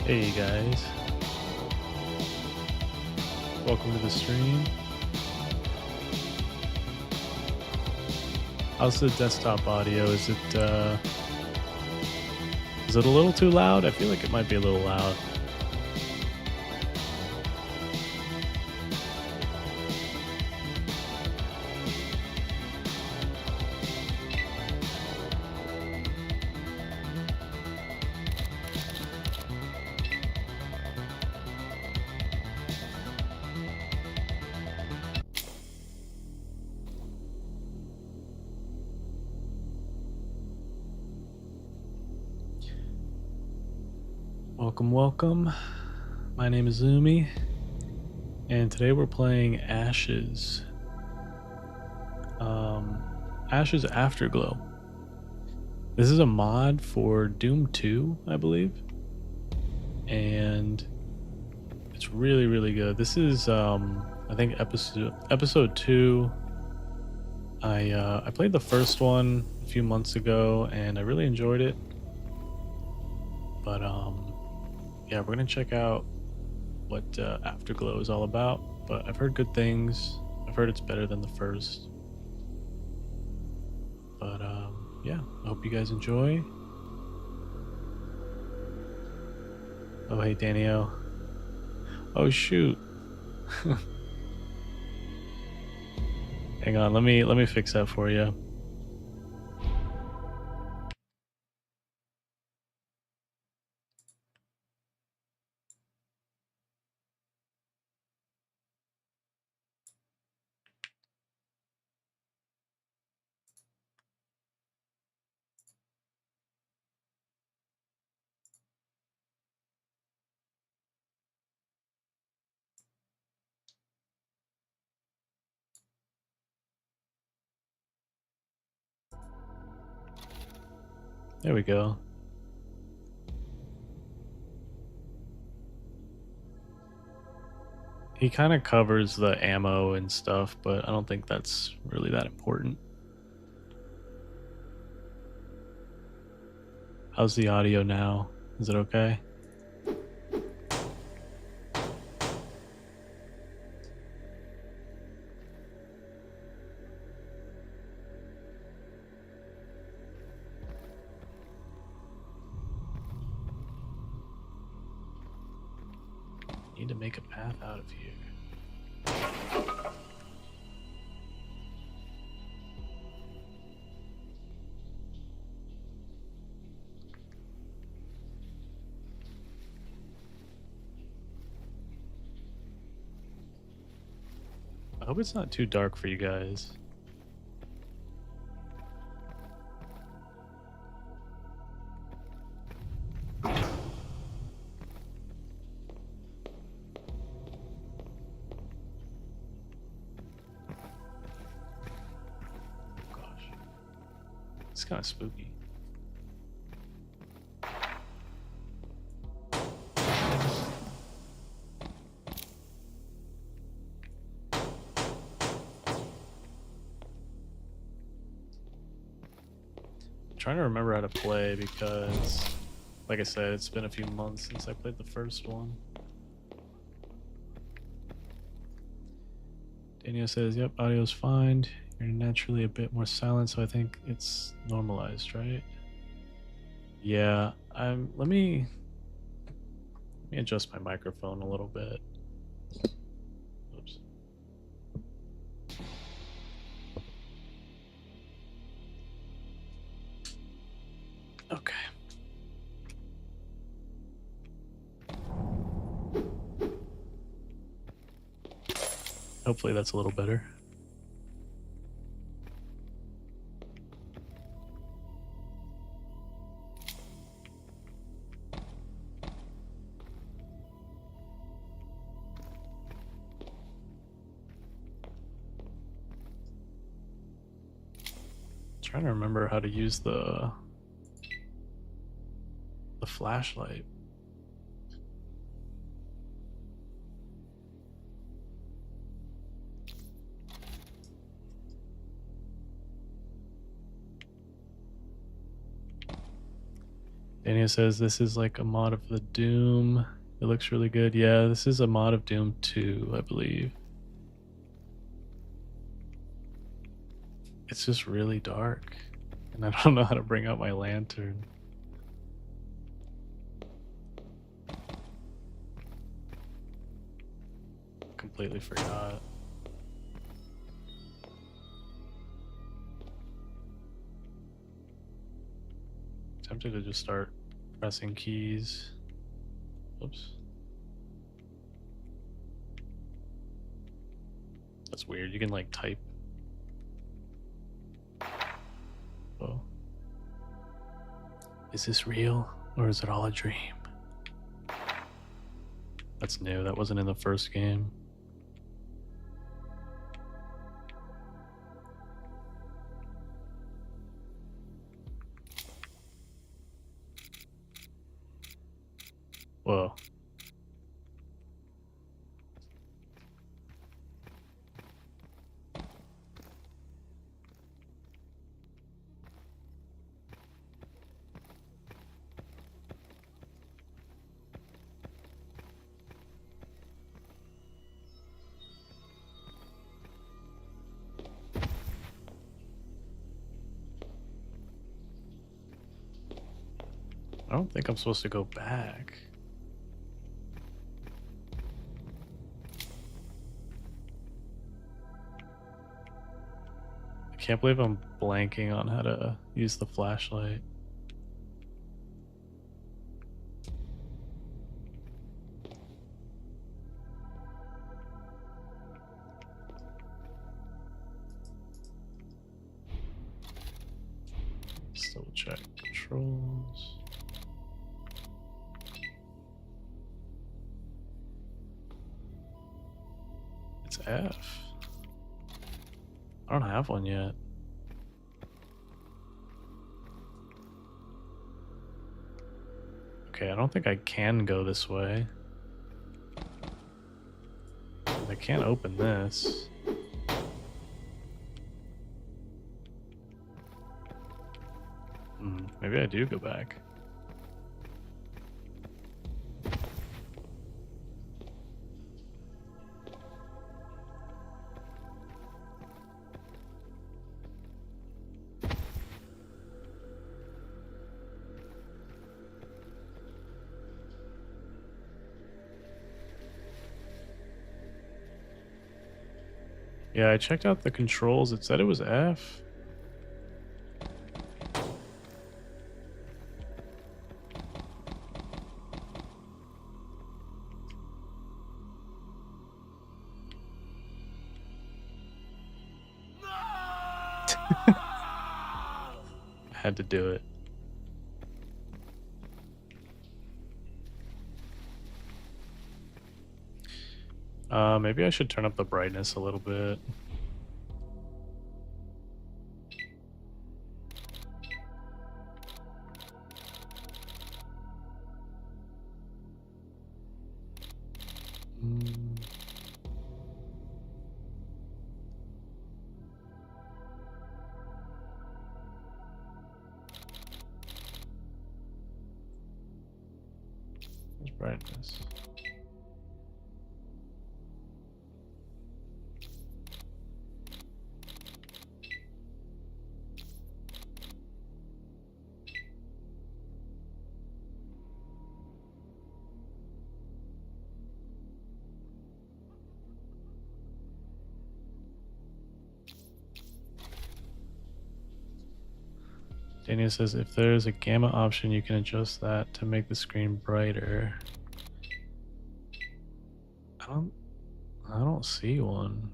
Hey guys, welcome to the stream. How's the desktop audio? Is it a little too loud? I feel like it might be a little loud. Welcome. My name is Zumi, and today we're playing Ashes. Ashes Afterglow. This is a mod for Doom 2, I believe, and it's really good. This is I think episode 2. I played the first one a few months ago, and I really enjoyed it. But yeah, we're gonna check out what Afterglow is all about. But I've heard good things. I've heard it's better than the first. But yeah, I hope you guys enjoy. Oh hey Daniel. Oh shoot. Hang on, let me fix that for you. There we go. He kind of covers the ammo and stuff, but I don't think that's really that important. How's the audio now? Is it okay? Need to make a path out of here. I hope it's not too dark for you guys. Gosh, it's kind of spooky. Trying to remember how to play because, like I said, it's been a few months since I played the first one. Daniel says, yep, audio's fine. You're naturally a bit more silent, so I think it's normalized, right? Yeah, let me adjust my microphone a little bit. Oops. Okay. Hopefully that's a little better. Trying to remember how to use the flashlight. Daniel says this is like a mod of the Doom. It looks really good. Yeah, this is a mod of Doom 2, I believe. It's just really dark. And I don't know how to bring out my lantern. Completely forgot. Tempted to just start pressing keys. Oops. That's weird. You can like type. Oh. Is this real or is it all a dream? That's new. That wasn't in the first game. Whoa. I don't think I'm supposed to go back. I can't believe I'm blanking on how to use the flashlight. Still check controls. It's F. I don't have one yet. Okay, I don't think I can go this way. I can't open this. Maybe I do go back. Yeah, I checked out the controls. It said it was F. I had to do it. Maybe I should turn up the brightness a little bit. Where's brightness? Daniel says if there's a gamma option, you can adjust that to make the screen brighter. I don't see one.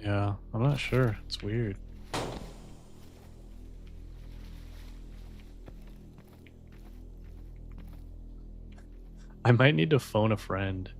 Yeah, I'm not sure. It's weird. I might need to phone a friend.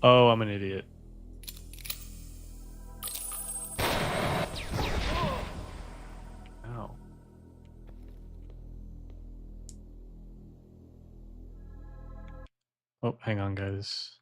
Oh, I'm an idiot. Ow. Oh, hang on, guys.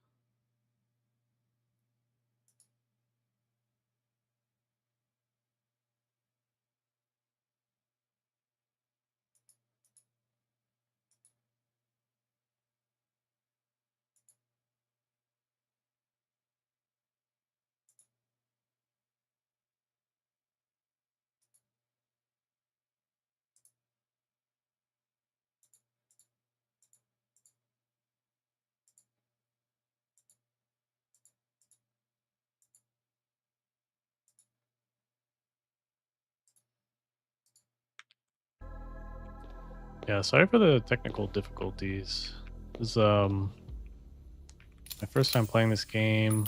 Yeah, sorry for the technical difficulties. It was my first time playing this game,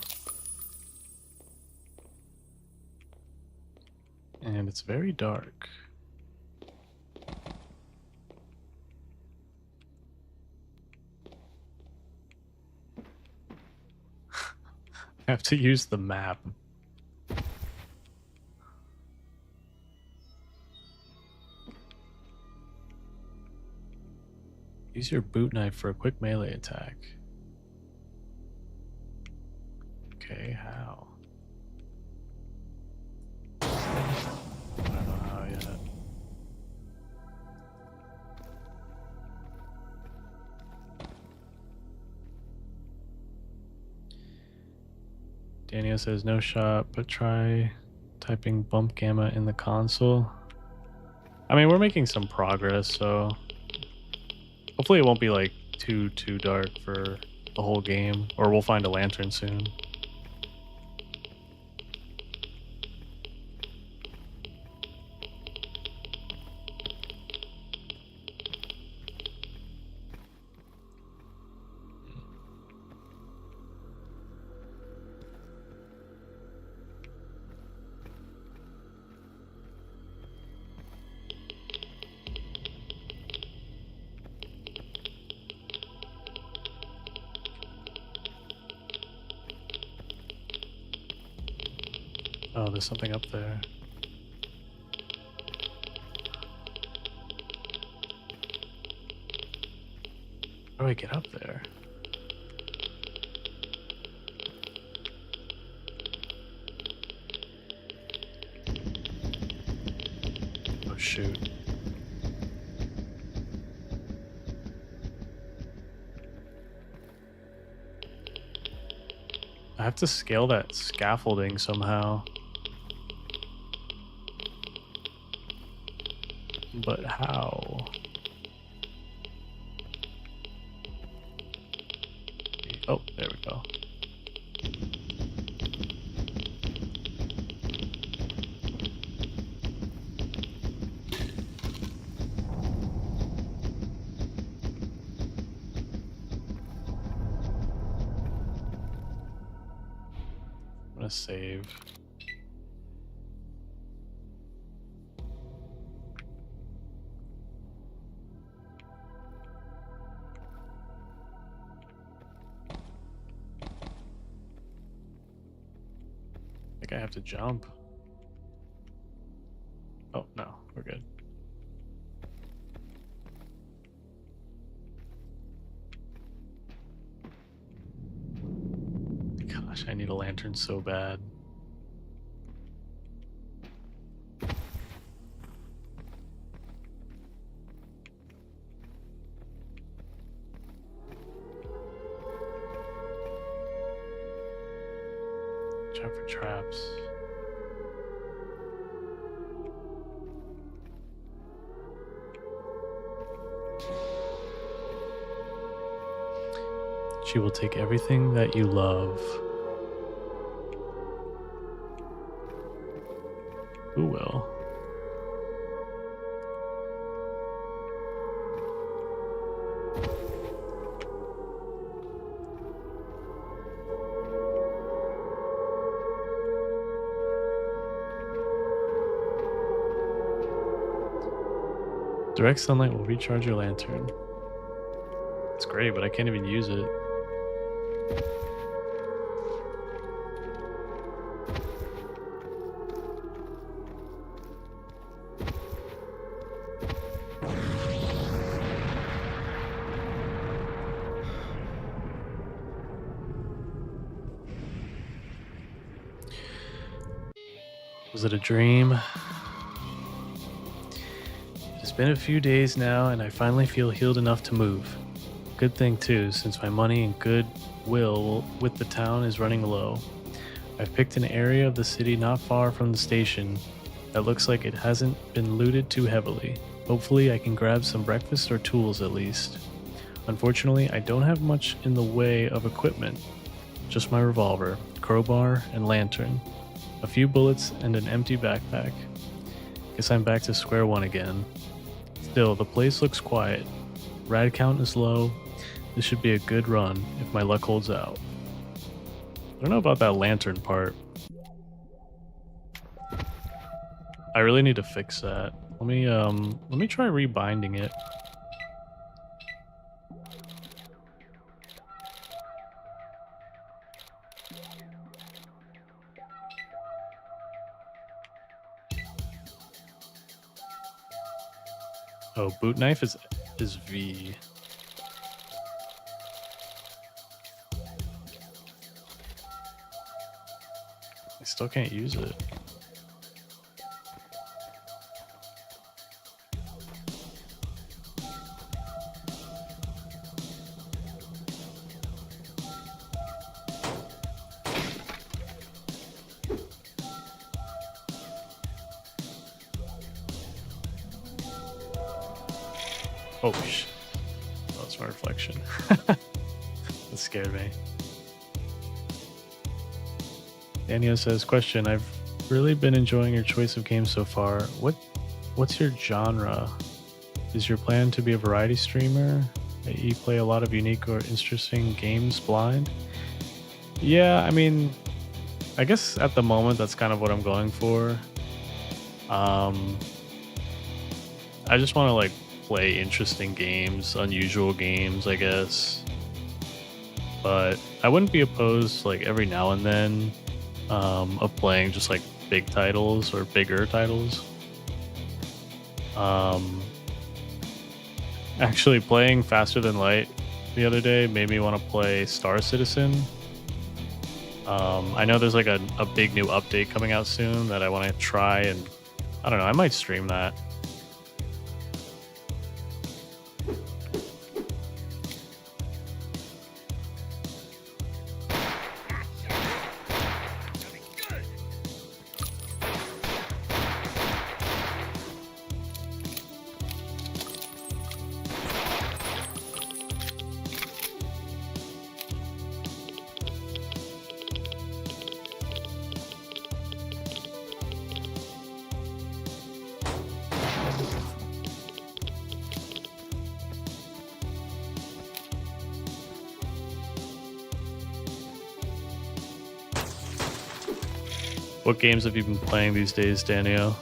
and it's very dark. I have to use the map. Use your boot knife for a quick melee attack. Okay, how? I don't know how yet. Daniel says no shot, but try typing bump gamma in the console. I mean, we're making some progress, so hopefully it won't be like too dark for the whole game, or we'll find a lantern soon. Oh, there's something up there. How do I get up there? Oh, shoot. I have to scale that scaffolding somehow. But how? Oh, there we go. I'm gonna save. I think I have to jump. Oh, no, we're good. Gosh, I need a lantern so bad. Watch out for traps. She will take everything that you love. Who will? Direct sunlight will recharge your lantern. It's great, but I can't even use it. Was it a dream? It's been a few days now, and I finally feel healed enough to move. Good thing too, since my money and goodwill with the town is running low. I've picked an area of the city not far from the station that looks like it hasn't been looted too heavily. Hopefully I can grab some breakfast or tools at least. Unfortunately, I don't have much in the way of equipment. Just my revolver, crowbar, and lantern. A few bullets and an empty backpack. Guess I'm back to square one again. Still, the place looks quiet. Rad count is low. This should be a good run if my luck holds out. I don't know about that lantern part. I really need to fix that. Let me try rebinding it. Oh, boot knife is V. I still can't use it. Oh, that was my reflection. That scared me. Daniel says, question, I've really been enjoying your choice of games so far. What's your genre? Is your plan to be a variety streamer? You play a lot of unique or interesting games blind? Yeah, I mean, I guess at the moment that's kind of what I'm going for. I just want to like play interesting games, unusual games, I guess. But I wouldn't be opposed like every now and then of playing just like big titles or bigger titles. Actually playing Faster Than Light the other day made me want to play Star Citizen. I know there's like a big new update coming out soon that I want to try, and I don't know, I might stream that. What games have you been playing these days, Daniel?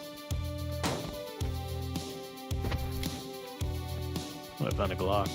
Oh, I found a Glock.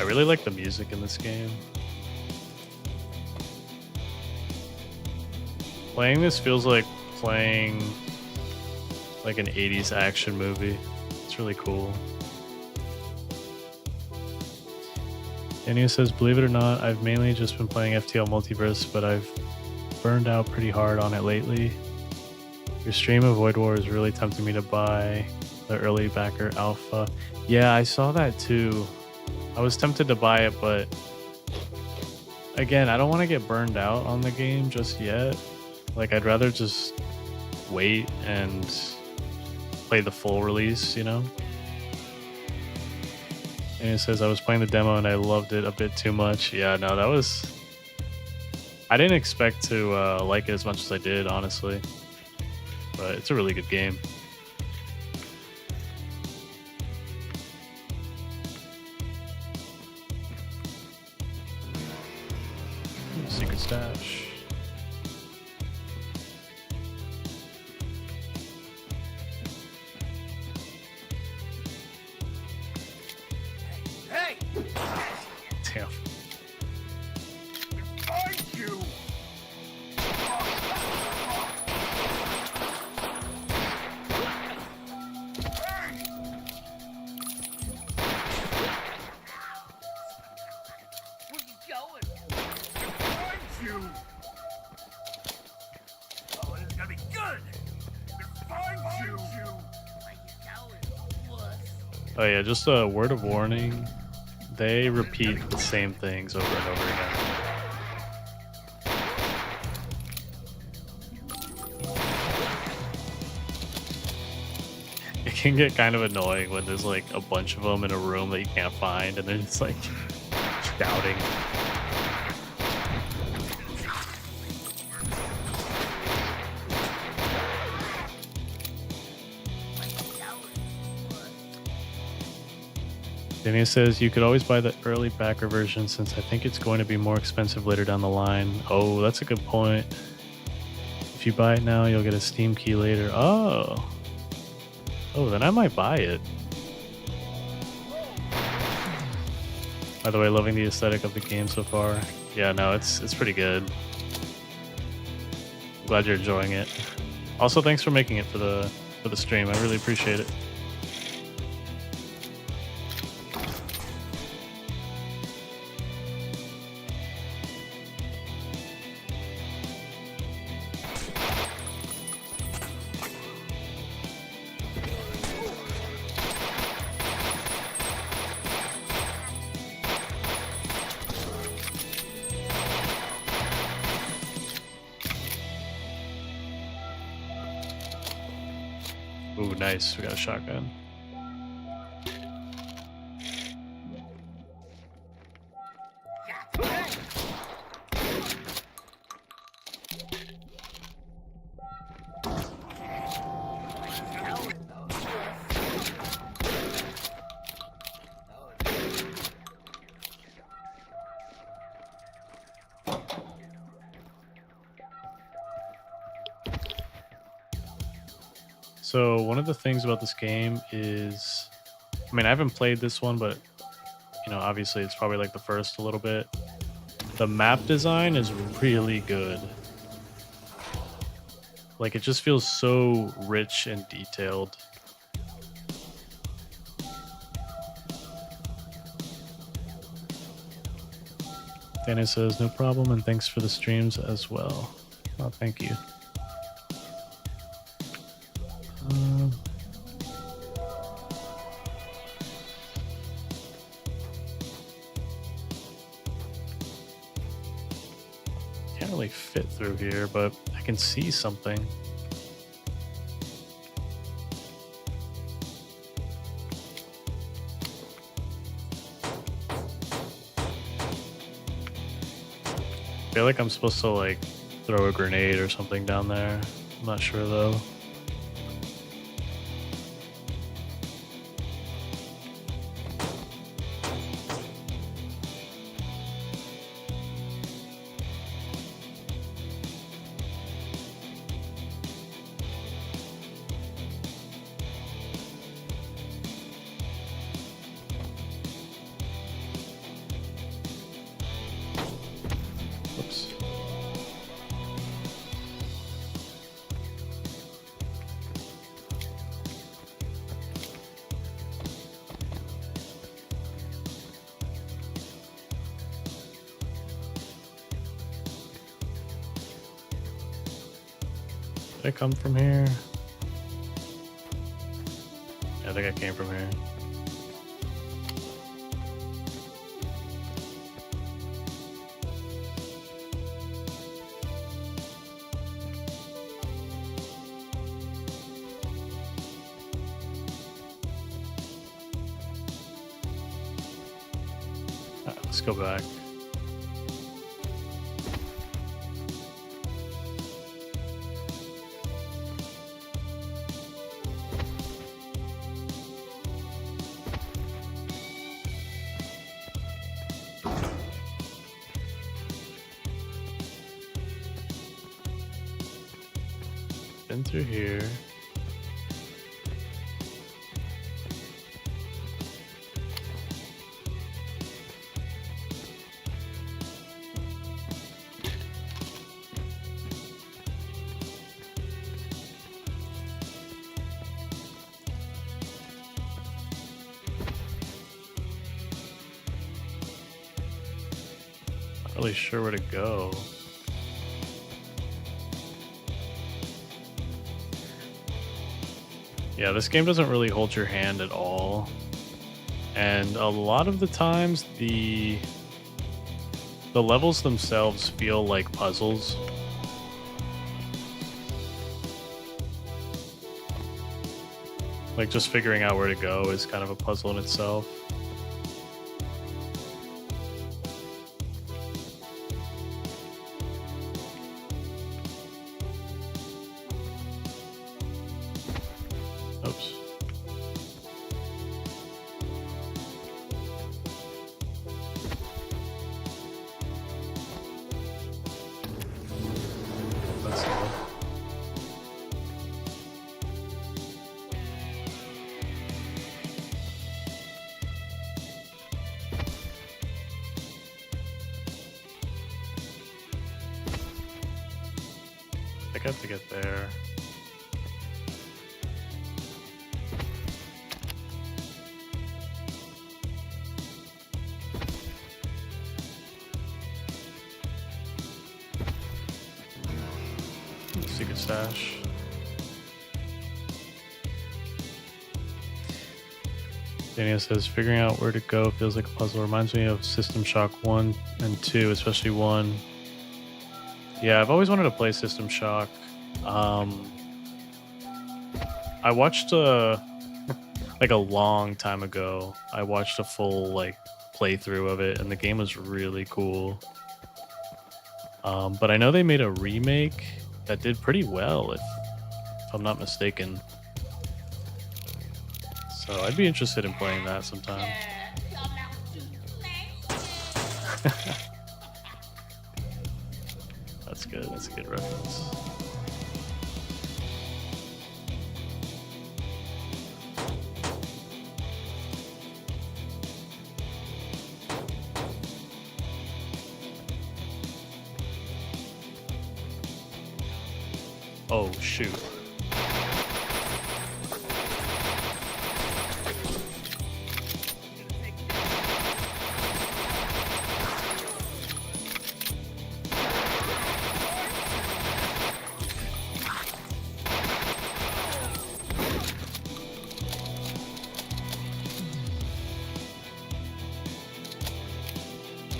really like the music in this game. Playing this feels like playing like an 80s action movie. It's really cool. Daniel says, believe it or not, I've mainly just been playing FTL Multiverse, but I've burned out pretty hard on it lately. Your stream of Void War is really tempting me to buy the early backer alpha. Yeah, I saw that too. I was tempted to buy it, but again, I don't want to get burned out on the game just yet. Like, I'd rather just wait and play the full release, you know? And it says, I was playing the demo and I loved it a bit too much. Yeah, no, that was... I didn't expect to like it as much as I did, honestly. But it's a really good game. Secret stash. Hey! Damn. Find you! Where you going? Find you! Oh, this is gonna be good! Find you! Where you going, wuss? Oh yeah, just a word of warning. They repeat the same things over and over again. It can get kind of annoying when there's like a bunch of them in a room that you can't find and they're just like shouting. Danny says you could always buy the early backer version since I think it's going to be more expensive later down the line. Oh, that's a good point. If you buy it now, you'll get a Steam key later. Oh. Oh, then I might buy it. By the way, loving the aesthetic of the game so far. Yeah, no, it's pretty good. I'm glad you're enjoying it. Also, thanks for making it for the stream. I really appreciate it. Ooh, nice. We got a shotgun. So one of the things about this game is, I mean, I haven't played this one, but you know, obviously it's probably like the first a little bit. The map design is really good. Like, it just feels so rich and detailed. Danny says, no problem, and thanks for the streams as well. Oh, thank you. Can't really fit through here, but I can see something. I feel like I'm supposed to like throw a grenade or something down there. I'm not sure though. Did I come from here? Yeah, I think I came from here. Alright, let's go back. Been through here. Not really sure where to go. Yeah, this game doesn't really hold your hand at all. And a lot of the times the levels themselves feel like puzzles. Like just figuring out where to go is kind of a puzzle in itself. Oops. That's all. I think I have to get there. Secret stash. Daniel says, figuring out where to go feels like a puzzle. Reminds me of System Shock 1 and 2, especially 1. Yeah, I've always wanted to play System Shock. I watched like a long time ago, I watched a full like playthrough of it, and the game was really cool. But I know they made a remake that did pretty well, if I'm not mistaken. So I'd be interested in playing that sometime. That's good. That's a good reference. Oh, shoot.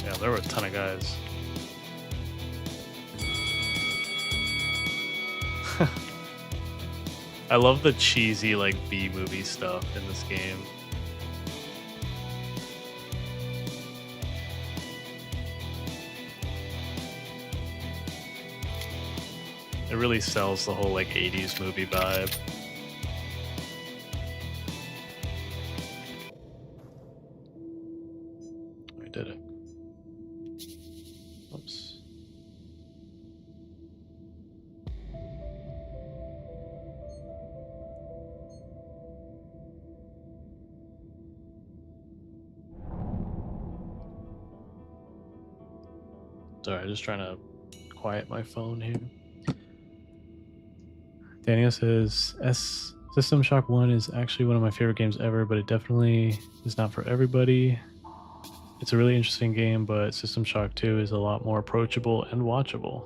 Yeah, there were a ton of guys. I love the cheesy like B-movie stuff in this game. It really sells the whole like 80s movie vibe. I did it. Oops. Sorry, just trying to quiet my phone here. Daniel says, System Shock 1 is actually one of my favorite games ever, but it definitely is not for everybody. It's a really interesting game, but System Shock 2 is a lot more approachable and watchable.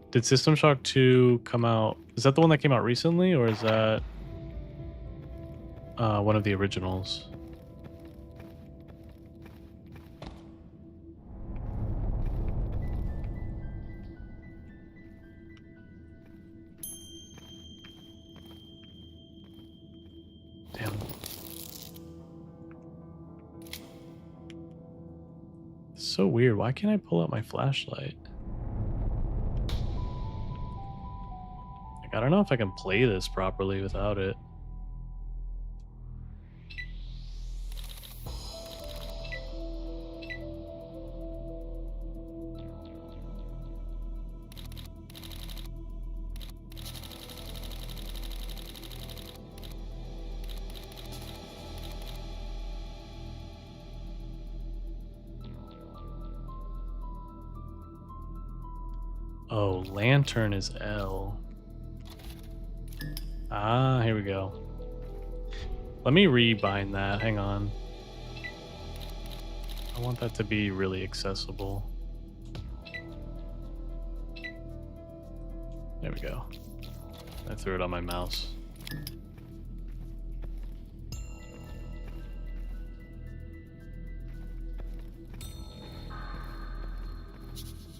Did System Shock 2 come out? Is that the one that came out recently, or is that one of the originals? Damn. It's so weird. Why can't I pull out my flashlight? Like, I don't know if I can play this properly without it. Oh, lantern is L. Ah, here we go. Let me rebind that. Hang on. I want that to be really accessible. There we go. I threw it on my mouse.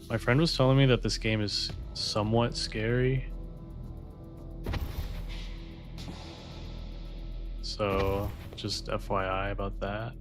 My friend was telling me that this game is somewhat scary. So, just FYI about that.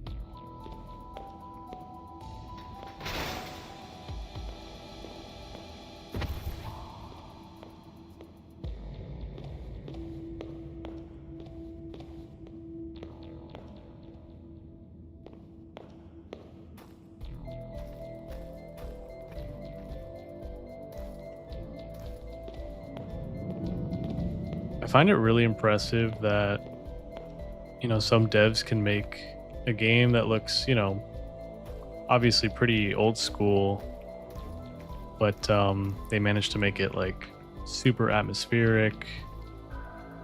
I find it really impressive that, you know, some devs can make a game that looks, you know, obviously pretty old school, but they managed to make it like super atmospheric,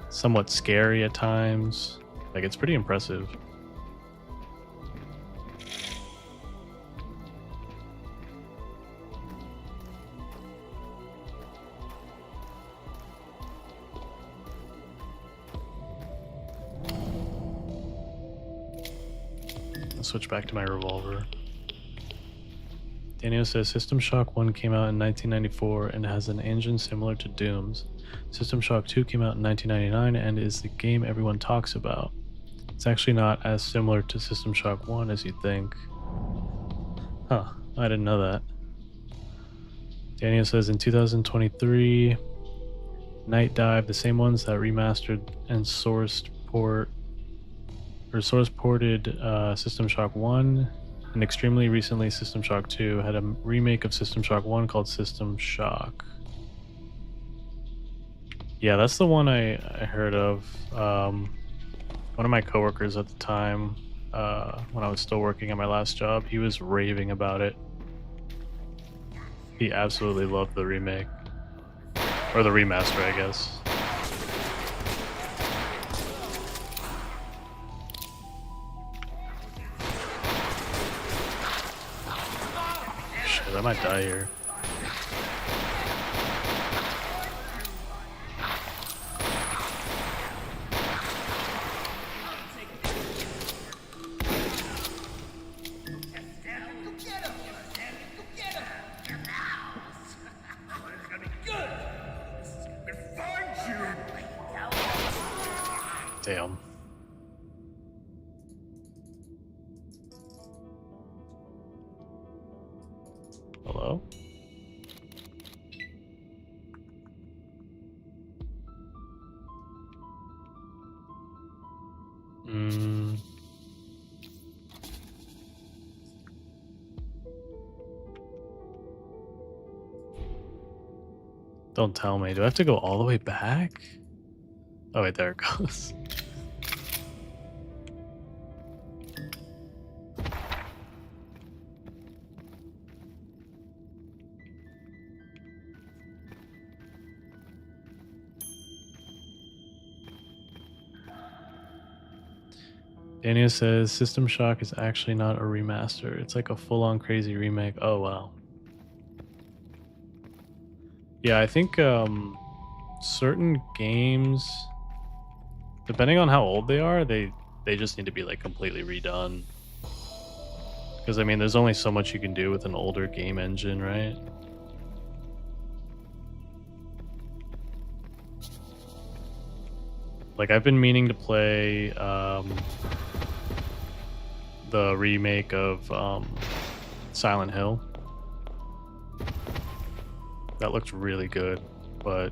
somewhat scary at times. Like, it's pretty impressive. Switch back to my revolver. Daniel says System Shock 1 came out in 1994 and has an engine similar to Doom's. System Shock 2 came out in 1999 and is the game everyone talks about. It's actually not as similar to System Shock 1 as you'd think. Huh, I didn't know that. Daniel says in 2023, Night Dive, the same ones that remastered and source ported System Shock 1, and extremely recently System Shock 2 had a remake of System Shock 1 called System Shock. Yeah, that's the one I heard of. One of my coworkers at the time, when I was still working at my last job, he was raving about it. He absolutely loved the remake. Or the remaster, I guess. I might die here. Damn. Hello? Don't tell me. Do I have to go all the way back? Oh wait, there it goes. Daniel says System Shock is actually not a remaster. It's like a full-on crazy remake. Oh wow. Yeah, I think certain games, depending on how old they are, they just need to be like completely redone. Because I mean, there's only so much you can do with an older game engine, right? Like I've been meaning to play the remake of Silent Hill. That looked really good, but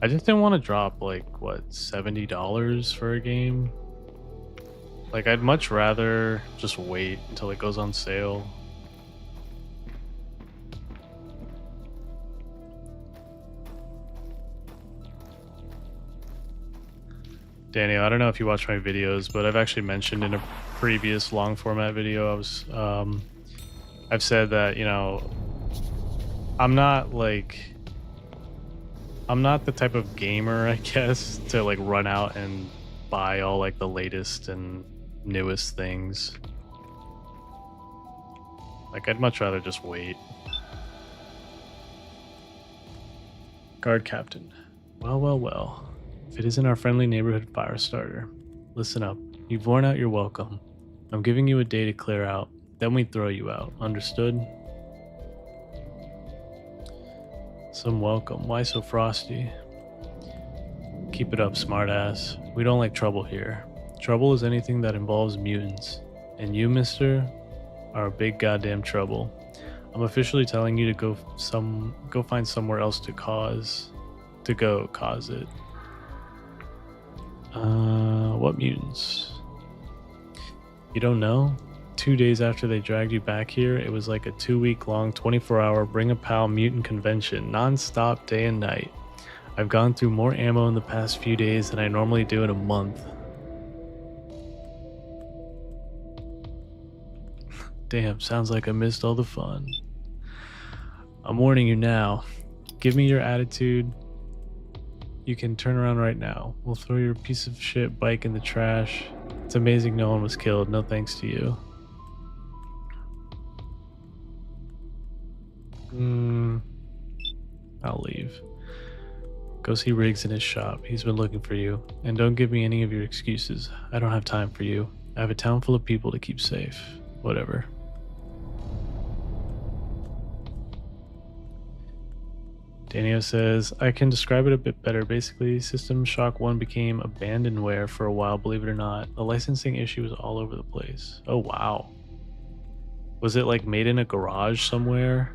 I just didn't want to drop like what, $70 for a game. Like I'd much rather just wait until it goes on sale. Danny, I don't know if you watch my videos, but I've actually mentioned in a previous long format video, I've said that, you know, I'm not the type of gamer, I guess, to like run out and buy all like the latest and newest things. Like I'd much rather just wait. Guard Captain. Well, well, well. If it isn't our friendly neighborhood fire starter, listen up. You've worn out your welcome. I'm giving you a day to clear out. Then we throw you out. Understood? Some welcome. Why so frosty? Keep it up, smartass. We don't like trouble here. Trouble is anything that involves mutants. And you, mister, are a big goddamn trouble. I'm officially telling you to go find somewhere else to cause it. What mutants? You don't know? 2 days after they dragged you back here, it was like a 2-week long, 24-hour Bring a Pal mutant convention, non-stop day and night. I've gone through more ammo in the past few days than I normally do in a month. Damn, sounds like I missed all the fun. I'm warning you now. Give me your attitude. You can turn around right now. We'll throw your piece of shit bike in the trash. It's amazing no one was killed. No thanks to you. I'll leave. Go see Riggs in his shop. He's been looking for you. And don't give me any of your excuses. I don't have time for you. I have a town full of people to keep safe. Whatever. Daniel says, I can describe it a bit better. Basically, System Shock 1 became abandonware for a while, believe it or not. The licensing issue was all over the place. Oh, wow. Was it like made in a garage somewhere?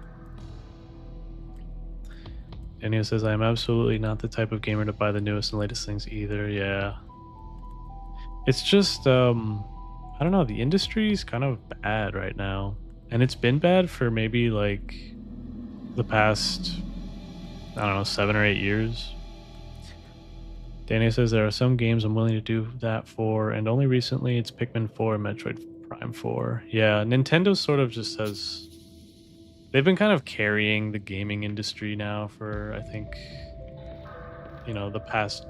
Daniel says, I am absolutely not the type of gamer to buy the newest and latest things either. Yeah. It's just, I don't know, the industry's kind of bad right now. And it's been bad for maybe like the past, I don't know, 7 or 8 years. Danny says there are some games I'm willing to do that for, and only recently it's Pikmin 4 and Metroid Prime 4. Yeah, Nintendo sort of just has... They've been kind of carrying the gaming industry now for, I think, you know, the past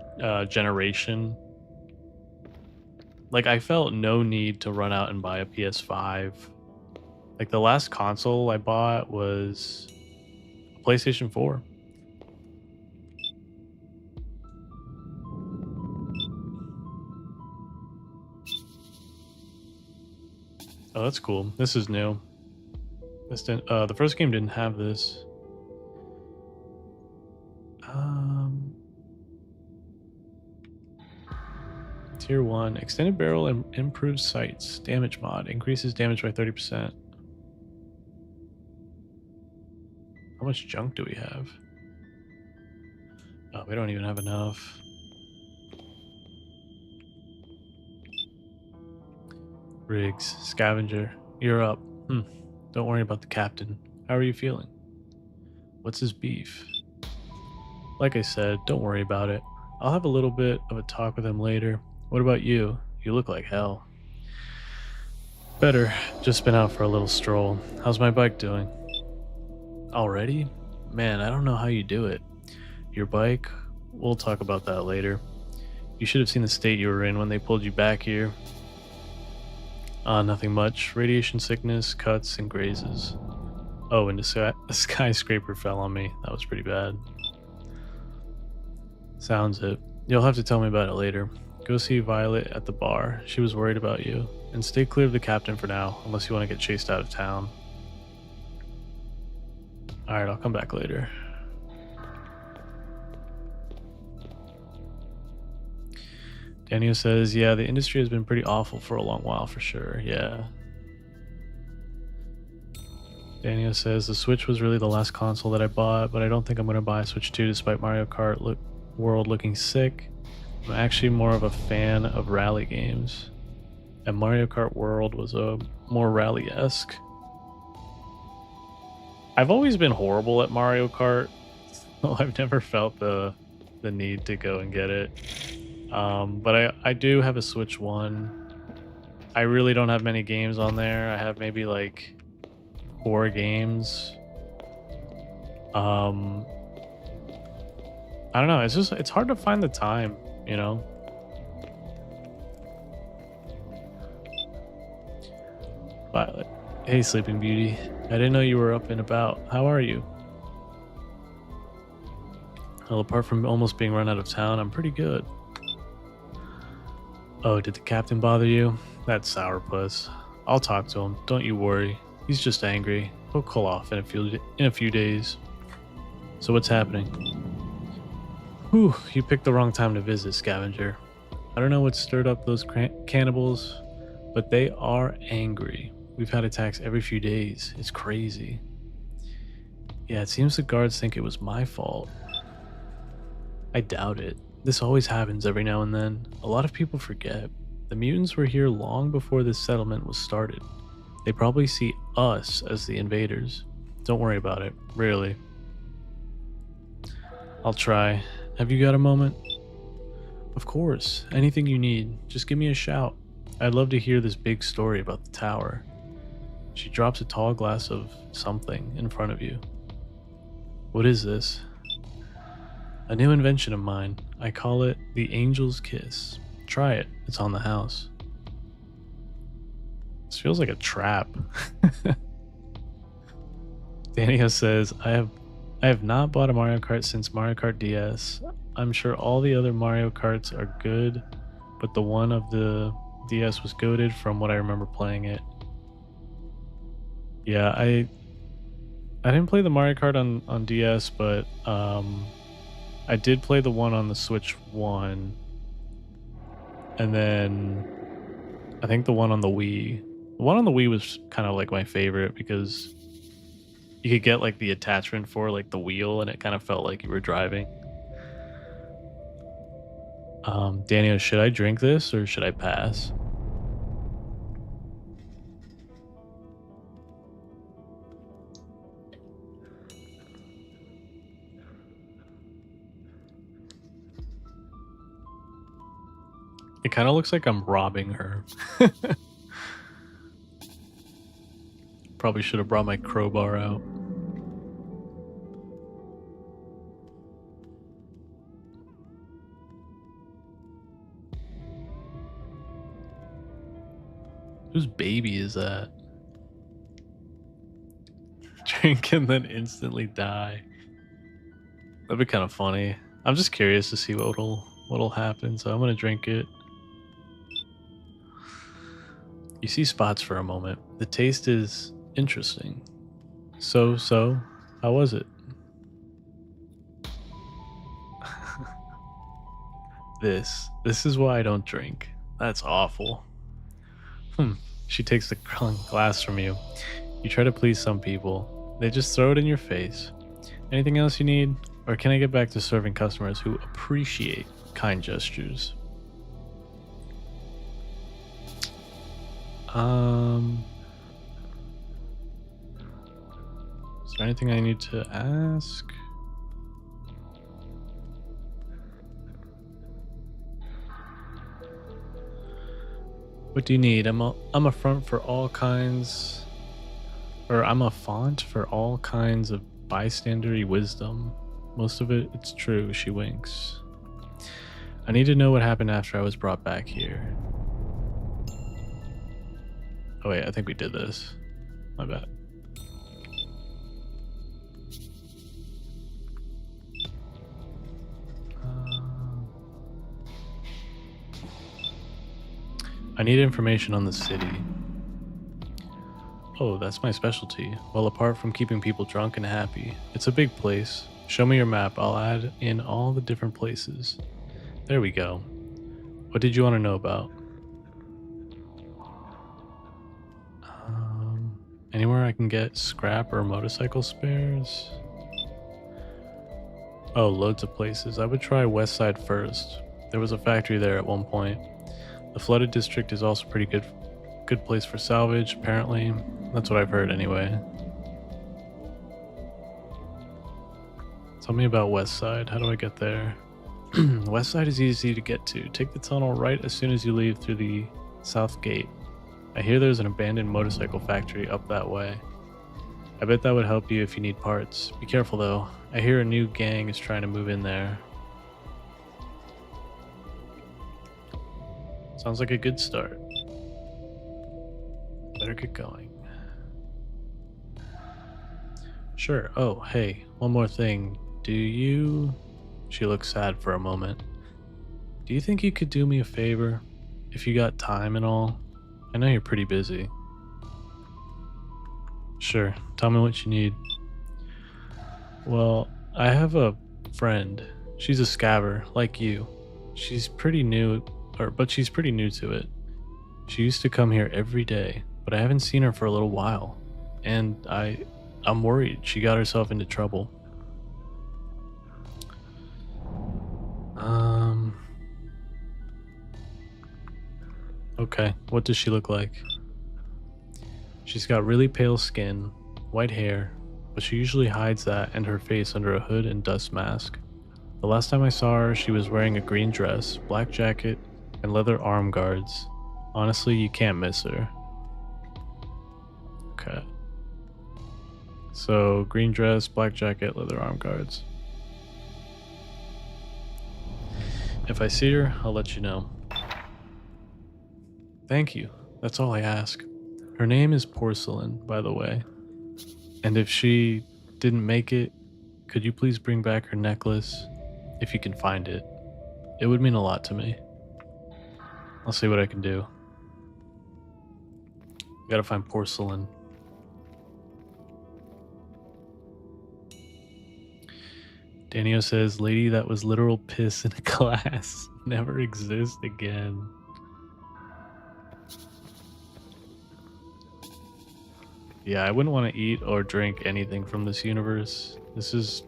generation. Like, I felt no need to run out and buy a PS5. Like, the last console I bought was a PlayStation 4. Oh, that's cool. This is new. This didn't, the first game didn't have this. Tier 1. Extended barrel and improved sights. Damage mod. Increases damage by 30%. How much junk do we have? Oh, we don't even have enough. Riggs. Scavenger. You're up. Don't worry about the captain. How are you feeling? What's his beef? Like I said, don't worry about it. I'll have a little bit of a talk with him later. What about you? You look like hell. Better. Just been out for a little stroll. How's my bike doing? Already? Man, I don't know how you do it. Your bike? We'll talk about that later. You should have seen the state you were in when they pulled you back here. Nothing much. Radiation sickness, cuts, and grazes. Oh, and a skyscraper fell on me. That was pretty bad. Sounds it. You'll have to tell me about it later. Go see Violet at the bar. She was worried about you. And stay clear of the captain for now, unless you want to get chased out of town. Alright, I'll come back later. Daniel says, yeah, the industry has been pretty awful for a long while for sure. Yeah. Daniel says, the Switch was really the last console that I bought, but I don't think I'm going to buy a Switch 2 despite Mario Kart World looking sick. I'm actually more of a fan of rally games. And Mario Kart World was a more rally-esque. I've always been horrible at Mario Kart, so I've never felt the need to go and get it. But I do have a Switch 1. I really don't have many games on there. I have maybe like 4 games. I don't know. It's hard to find the time, you know. Violet, hey Sleeping Beauty. I didn't know you were up and about. How are you? Well, apart from almost being run out of town, I'm pretty good. Oh, did the captain bother you? That sourpuss. I'll talk to him. Don't you worry. He's just angry. He'll cool off in a few days. So what's happening? Whew, you picked the wrong time to visit, Scavenger. I don't know what stirred up those cannibals, but they are angry. We've had attacks every few days. It's crazy. Yeah, it seems the guards think it was my fault. I doubt it. This always happens every now and then. A lot of people forget. The mutants were here long before this settlement was started. They probably see us as the invaders. Don't worry about it, really. I'll try. Have you got a moment? Of course. Anything you need. Just give me a shout. I'd love to hear this big story about the tower. She drops a tall glass of something in front of you. What is this? A new invention of mine. I call it the Angel's Kiss. Try it. It's on the house. This feels like a trap. Daniel says, I have not bought a Mario Kart since Mario Kart DS. I'm sure all the other Mario Karts are good, but the one of the DS was goated from what I remember playing it. Yeah, I didn't play the Mario Kart on DS, but I did play the one on the Switch 1. And then I think the one on the Wii. The one on the Wii was kind of like my favorite because you could get like the attachment for like the wheel and it kind of felt like you were driving. Daniel, should I drink this or should I pass? It kind of looks like I'm robbing her. Probably should have brought my crowbar out. Whose baby is that? Drink and then instantly die. That'd be kind of funny. I'm just curious to see what'll happen, so I'm gonna drink it. You see spots for a moment. The taste is interesting. So, how was it? This is why I don't drink. That's awful. She takes the glass from you. You try to please some people. They just throw it in your face. Anything else you need? Or can I get back to serving customers who appreciate kind gestures? Is there anything I need to ask? What do you need? I'm a font for all kinds of bystandery wisdom. Most of it's true, she winks. I need to know what happened after I was brought back here. Oh wait, I think we did this. My bad. I need information on the city. Oh, that's my specialty. Well, apart from keeping people drunk and happy, it's a big place. Show me your map. I'll add in all the different places. There we go. What did you want to know about? Anywhere I can get scrap or motorcycle spares? Oh, loads of places. I would try West Side first. There was a factory there at one point. The flooded district is also pretty good place for salvage, apparently. That's what I've heard anyway. Tell me about West Side. How do I get there? West Side is easy to get to. Take the tunnel right as soon as you leave through the south gate. I hear there's an abandoned motorcycle factory up that way. I bet that would help you if you need parts. Be careful though. I hear a new gang is trying to move in there. Sounds like a good start. Better get going. Sure. Oh, hey, one more thing. Do you... She looks sad for a moment. Do you think you could do me a favor? If you got time and all? I know you're pretty busy. Sure. Tell me what you need. Well, I have a friend. She's a scaver, like you. She's pretty new, but she's pretty new to it. She used to come here every day, but I haven't seen her for a little while. And I'm worried she got herself into trouble. Okay, what does she look like? She's got really pale skin, white hair, but she usually hides that and her face under a hood and dust mask. The last time I saw her, she was wearing a green dress, black jacket, and leather arm guards. Honestly, you can't miss her. Okay. So, green dress, black jacket, leather arm guards. If I see her, I'll let you know. Thank you. That's all I ask. Her name is Porcelain, by the way. And if she didn't make it, could you please bring back her necklace? If you can find it. It would mean a lot to me. I'll see what I can do. Gotta find Porcelain. Danio says, lady that was literal piss in a glass. Never exist again. Yeah, I wouldn't want to eat or drink anything from this universe. This is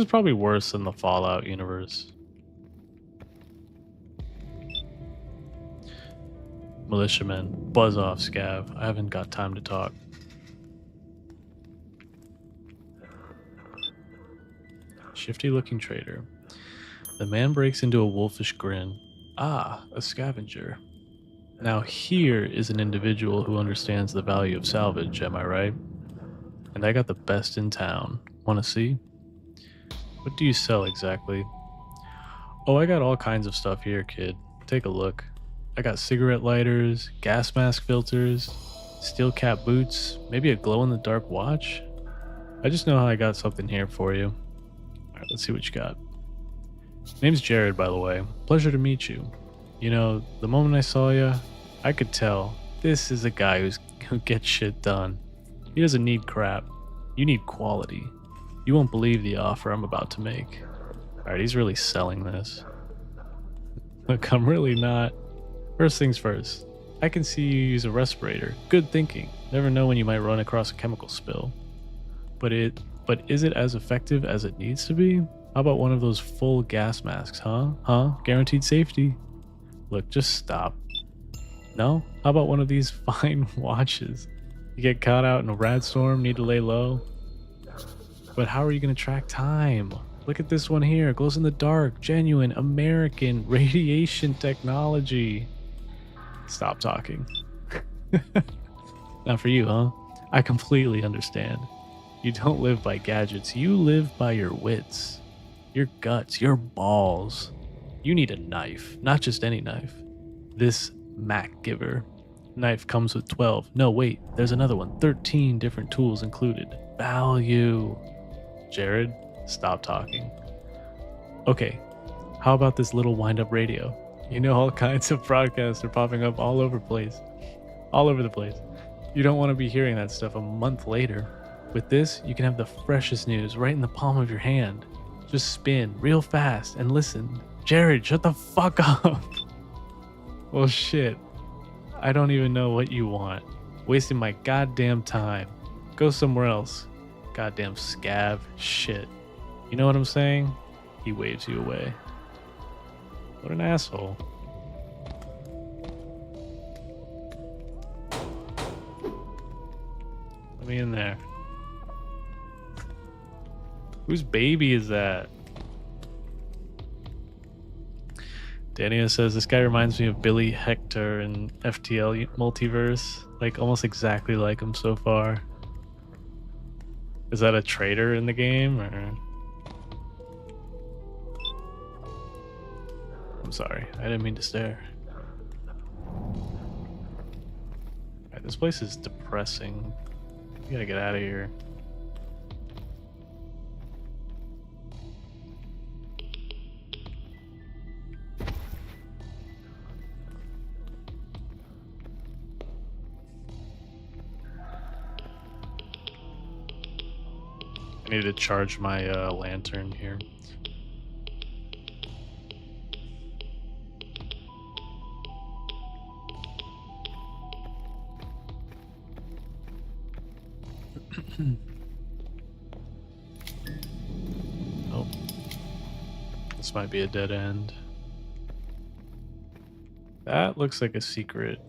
probably worse than the Fallout universe. Militiamen, buzz off, Scav. I haven't got time to talk. Shifty looking trader. The man breaks into a wolfish grin. Ah, a scavenger. Now here is an individual who understands the value of salvage, am I right? And I got the best in town. Wanna see? What do you sell exactly? Oh, I got all kinds of stuff here, kid. Take a look. I got cigarette lighters, gas mask filters, steel cap boots, maybe a glow-in-the-dark watch? I just know how I got something here for you. Alright, let's see what you got. Name's Jared, by the way. Pleasure to meet you. You know, the moment I saw you, I could tell this is a guy who gets shit done. He doesn't need crap. You need quality. You won't believe the offer I'm about to make. Alright, he's really selling this. Look, I'm really not. First things first. I can see you use a respirator. Good thinking. Never know when you might run across a chemical spill. But is it as effective as it needs to be? How about one of those full gas masks, huh? Guaranteed safety. Look, just stop. No? How about one of these fine watches? You get caught out in a rad storm, need to lay low. But how are you going to track time? Look at this one here. Glows in the dark. Genuine American radiation technology. Stop talking. Not for you, huh? I completely understand. You don't live by gadgets. You live by your wits. Your guts. Your balls. You need a knife. Not just any knife. This Mac Giver knife comes with 12. No, wait. There's another one. 13 different tools included. Value. Jared, stop talking. Okay. How about this little wind-up radio? You know, all kinds of broadcasts are popping up all over place. All over the place. You don't want to be hearing that stuff a month later. With this, you can have the freshest news right in the palm of your hand. Just spin real fast and listen. Jared, shut the fuck up. Well, shit. I don't even know what you want. Wasting my goddamn time. Go somewhere else. Goddamn scav. Shit. You know what I'm saying? He waves you away. What an asshole. Let me in there. Whose baby is that? Dania says this guy reminds me of Billy Hector in FTL Multiverse. Like almost exactly like him so far. Is that a traitor in the game or? I'm sorry, I didn't mean to stare. Alright, this place is depressing. We gotta get out of here. I need to charge my lantern here. Oh, this might be a dead end. That looks like a secret.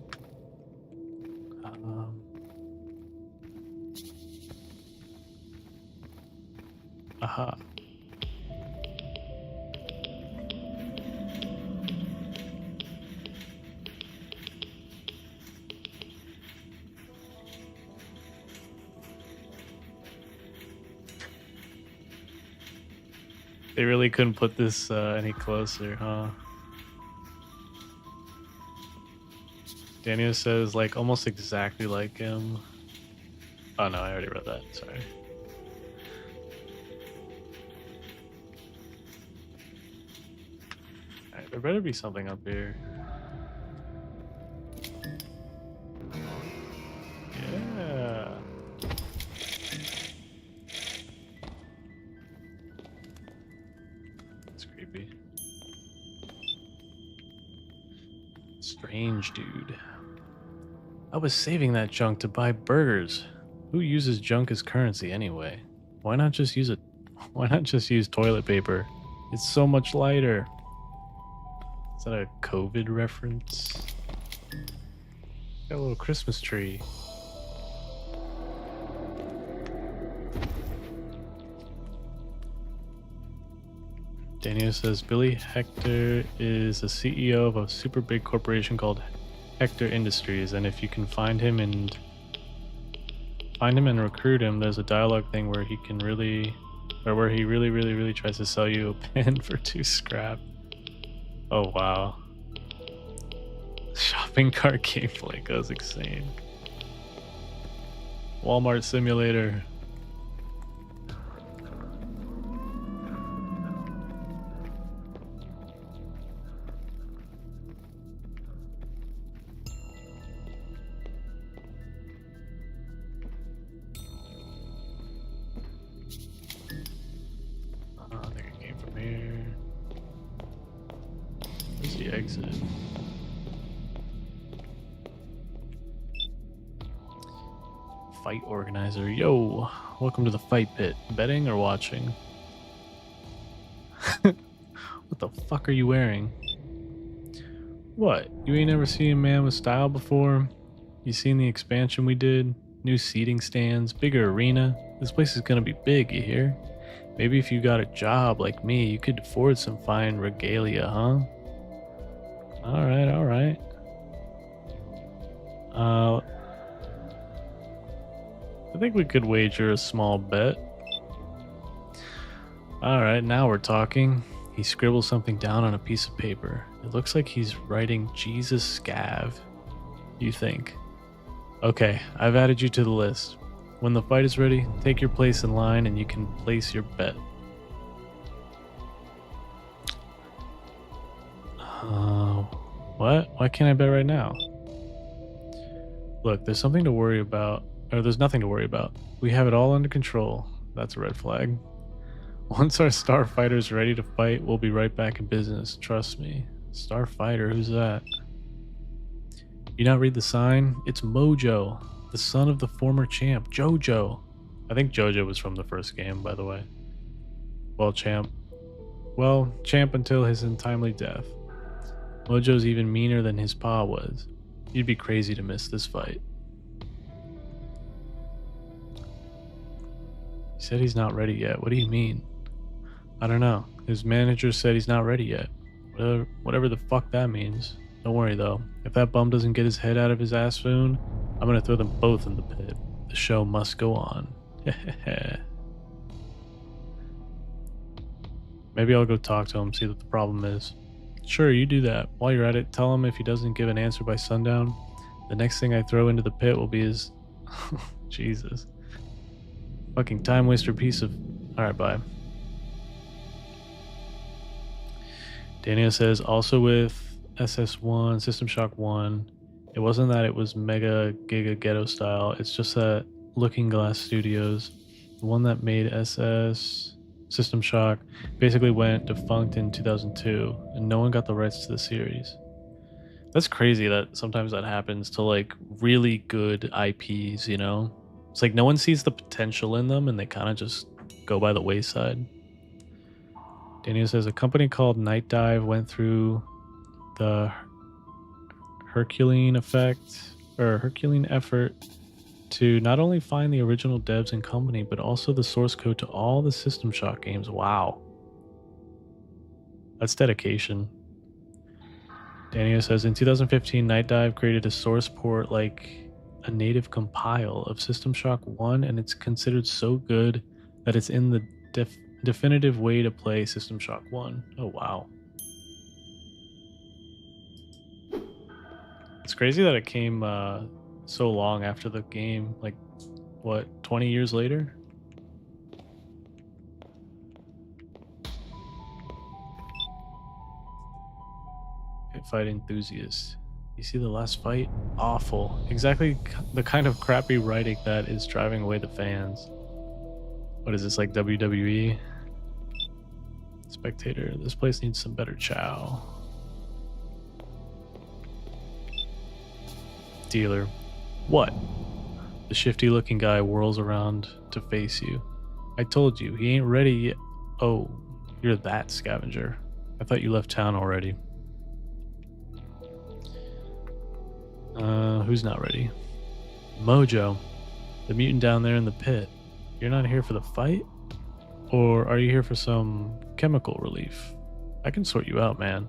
Aha. They really couldn't put this any closer, huh? Daniel says, like, almost exactly like him. Oh no, I already read that, sorry. Alright, there better be something up here. Yeah. That's creepy. Strange dude. I was saving that junk to buy burgers. Who uses junk as currency anyway? Why not just use toilet paper? It's so much lighter. Is that a COVID reference? Got a little Christmas tree. Daniel says Billy Hector is a CEO of a super big corporation called Hector Industries, and if you can find him and recruit him, there's a dialogue thing where he really tries to sell you a pen for 2 scrap. Oh wow. Shopping cart gameplay goes insane. Walmart simulator. I think it came from here. Where's the exit? Fight organizer. Yo, welcome to the fight pit. Betting or watching? What the fuck are you wearing? What? You ain't never seen a man with style before? You seen the expansion we did? New seating stands, bigger arena. This place is gonna be big, you hear? Maybe if you got a job like me, you could afford some fine regalia, huh? Alright, alright. I think we could wager a small bet. Alright, now we're talking. He scribbles something down on a piece of paper. It looks like he's writing Jesus Scav. You think? Okay, I've added you to the list. When the fight is ready, take your place in line and you can place your bet. What? Why can't I bet right now? Look, there's something to worry about. Or there's nothing to worry about. We have it all under control. That's a red flag. Once our starfighter's ready to fight, we'll be right back in business. Trust me. Starfighter, who's that? You not read the sign? It's Mojo, the son of the former champ, Jojo. I think Jojo was from the first game, by the way. Well, champ until his untimely death. Mojo's even meaner than his pa was. You'd be crazy to miss this fight. He said he's not ready yet. What do you mean? I don't know. His manager said he's not ready yet. Whatever the fuck that means. Don't worry though. If that bum doesn't get his head out of his ass soon, I'm gonna throw them both in the pit. The show must go on. Maybe I'll go talk to him, see what the problem is. Sure, you do that. While you're at it, tell him if he doesn't give an answer by sundown, the next thing I throw into the pit will be his... Jesus. Fucking time waster piece of... Alright, bye. Daniel says, also with SS1, System Shock 1, it wasn't that it was Mega Giga Ghetto style, it's just that Looking Glass Studios, the one that made SS System Shock, basically went defunct in 2002, and no one got the rights to the series. That's crazy that sometimes that happens to like really good IPs, you know? It's like no one sees the potential in them and they kind of just go by the wayside. Daniel says a company called Night Dive went through the Herculean effort to not only find the original devs and company, but also the source code to all the System Shock games. Wow. That's dedication. Daniel says in 2015, Night Dive created a source port like a native compile of System Shock 1, and it's considered so good that it's in the definitive way to play System Shock 1. Oh, wow. It's crazy that it came so long after the game, like, what, 20 years later? Pit fight enthusiast. You see the last fight? Awful. Exactly the kind of crappy writing that is driving away the fans. What is this, like WWE? Spectator, this place needs some better chow. Dealer. What? The shifty looking guy whirls around to face you. I told you, he ain't ready yet. Oh, you're that scavenger. I thought you left town already. Who's not ready? Mojo, the mutant down there in the pit. You're not here for the fight? Or are you here for some chemical relief? I can sort you out, man.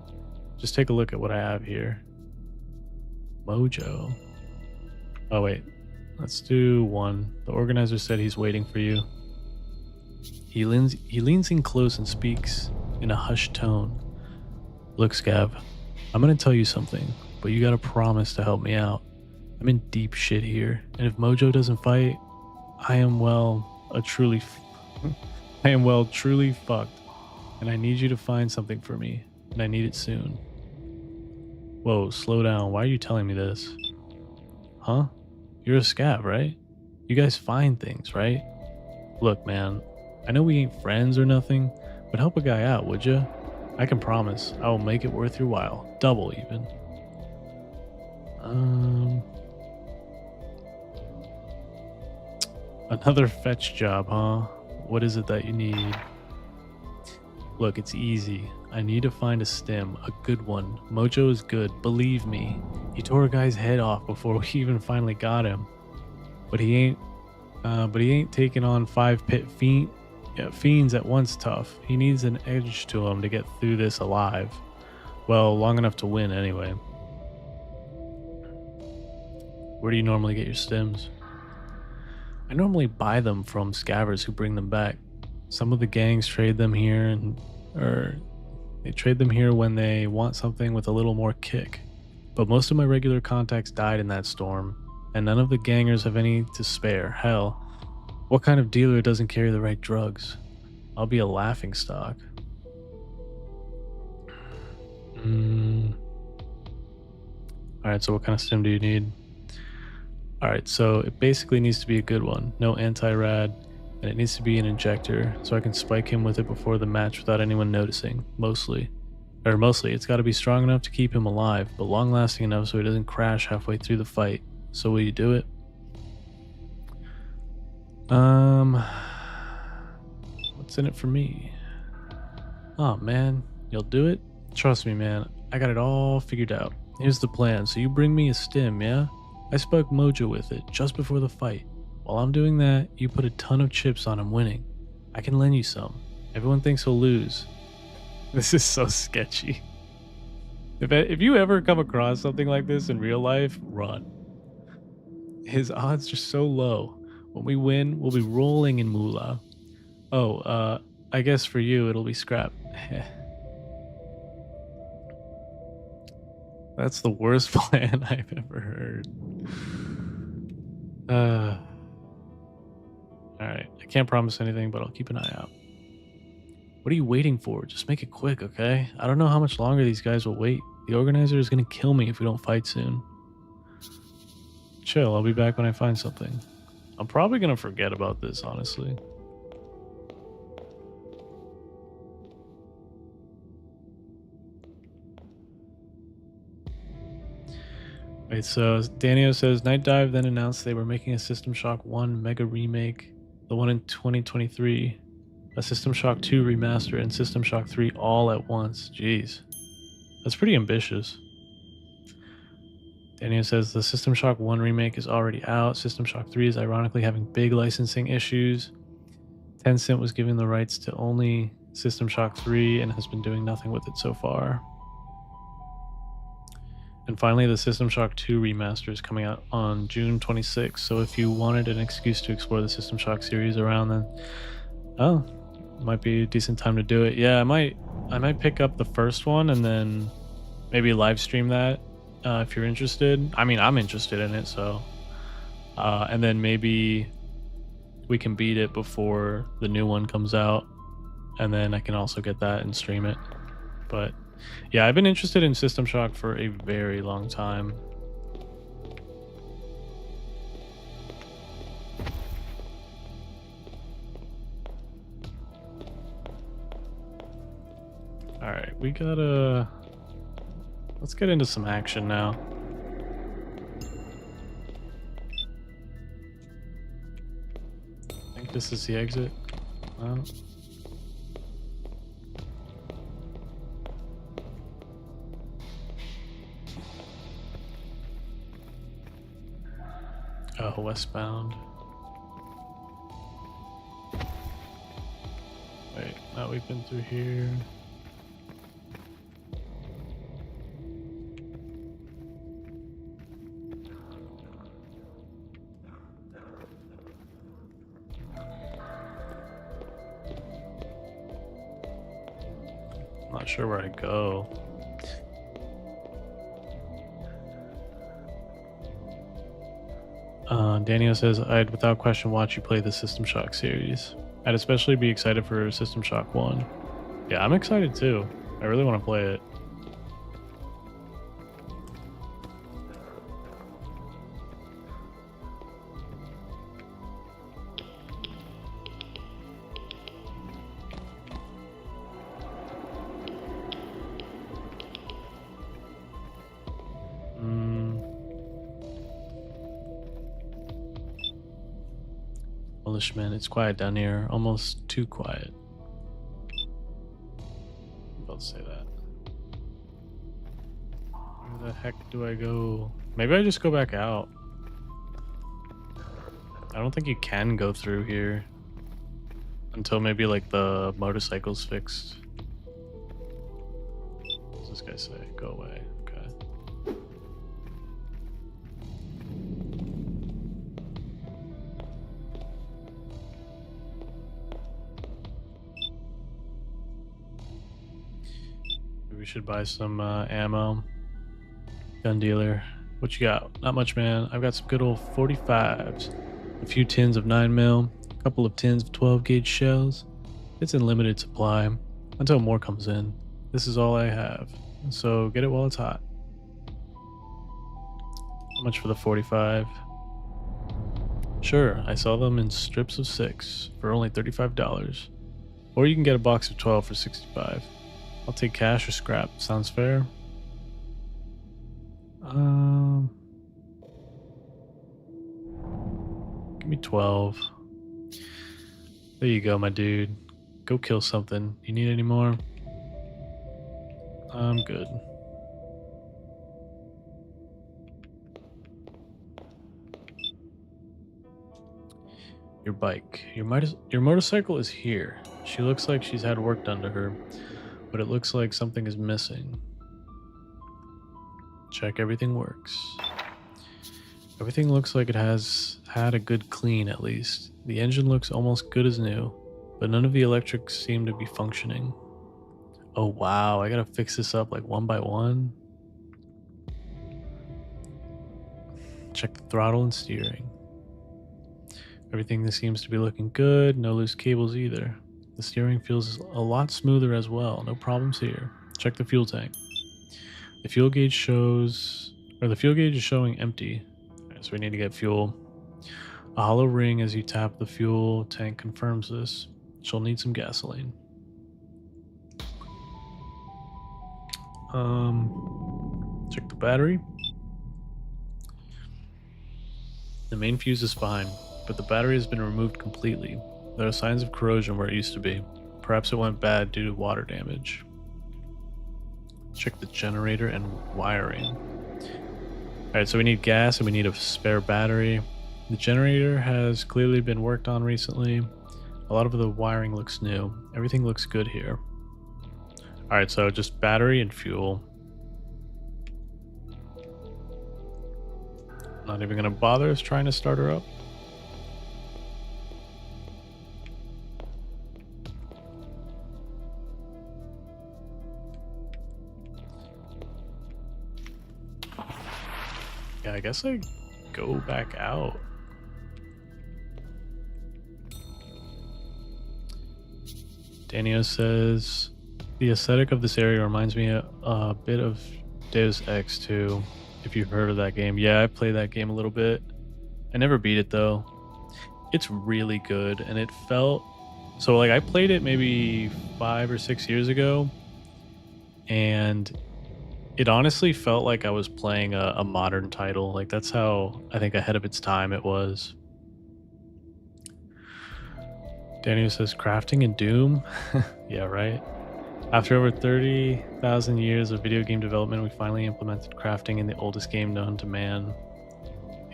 Just take a look at what I have here. Mojo. Oh, wait. Let's do one. The organizer said he's waiting for you. He leans in close and speaks in a hushed tone. Look, Scav, I'm going to tell you something, but you got to promise to help me out. I'm in deep shit here, and if Mojo doesn't fight, I am truly fucked, and I need you to find something for me, and I need it soon. Whoa, slow down. Why are you telling me this? Huh? You're a scav, right? You guys find things, right? Look, man, I know we ain't friends or nothing, but help a guy out, would you? I can promise I will make it worth your while. Double, even. Another fetch job, huh? What is it that you need? Look, it's easy. I need to find a stim, a good one. Mojo is good, believe me. He tore a guy's head off before we even finally got him. But he ain't taking on 5 pit fiends at once tough. He needs an edge to him to get through this alive. Well, long enough to win anyway. Where do you normally get your stims? I normally buy them from scabbers who bring them back. Some of the gangs trade them here, they trade them here when they want something with a little more kick. But most of my regular contacts died in that storm, and none of the gangers have any to spare. Hell, what kind of dealer doesn't carry the right drugs? I'll be a laughingstock. All right, so what kind of stim do you need? All right, so it basically needs to be a good one. No anti-rad, and it needs to be an injector, so I can spike him with it before the match without anyone noticing, mostly. Mostly, it's got to be strong enough to keep him alive, but long-lasting enough so he doesn't crash halfway through the fight. So will you do it? What's in it for me? Oh man, you'll do it? Trust me, man, I got it all figured out. Here's the plan. So you bring me a stim, yeah? I spoke Mojo with it just before the fight. While I'm doing that, you put a ton of chips on him winning. I can lend you some. Everyone thinks he'll lose. This is so sketchy. If you ever come across something like this in real life, run. His odds are so low. When we win, we'll be rolling in moolah. Oh, I guess for you it'll be scrap. That's the worst plan I've ever heard. Alright, I can't promise anything, but I'll keep an eye out. What are you waiting for? Just make it quick, okay? I don't know how much longer these guys will wait. The organizer is gonna kill me if we don't fight soon. Chill, I'll be back when I find something. I'm probably gonna forget about this, honestly. Wait, so Danio says Night Dive then announced they were making a System Shock 1 mega remake, the one in 2023, a System Shock 2 remaster, and System Shock 3 all at once. Jeez. That's pretty ambitious. Danio says the System Shock 1 remake is already out. System Shock 3 is ironically having big licensing issues. Tencent was giving the rights to only System Shock 3 and has been doing nothing with it so far. And finally, the System Shock 2 remaster is coming out on June 26th. So if you wanted an excuse to explore the System Shock series around then, oh, might be a decent time to do it. Yeah, I might pick up the first one and then maybe live stream that if you're interested. I mean, I'm interested in it, so and then maybe we can beat it before the new one comes out, and then I can also get that and stream it. But yeah, I've been interested in System Shock for a very long time. Alright, we gotta... Let's get into some action now. I think this is the exit. No. Oh, westbound. Wait, now we've been through here. I'm not sure where I go. Daniel says, I'd without question watch you play the System Shock series. I'd especially be excited for System Shock 1. Yeah, I'm excited too. I really want to play it. Man, it's quiet down here, almost too quiet. I'm about to say that. Where the heck do I go? Maybe I just go back out. I don't think you can go through here until maybe like the motorcycle's fixed. What does this guy say? Go away. Okay. We should buy some ammo. Gun dealer. What you got? Not much, man. I've got some good old 45s. A few tins of 9mm. A couple of tins of 12 gauge shells. It's in limited supply. Until more comes in. This is all I have. So get it while it's hot. Much for the 45? Sure, I sell them in strips of 6 for only $35. Or you can get a box of 12 for $65. I'll take cash or scrap. Sounds fair? Give me 12. There you go, my dude. Go kill something. You need any more? I'm good. Your bike. Your motorcycle is here. She looks like she's had work done to her, but it looks like something is missing. Check everything works. Everything looks like it has had a good clean at least. The engine looks almost good as new, but none of the electrics seem to be functioning. Oh wow, I gotta fix this up like one by one. Check the throttle and steering. Everything seems to be looking good, no loose cables either. The steering feels a lot smoother as well, no problems here. Check the fuel tank. The fuel gauge is showing empty. Alright, so we need to get fuel. A hollow ring as you tap the fuel tank confirms this. She'll need some gasoline. Check the battery. The main fuse is fine, but the battery has been removed completely. There are signs of corrosion where it used to be. Perhaps it went bad due to water damage. Check the generator and wiring. Alright, so we need gas and we need a spare battery. The generator has clearly been worked on recently. A lot of the wiring looks new. Everything looks good here. Alright, so just battery and fuel. Not even gonna bother us trying to start her up. Yeah, I guess I go back out. Danio says, the aesthetic of this area reminds me a bit of Deus Ex 2, if you've heard of that game. Yeah, I played that game a little bit. I never beat it though. It's really good, and it felt... So like I played it maybe 5 or 6 years ago, and it honestly felt like I was playing a modern title. Like that's how I think ahead of its time it was. Daniel says crafting in Doom. Yeah, right. After over 30,000 years of video game development, we finally implemented crafting in the oldest game known to man.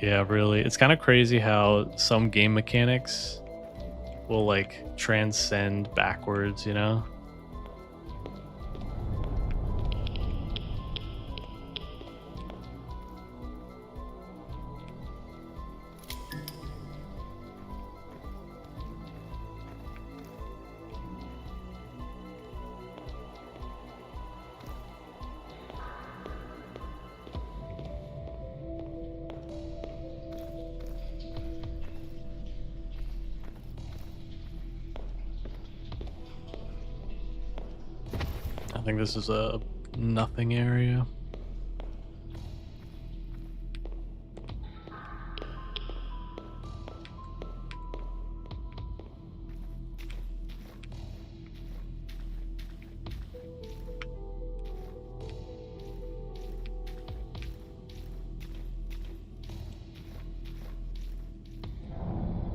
Yeah, really. It's kind of crazy how some game mechanics will like transcend backwards, you know? I think this is a nothing area.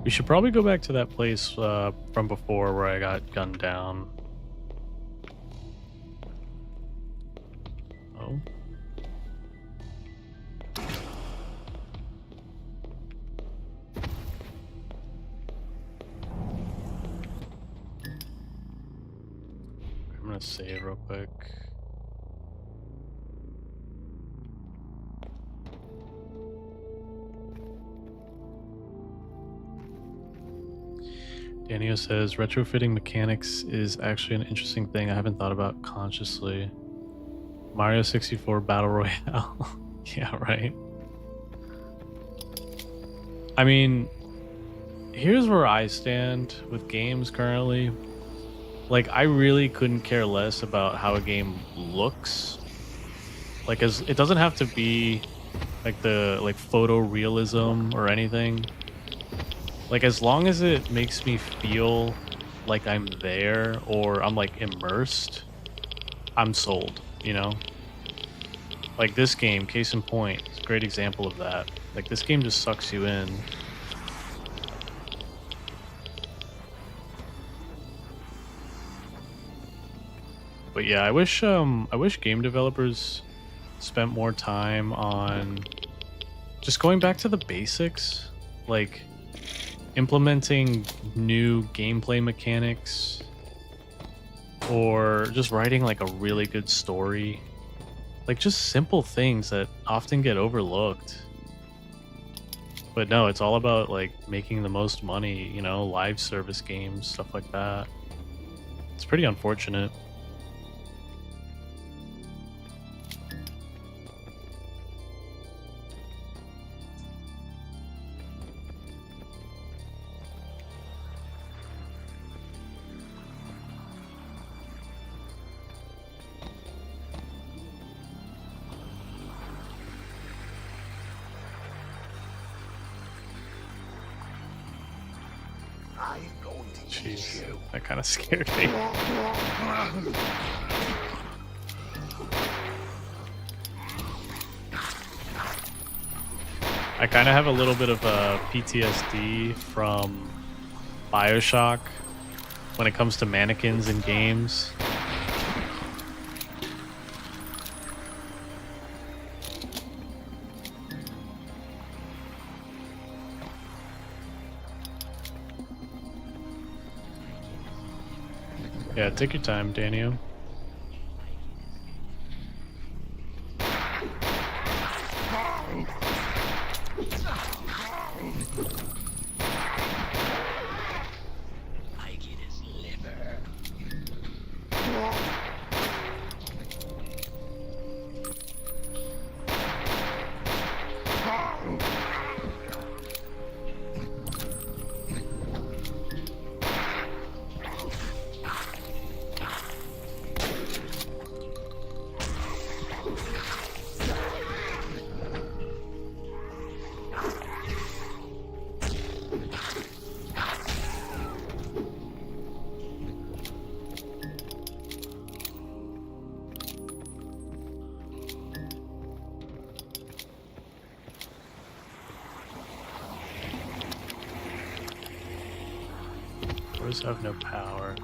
We should probably go back to that place from before where I got gunned down. Oh. I'm gonna save real quick. Danio says retrofitting mechanics is actually an interesting thing I haven't thought about consciously. Mario 64 Battle Royale. Yeah, right. I mean, here's where I stand with games currently. Like, I really couldn't care less about how a game looks. Like, as it doesn't have to be like the photorealism or anything. Like as long as it makes me feel like I'm there or I'm like immersed, I'm sold, you know? Like this game, case in point, it's a great example of that. Like this game just sucks you in. But yeah, I wish game developers spent more time on just going back to the basics, like implementing new gameplay mechanics or just writing like a really good story. Like just simple things that often get overlooked. But no, it's all about like making the most money, you know, live service games, stuff like that. It's pretty unfortunate. I'm going to eat Jeez, you. that kind of scared me. I kind of have a little bit of PTSD from BioShock when it comes to mannequins in games. Yeah, take your time, Daniel. I get his liver. Doors have no power.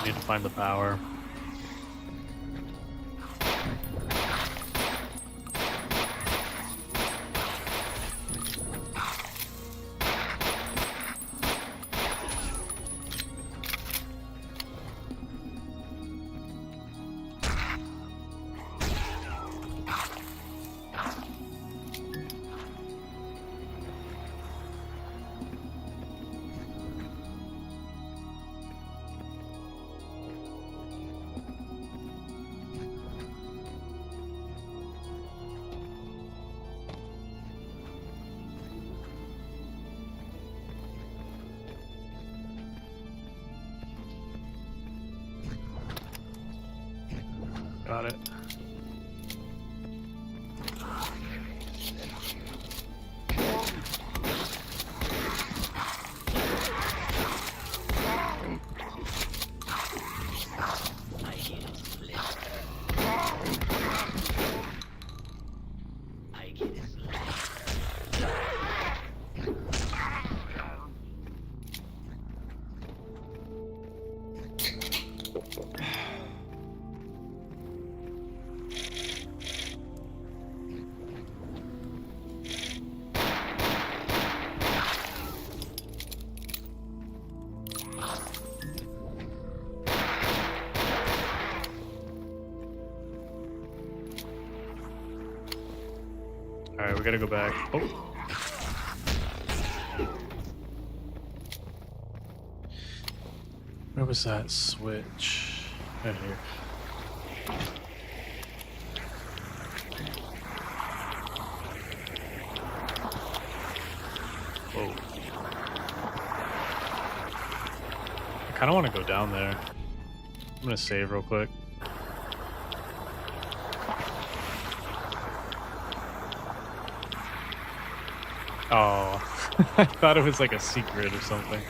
Need to find the power. Got it. I get his liver. I get his liver. Alright, we gotta go back. Oh. Where was that switch? Right here. Whoa. I kind of want to go down there. I'm gonna save real quick. Oh, I thought it was like a secret or something.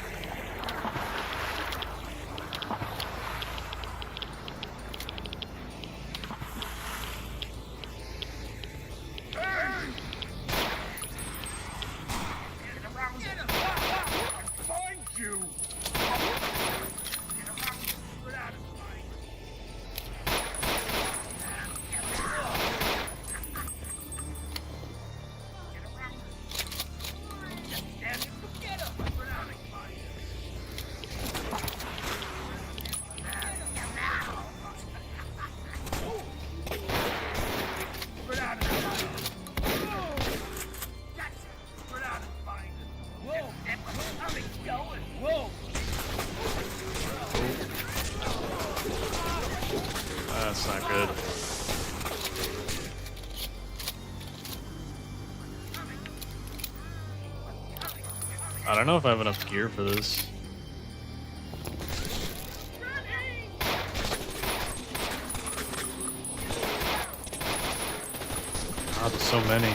That's not good. I don't know if I have enough gear for this. Ah, there's so many.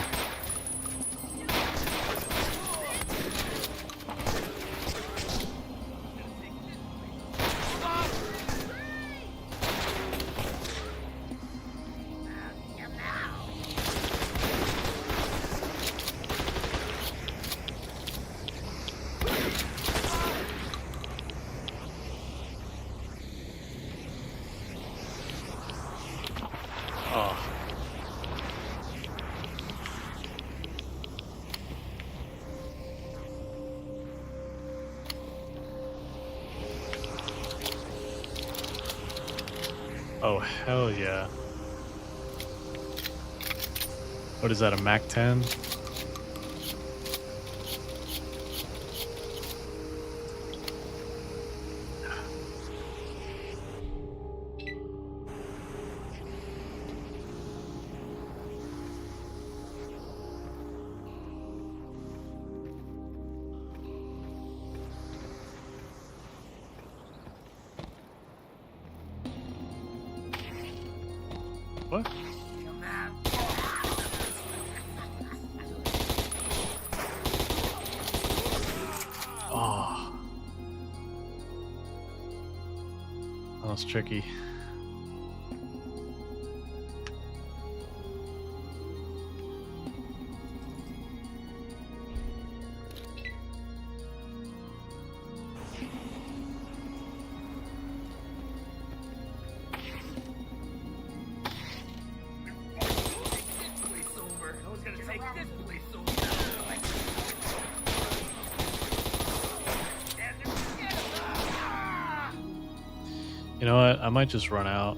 Oh. Oh, hell yeah. What is that, a Mac 10? What? Oh. That was tricky. You know what? I might just run out.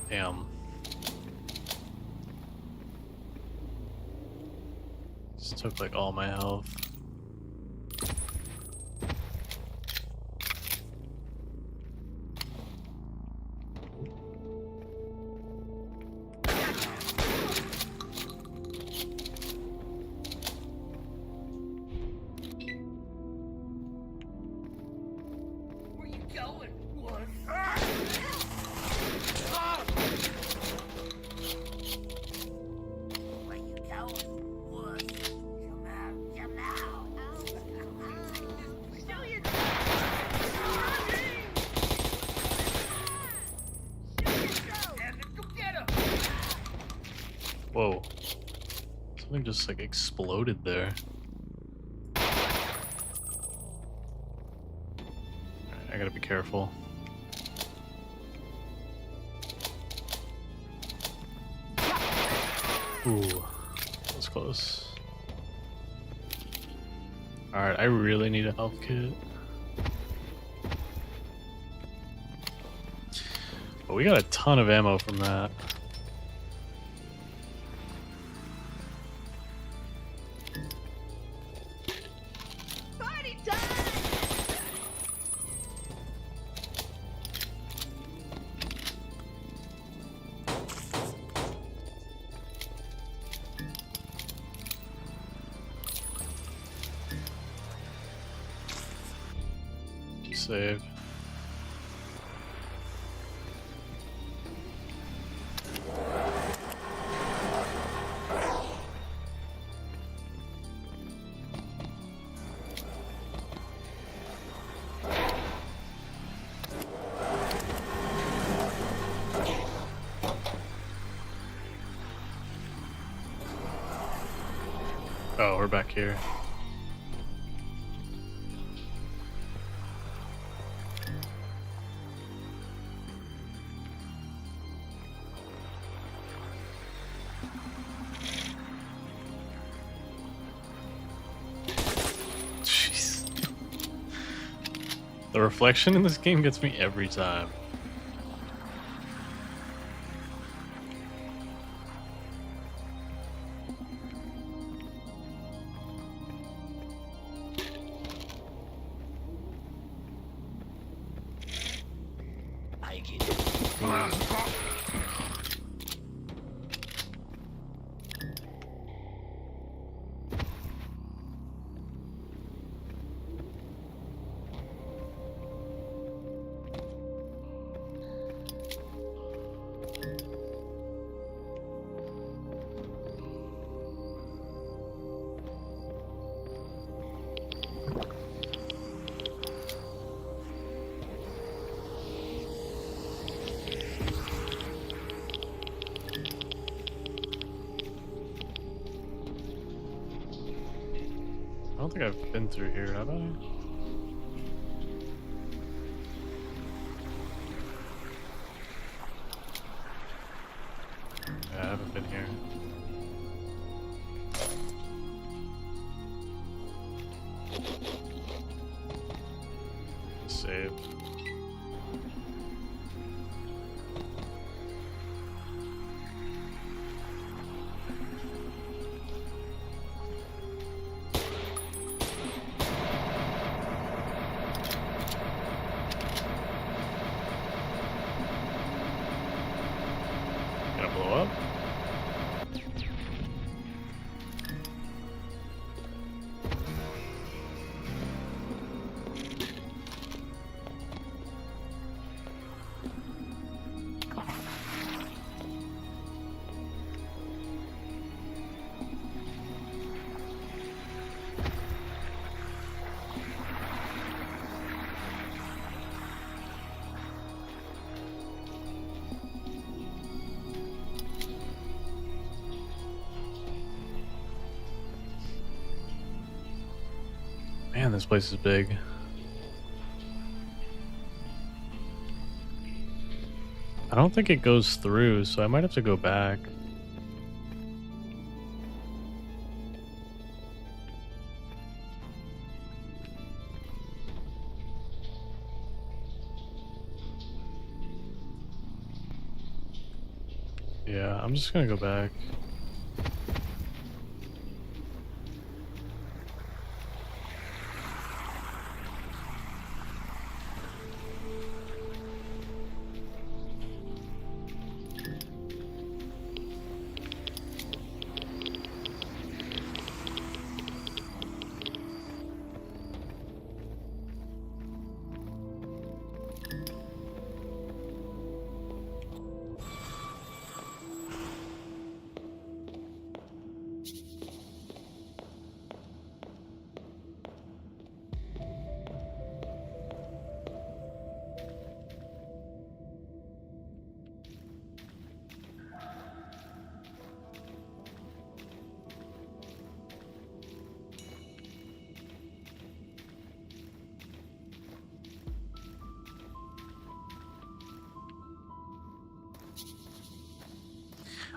Damn. Just took like all my health. Where you going, wuss? Where you going, wuss? Come out, come out. Show your Shoot yourself! And go get him! Whoa. Something just like exploded there. Alright, I gotta be careful. Ooh, that was close. Alright, I really need a health kit. But we got a ton of ammo from that. Party time! Save. Oh, we're back here. Jeez. The reflection in this game gets me every time. I get it. I don't think I've been through here, have I? Yeah, I haven't been here. Save. Gonna blow up? Man, this place is big. I don't think it goes through, so I might have to go back. Yeah, I'm just gonna go back.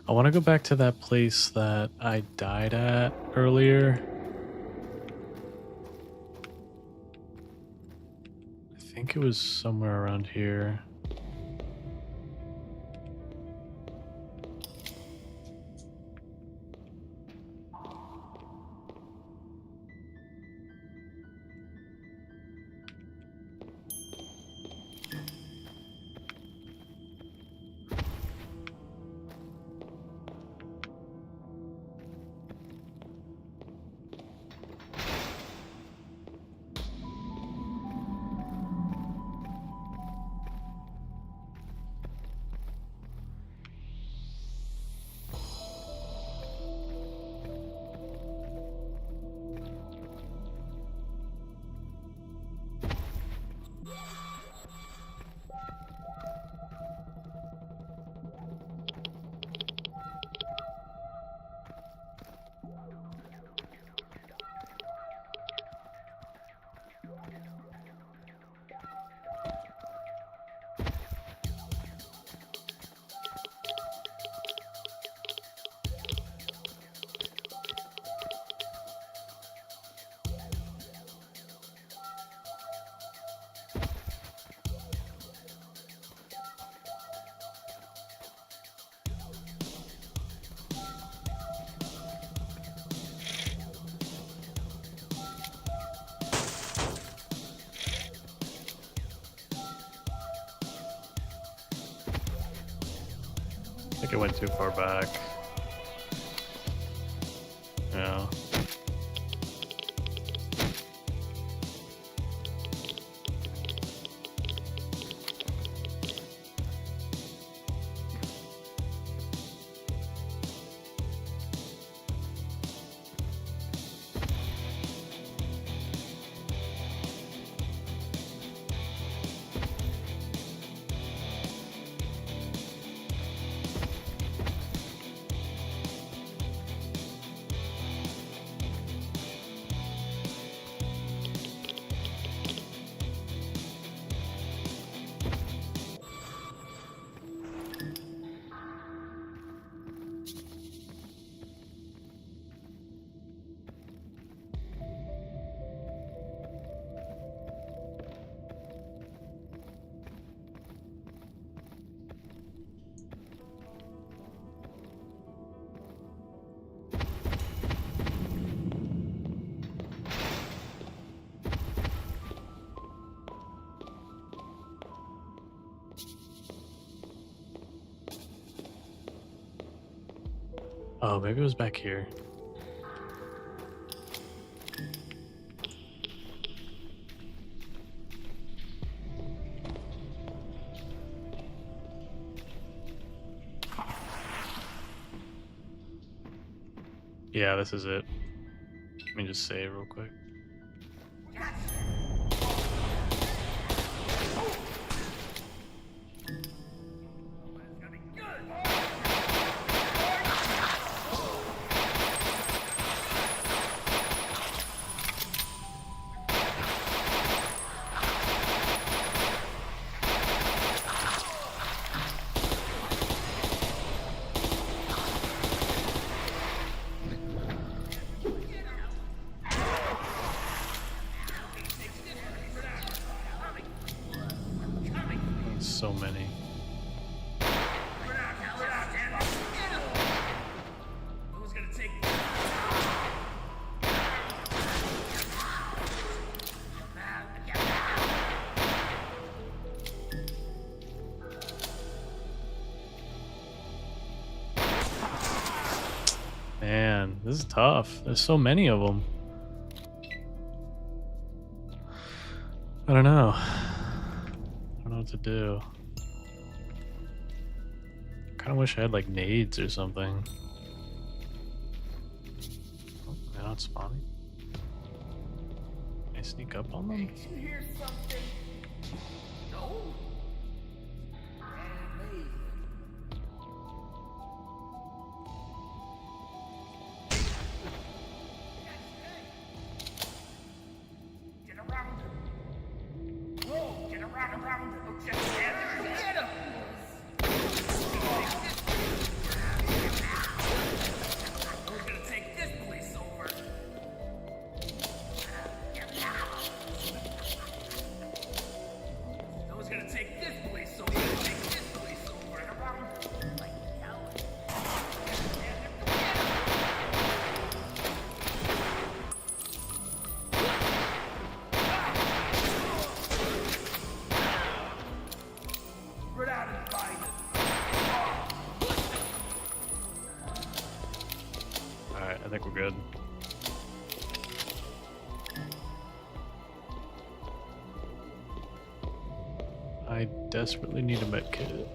I want to go back to that place that I died at earlier. I think it was somewhere around here. I think it went too far back. Yeah. Oh, maybe it was back here. Yeah, this is it. Let me just save real quick. So many. Who's gonna take? Man, this is tough. There's so many of them. I don't know. I don't know what to do. Kind of wish I had like nades or something. Oh, they're not spawning. Can I sneak up on them? Did you hear something? No. Amazing. Get around him. Whoa, get around him. Just get him. good. I desperately need a med kit.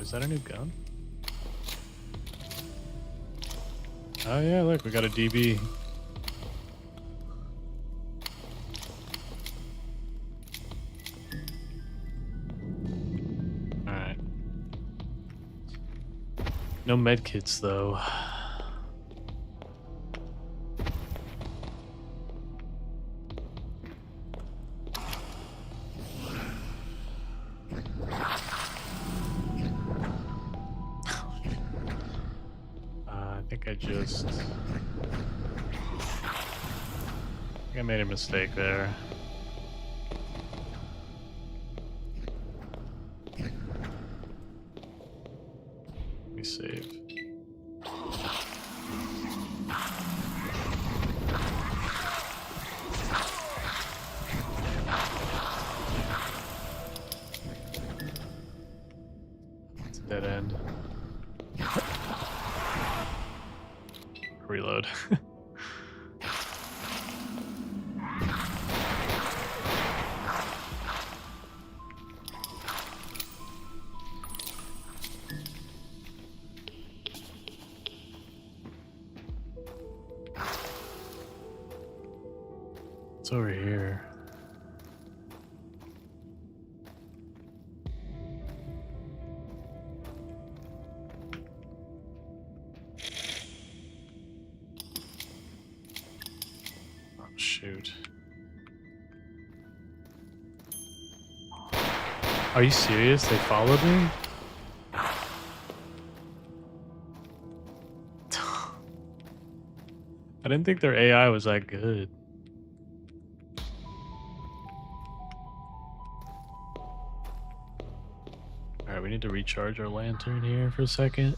Is that a new gun? Oh yeah, look, we got a DB. Alright. No med kits though. I made a mistake there. Let me save. It's a dead end. Reload. It's over here. Oh, shoot. Are you serious? They followed me? I didn't think their AI was that good. Alright, we need to recharge our lantern here for a second.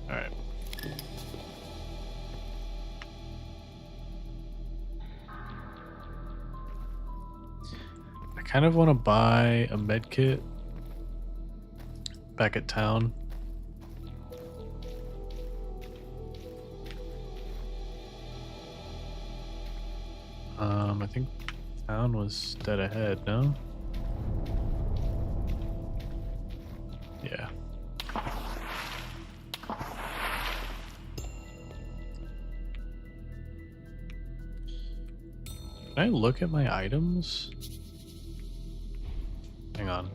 Alright. I kind of want to buy a med kit back at town. I think town was dead ahead, no? Yeah. Can I look at my items? Hang on.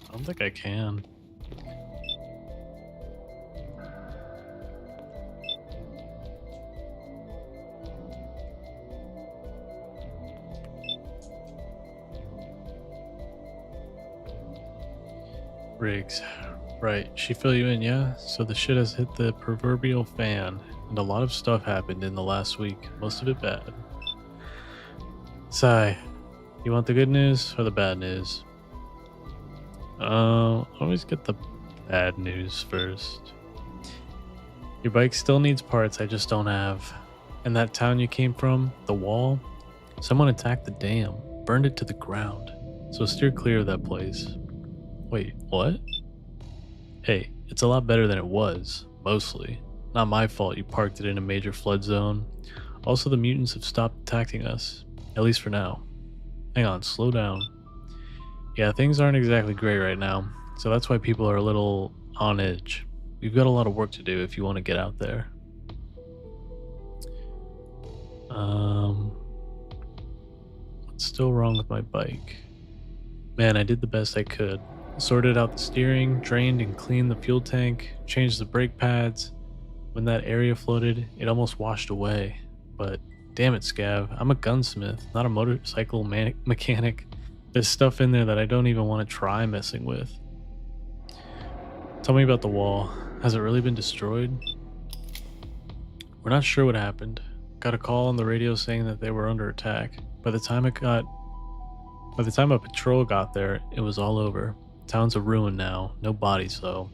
I don't think I can. Riggs. Right, she fill you in, yeah? So the shit has hit the proverbial fan, and a lot of stuff happened in the last week, most of it bad. Sigh, you want the good news or the bad news? Always get the bad news first. Your bike still needs parts I just don't have. And that town you came from, the wall, someone attacked the dam, burned it to the ground. So steer clear of that place. Wait, what? Hey, it's a lot better than it was, mostly. Not my fault you parked it in a major flood zone. Also, the mutants have stopped attacking us, at least for now. Hang on, slow down. Yeah, things aren't exactly great right now, so that's why people are a little on edge. we've got a lot of work to do if you want to get out there. What's still wrong with my bike? Man, I did the best I could. Sorted out the steering, drained and cleaned the fuel tank, changed the brake pads. When that area flooded, it almost washed away. But damn it, Scav, I'm a gunsmith, not a motorcycle mechanic. There's stuff in there that I don't even want to try messing with. Tell me about the wall. Has it really been destroyed? We're not sure what happened. Got a call on the radio saying that they were under attack. By the time a patrol got there, it was all over. Town's a ruin now, no bodies though.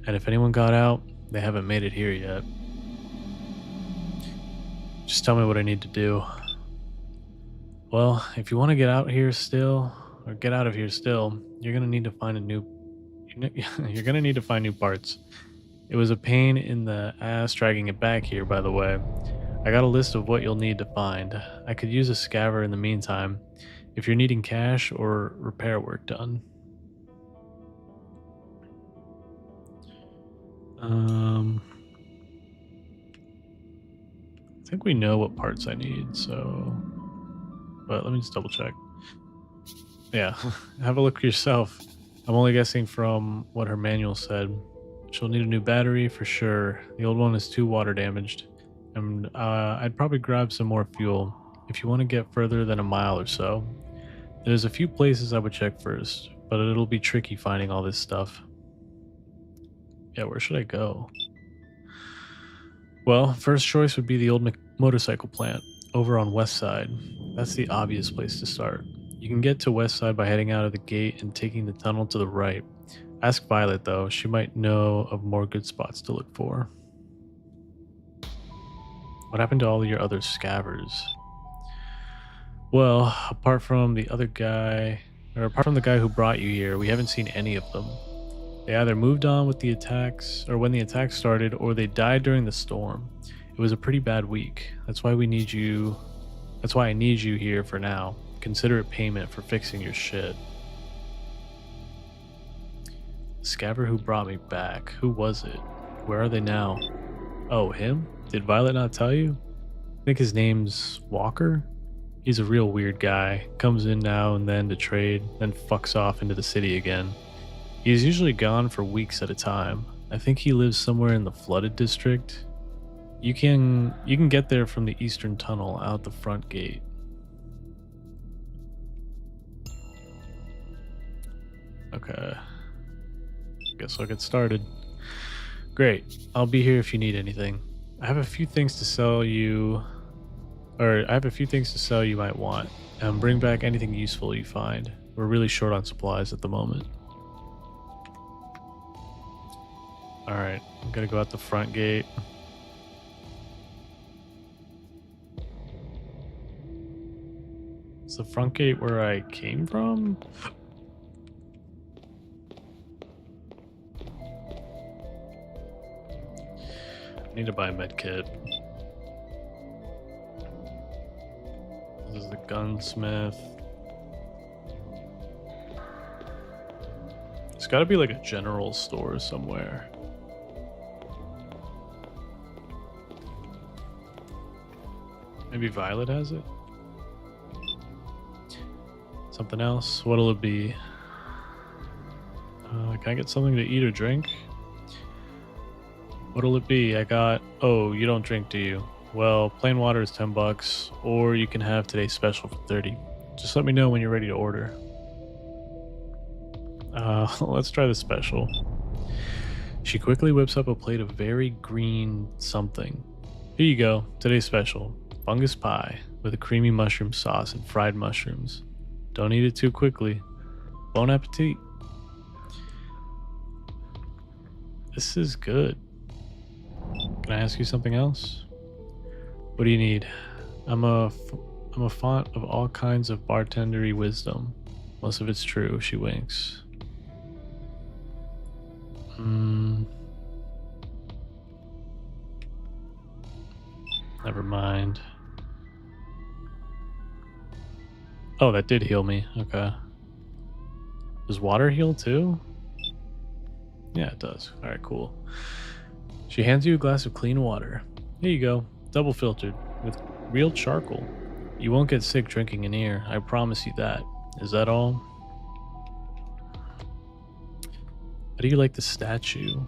And if anyone got out, they haven't made it here yet. Just tell me what I need to do. Well, if you want to get out of here still, you're gonna need to find new parts. It was a pain in the ass dragging it back here, by the way. I got a list of what you'll need to find. I could use a scaver in the meantime, if you're needing cash or repair work done. I think we know what parts I need, so... But let me just double check. Yeah, have a look yourself. I'm only guessing from what her manual said. She'll need a new battery for sure. The old one is too water damaged. And I'd probably grab some more fuel if you want to get further than a mile or so. There's a few places I would check first, but it'll be tricky finding all this stuff. Yeah, where should I go? Well, first choice would be the old motorcycle plant over on West Side. That's the obvious place to start. You can get to West Side by heading out of the gate and taking the tunnel to the right. Ask Violet though, she might know of more good spots to look for. What happened to all your other scavers? Well, apart from the guy who brought you here, we haven't seen any of them. They either moved on with the attacks, or when the attacks started, or they died during the storm. It was a pretty bad week. That's why I need you here for now. Consider it payment for fixing your shit. The scaver who brought me back. Who was it? Where are they now? Oh, him? Did Violet not tell you? I think his name's Walker. He's a real weird guy. Comes in now and then to trade, then fucks off into the city again. He's usually gone for weeks at a time. I think he lives somewhere in the flooded district. You can get there from the eastern tunnel out the front gate. Okay. Guess I'll get started. Great. I'll be here if you need anything. I have a few things to sell you might want. Bring back anything useful you find. We're really short on supplies at the moment. Alright, I'm gonna go out the front gate. Is the front gate where I came from? I need to buy a med kit. This is the gunsmith. It's gotta be like a general store somewhere. Maybe Violet has it? Something else? What'll it be? Can I get something to eat or drink? What'll it be? Oh, you don't drink, do you? Well, plain water is $10, or you can have today's special for 30. Just let me know when you're ready to order. Let's try the special. She quickly whips up a plate of very green something. Here you go, today's special. Fungus pie with a creamy mushroom sauce and fried mushrooms. Don't eat it too quickly. Bon appetit. This is good. Can I ask you something else? What do you need? I'm a font of all kinds of bartendery wisdom. Most of it's true, she winks. Never mind. Oh, that did heal me. Okay. Does water heal too? Yeah, it does. All right, cool. She hands you a glass of clean water. Here you go, double filtered with real charcoal. You won't get sick drinking in here, I promise you that. Is that all? How do you like the statue?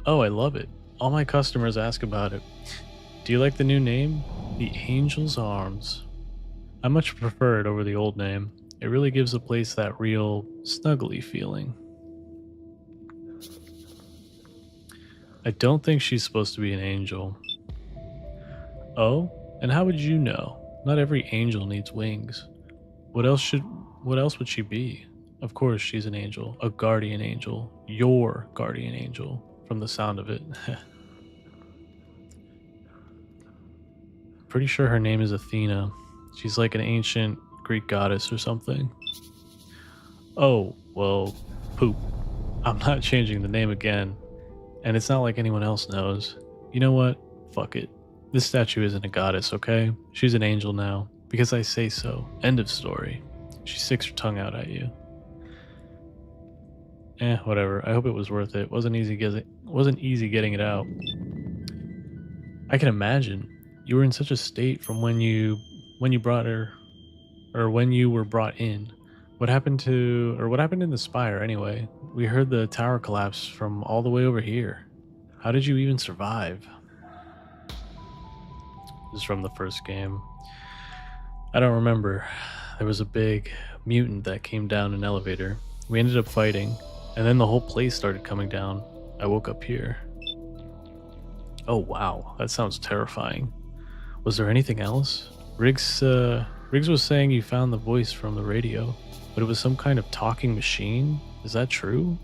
Oh, I love it. All my customers ask about it. Do you like the new name? The Angel's Arms. I much prefer it over the old name. It really gives the place that real snuggly feeling. I don't think she's supposed to be an angel. Oh, and how would you know? Not every angel needs wings. What else would she be? Of course she's an angel, a guardian angel, your guardian angel, from the sound of it. Pretty sure her name is Athena. She's like an ancient Greek goddess or something. Oh, well, poop. I'm not changing the name again. And it's not like anyone else knows. You know what? Fuck it. This statue isn't a goddess, okay? She's an angel now. Because I say so. End of story. She sticks her tongue out at you. Whatever. I hope it was worth it. Wasn't easy getting it out. I can imagine. You were in such a state from when you brought her, or when you were brought in. What happened in the spire anyway? We heard the tower collapse from all the way over here. How did you even survive? This is from the first game. I don't remember. There was a big mutant that came down an elevator. We ended up fighting, and then the whole place started coming down. I woke up here. Oh wow, that sounds terrifying. Was there anything else? Riggs was saying you found the voice from the radio, but it was some kind of talking machine? Is that true?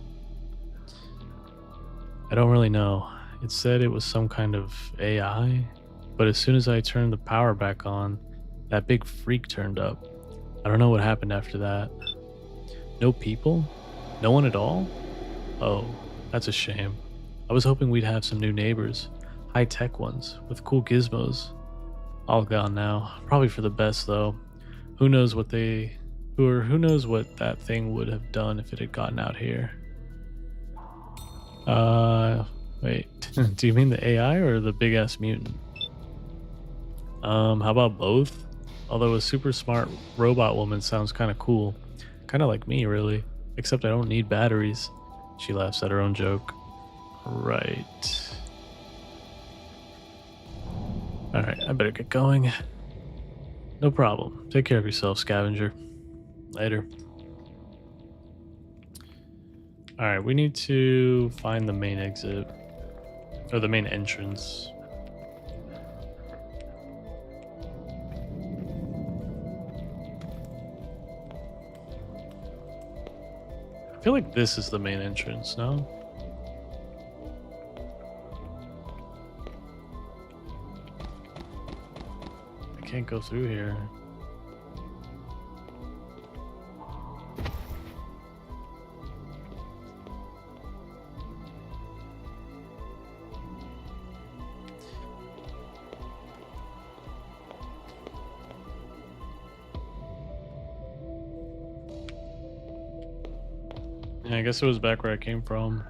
I don't really know. It said it was some kind of AI, but as soon as I turned the power back on, that big freak turned up. I don't know what happened after that. No people? No one at all? Oh, that's a shame. I was hoping we'd have some new neighbors. High-tech ones, with cool gizmos. All gone now. Probably for the best, though. Who knows what that thing would have done if it had gotten out here. Wait. Do you mean the AI or the big-ass mutant? How about both? Although a super smart robot woman sounds kind of cool. Kind of like me, really. Except I don't need batteries. She laughs at her own joke. Right. Alright, I better get going. No problem. Take care of yourself, scavenger. Later. Alright, we need to find the main exit. Or the main entrance. I feel like this is the main entrance, no? I can't go through here. Yeah, I guess it was back where I came from.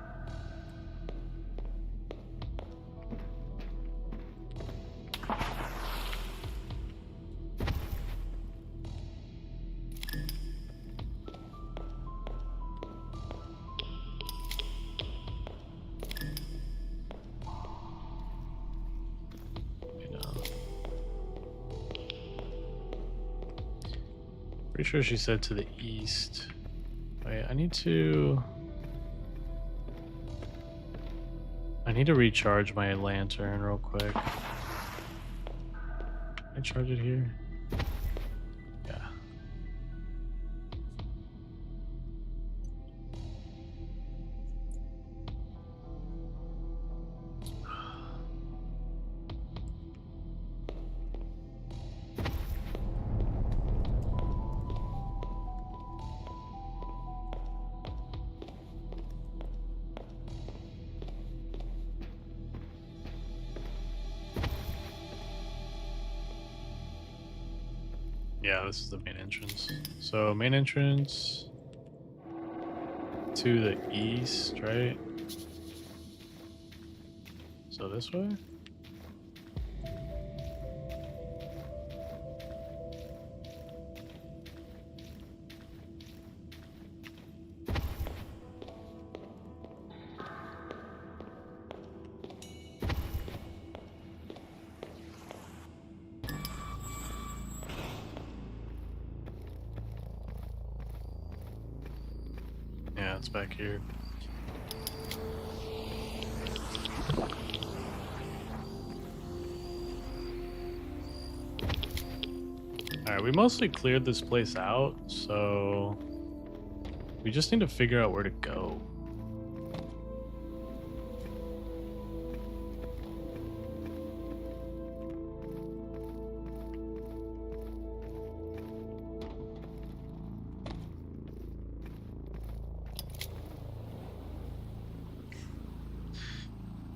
Pretty sure she said to the east. Wait, I need to recharge my lantern real quick. Can I charge it here? Yeah. Yeah, this is the main entrance. So main entrance to the east, right? So this way? Yeah, it's back here. Alright, we mostly cleared this place out, so we just need to figure out where to go.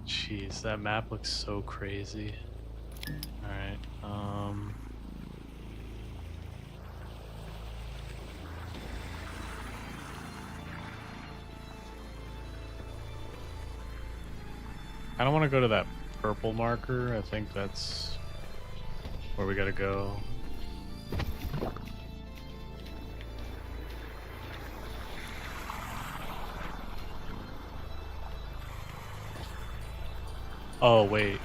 Jeez, that map looks so crazy. Alright, I don't want to go to that purple marker. I think that's where we gotta go. Oh, wait.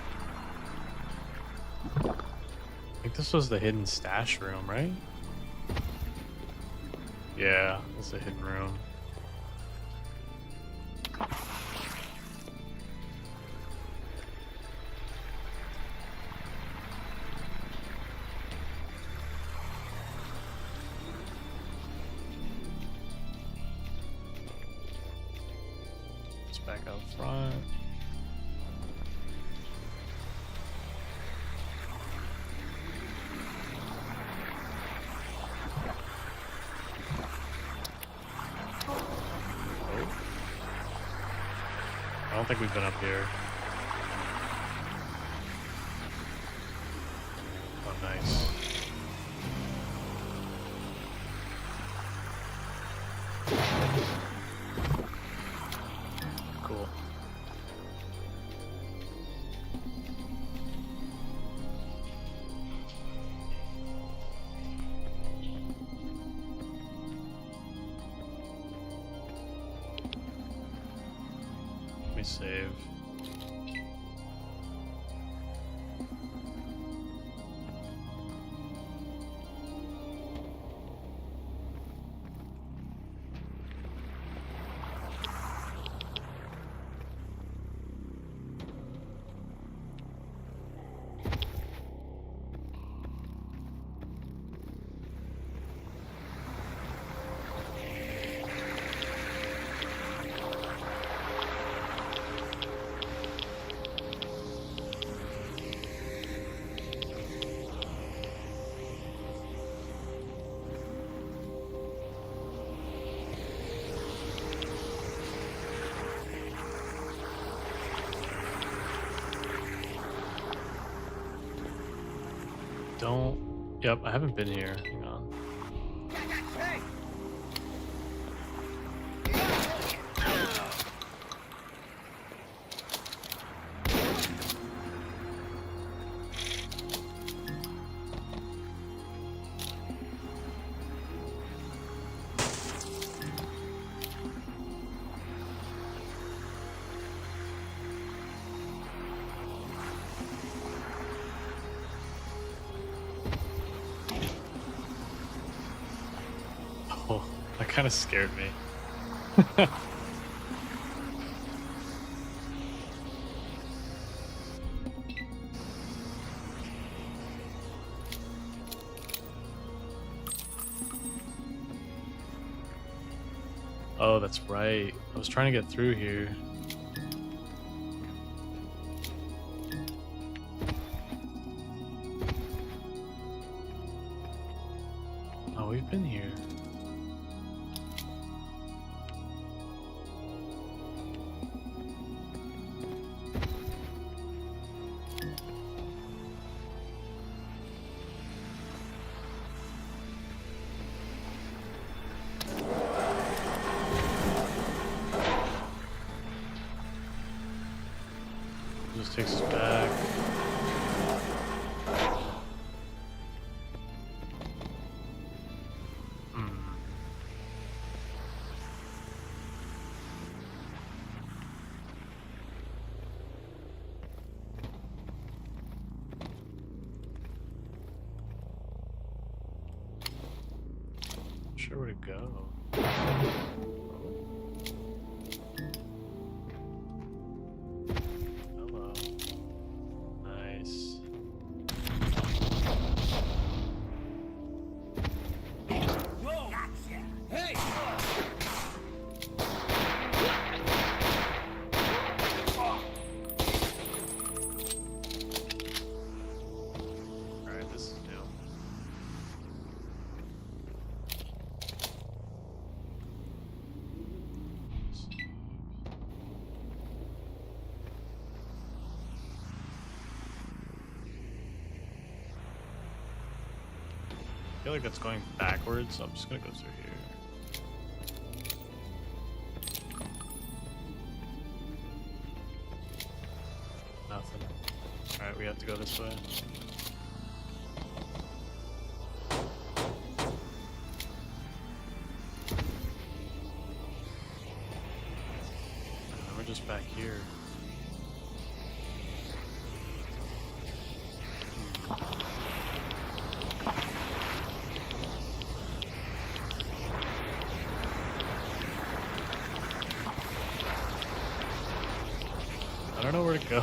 I think this was the hidden stash room, right? Yeah, it's a hidden room. It's back out front. I don't think we've been up here. Oh, nice. Cool. Let me save. Don't. Yep, I haven't been here. Hang on. Hey! Oh, that kind of scared me. Oh, that's right. I was trying to get through here. Oh, we've been here. Just takes us back. Not sure where to go. Hello. Nice. Whoa! Gotcha! Hey! Alright, this is new. I feel like it's going backwards, so I'm just gonna go through here. Nothing. Alright, we have to go this way. And we're just back here. I don't know where to go.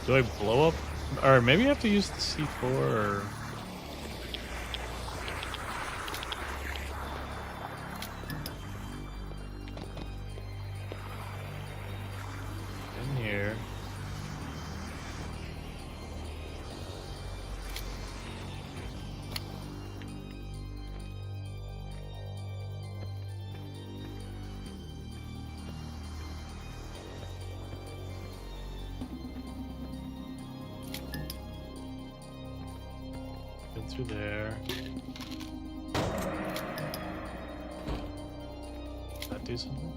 Do I blow up? Or maybe I have to use the C4 or... in here. Been through there. Does that do something?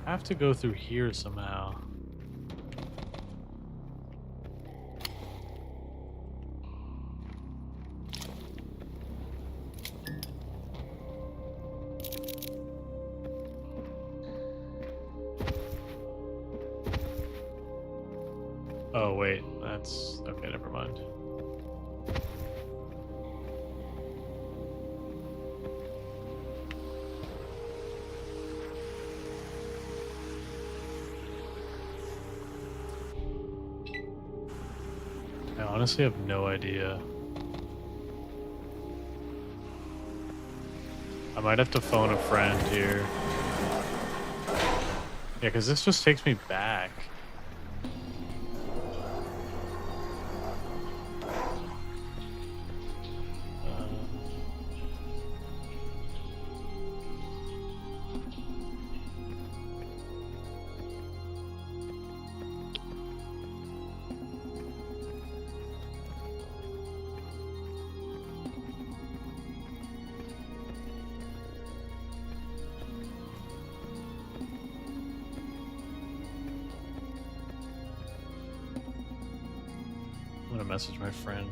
I have to go through here somehow. Oh wait, that's okay, never mind. I honestly have no idea. I might have to phone a friend here. Yeah, because this just takes me back. I'm gonna message my friend.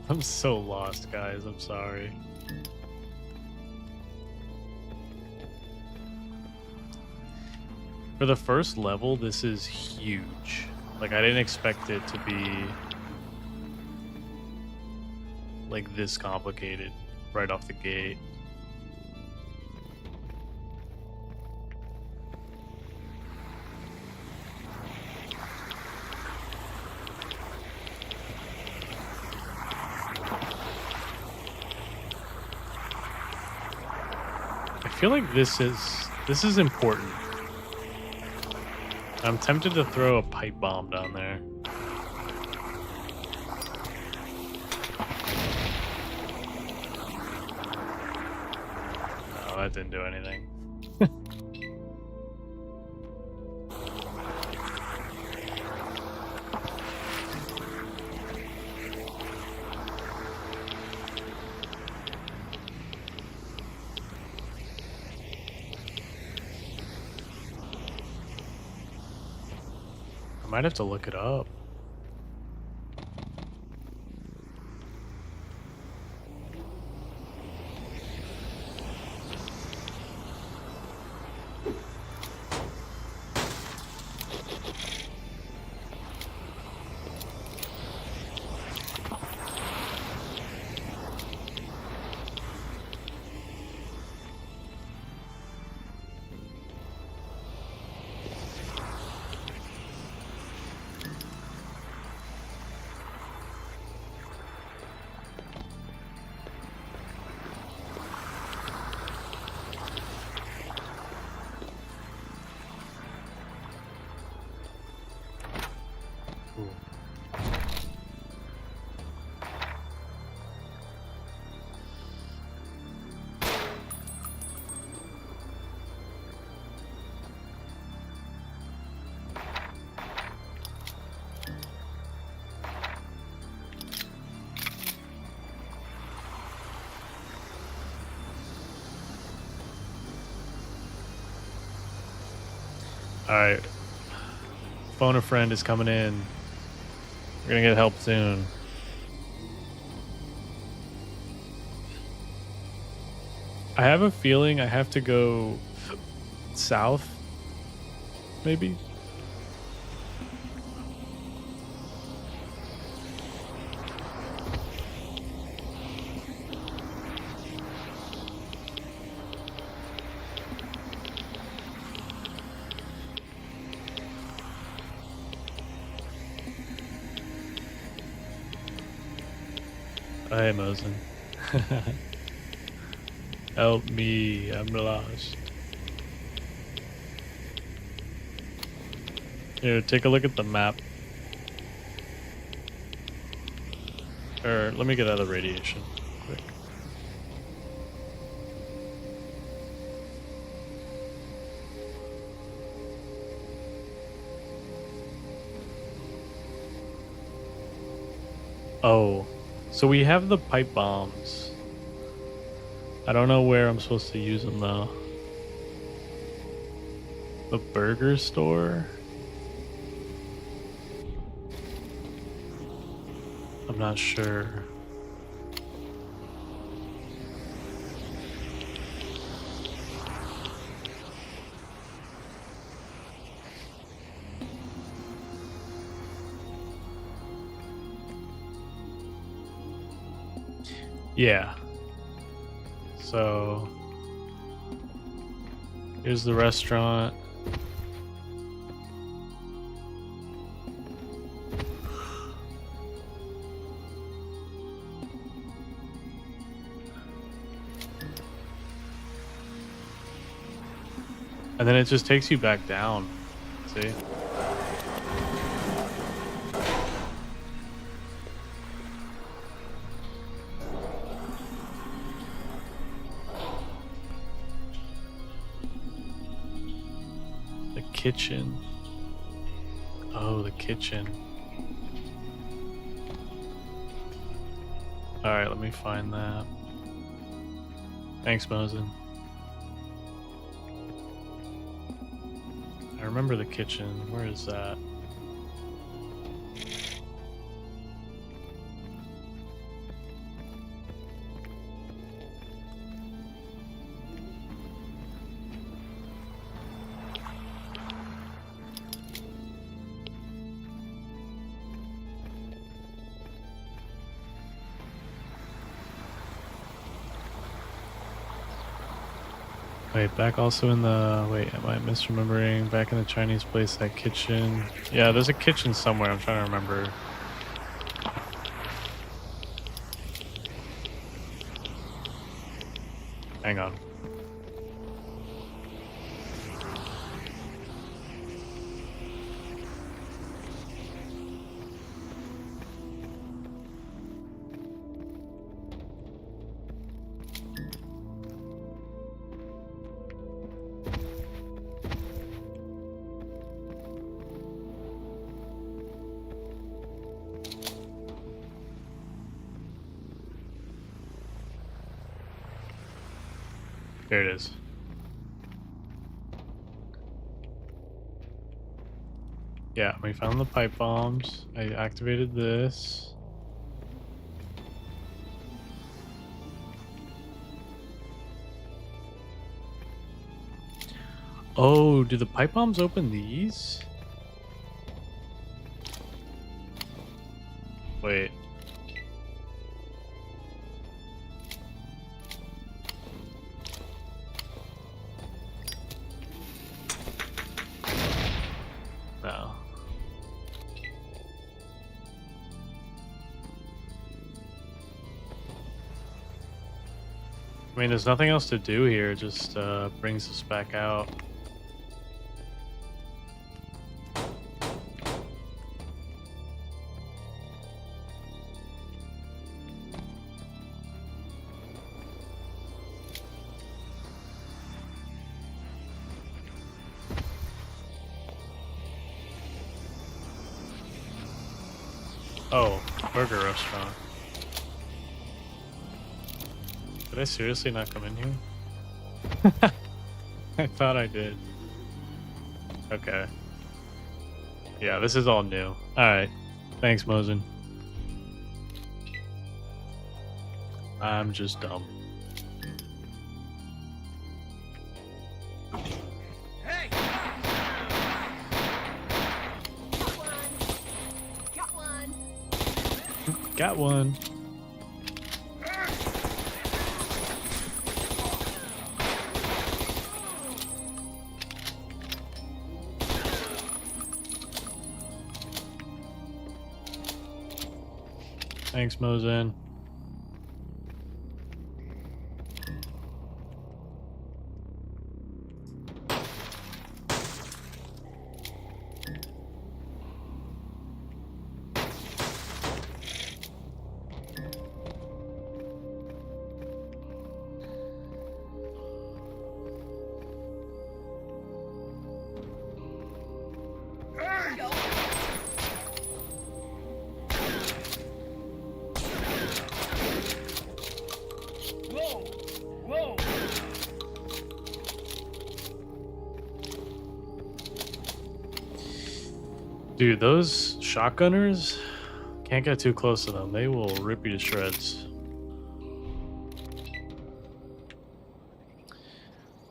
I'm so lost, guys. I'm sorry. For the first level, this is huge. Like, I didn't expect it to be like this complicated right off the gate. I feel like this is important. I'm tempted to throw a pipe bomb down there. No, that didn't do anything. I might have to look it up. Ooh. All right. Phone a friend is coming in. We're gonna get help soon. I have a feeling I have to go south, maybe. Hey, Mosin. Help me, I'm lost. Here, take a look at the map. Or, let me get out of the radiation quick. Oh. So we have the pipe bombs. I don't know where I'm supposed to use them though. The burger store? I'm not sure. Yeah. So here's the restaurant. And then it just takes you back down. See? Kitchen. Oh, the kitchen. Alright, let me find that. Thanks, Mosin. I remember the kitchen. Where is that? Wait, back also in the... Wait, am I misremembering? Back in the Chinese place, that kitchen... Yeah, there's a kitchen somewhere. I'm trying to remember. Hang on. There it is. Yeah, we found the pipe bombs. I activated this. Oh, do the pipe bombs open these? Wait. No. I mean, there's nothing else to do here. It just brings us back out. Oh, burger restaurant. Did I seriously not come in here? I thought I did. Okay. Yeah, this is all new. Alright. Thanks, Mosin. I'm just dumb. Hey! Got one. Got one. Thanks, Mosin. Go. Whoa! Whoa! Dude, those shotgunners, can't get too close to them. They will rip you to shreds.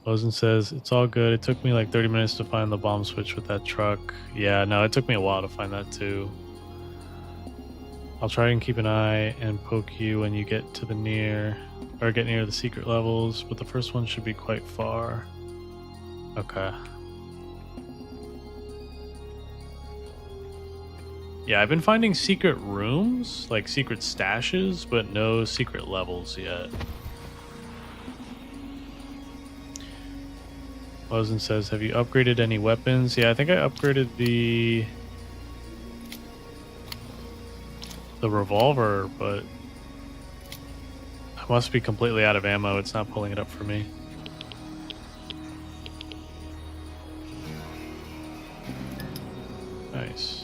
Mosin says, it's all good. It took me like 30 minutes to find the bomb switch with that truck. Yeah, no, it took me a while to find that too. I'll try and keep an eye and poke you when you get to the get near the secret levels, but the first one should be quite far. Okay. Yeah, I've been finding secret rooms, like secret stashes, but no secret levels yet. Mosin says, have you upgraded any weapons? Yeah, I think I upgraded the revolver, but I must be completely out of ammo. It's not pulling it up for me. Nice.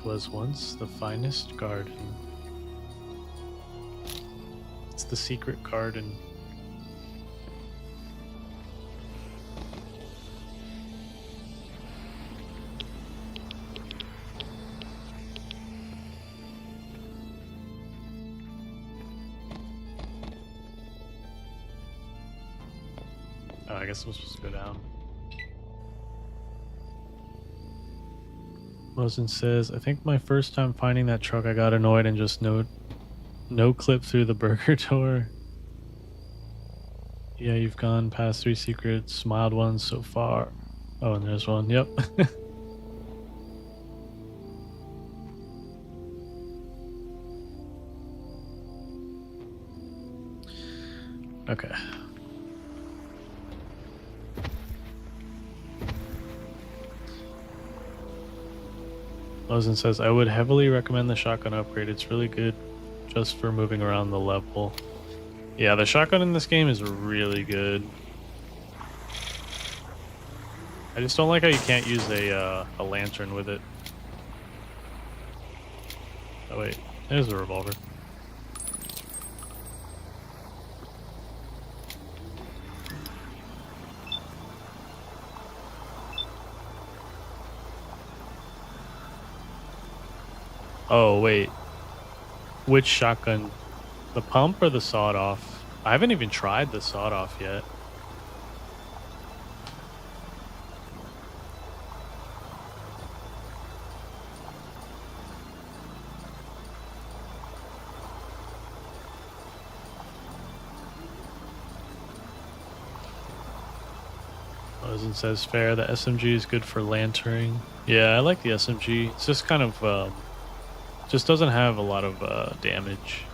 Was once the finest garden. It's the secret garden. Oh, I guess I'm supposed to go down. Mosin says, I think my first time finding that truck, I got annoyed and just no clip through the burger door. Yeah, you've gone past 3 secrets, mild ones so far. Oh, and there's one. Yep. Okay. Mosin says, I would heavily recommend the shotgun upgrade. It's really good just for moving around the level. Yeah, the shotgun in this game is really good. I just don't like how you can't use a lantern with it. Oh wait, there's a revolver. Oh wait, which shotgun? The pump or the sawed-off? I haven't even tried the sawed-off yet. Mosin says fair. The SMG is good for lanterning. Yeah, I like the SMG. It's just kind of just doesn't have a lot of damage.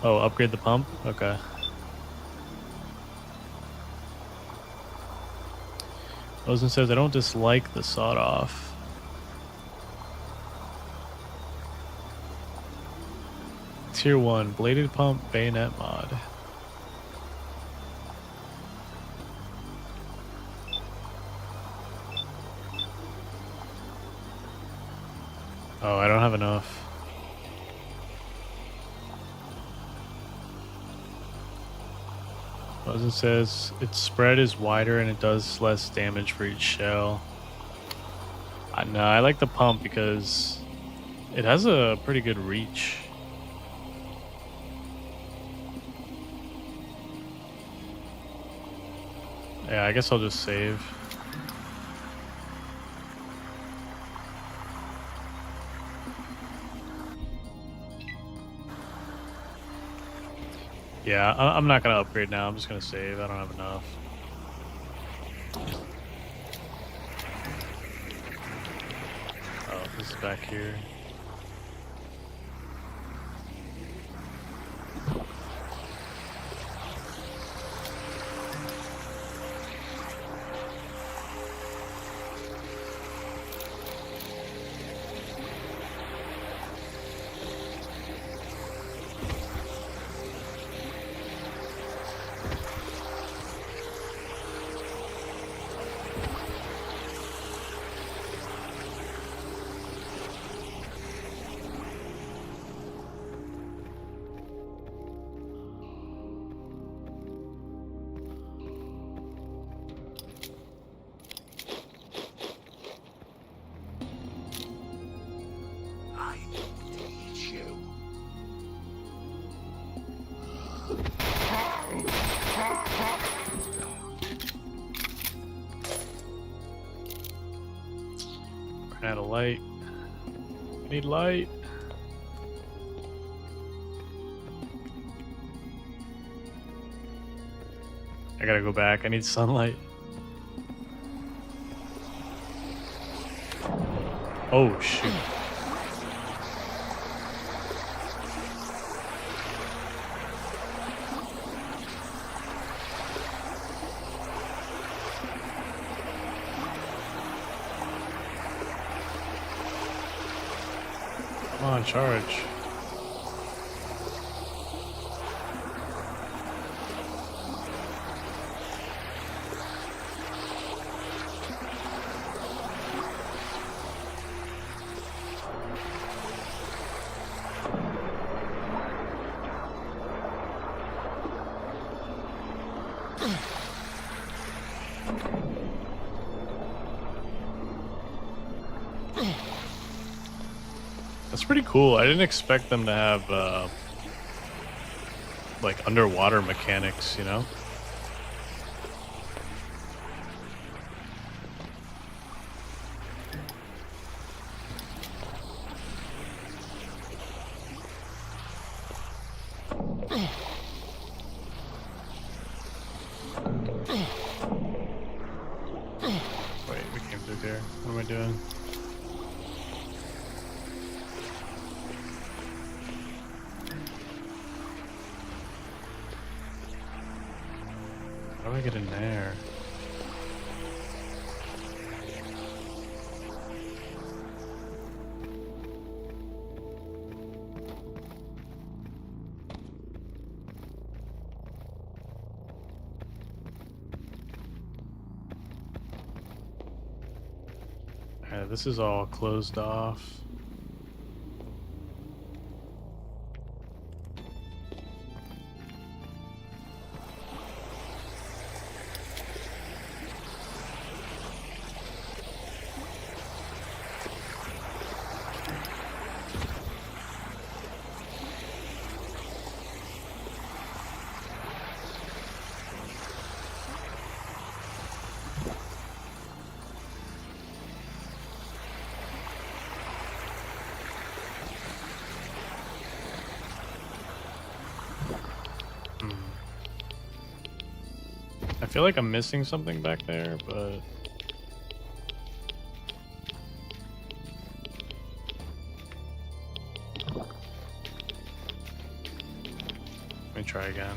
Oh, upgrade the pump? Okay. Mosin says I don't dislike the sawed-off. Tier 1, bladed pump, bayonet mod. Oh, I don't have enough. Mosin says its spread is wider and it does less damage for each shell. No, I like the pump because it has a pretty good reach. Yeah, I guess I'll just save. Yeah, I'm not gonna upgrade now. I'm just gonna save. I don't have enough. Oh, this is back here. I teach you. Ran out of light. I need light. I gotta go back. I need sunlight. Oh, shoot. Come on, charge. That's pretty cool. I didn't expect them to have like underwater mechanics, you know? Wait, we came through here. What am I doing? How do I get in there? Alright, this is all closed off. I feel like I'm missing something back there, but let me try again.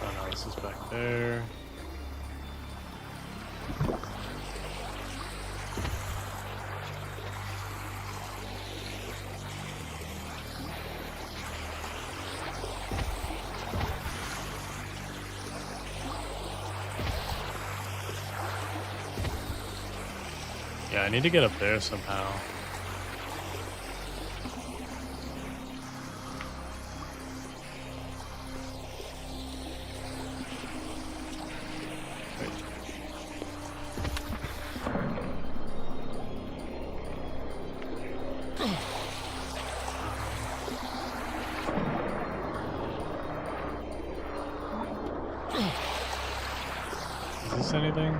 Oh no, this is back there. Yeah, I need to get up there somehow. Wait. Is this anything?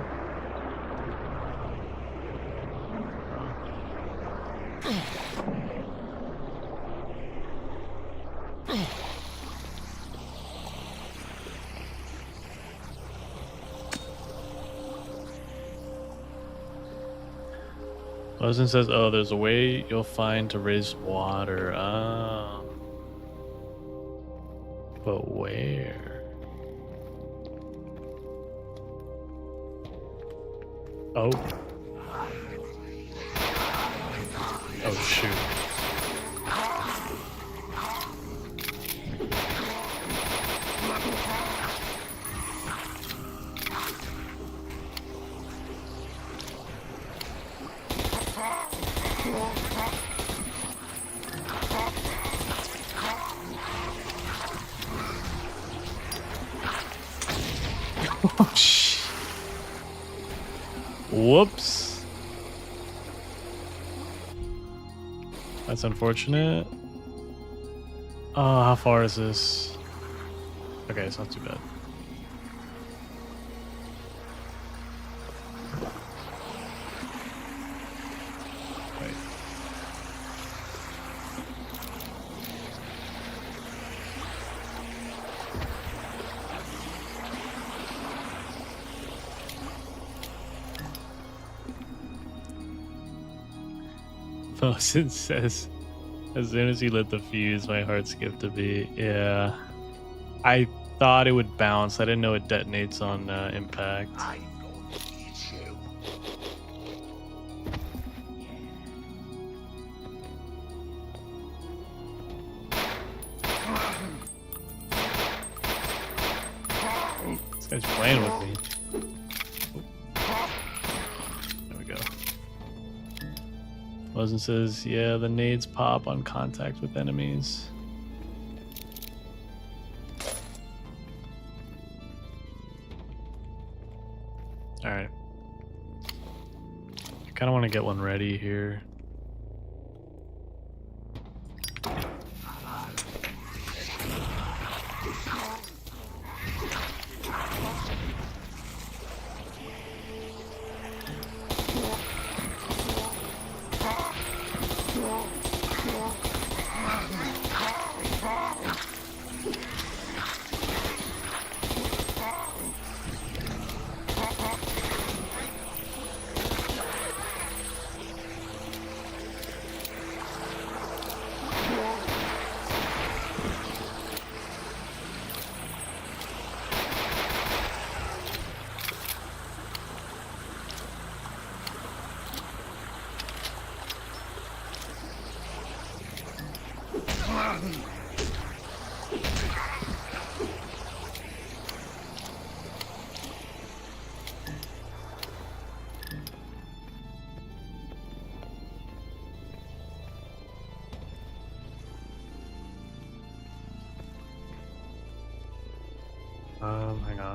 Lesson says, oh, there's a way you'll find to raise water. Ah. But where? Oh. Oh, shoot. Oh, shit. Whoops. That's unfortunate. Oh, how far is this? Okay, it's not too bad. Wait. Fosin says, as soon as he lit the fuse, my heart skipped a beat. Yeah. I thought it would bounce. I didn't know it detonates on impact. I'm going to eat you. This guy's playing with me. There we go. Lozen says, yeah, the nades pop on contact with enemies. Alright. I kind of want to get one ready here.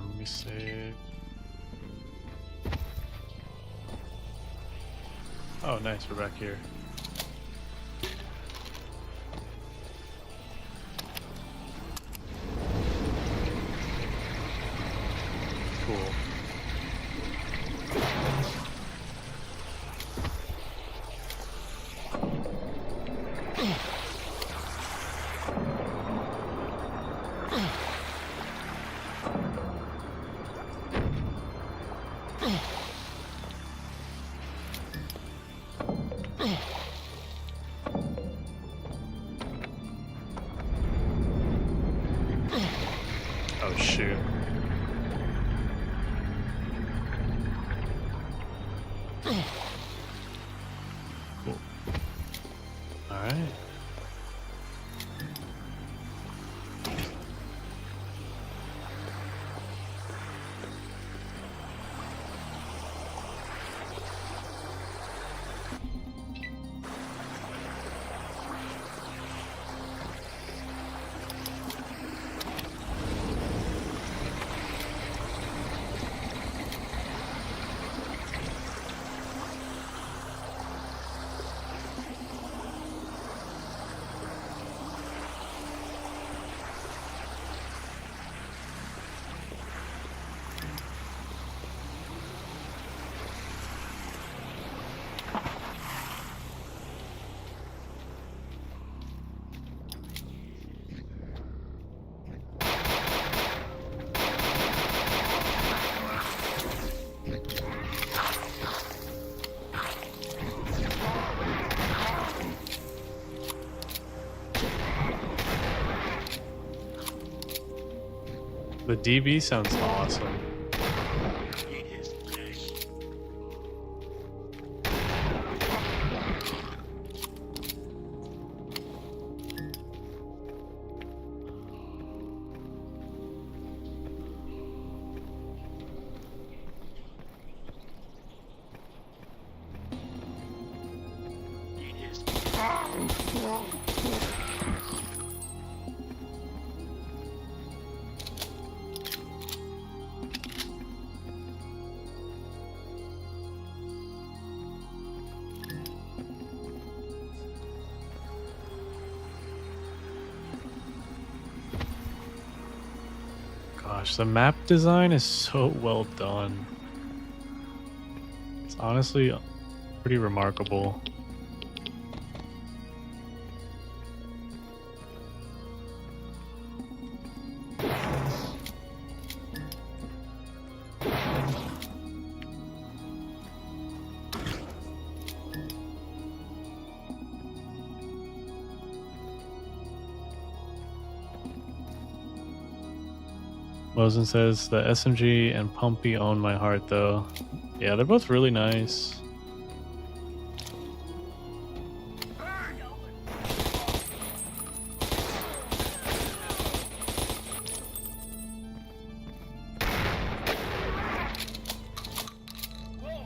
Let me save. Oh, nice. We're back here. Cool. Oh shoot. Cool. All right. The DB sounds awesome. Eat his flesh. Eat his Gosh, the map design is so well done. It's honestly pretty remarkable. Mosen says the SMG and Pumpy own my heart though. Yeah, they're both really nice.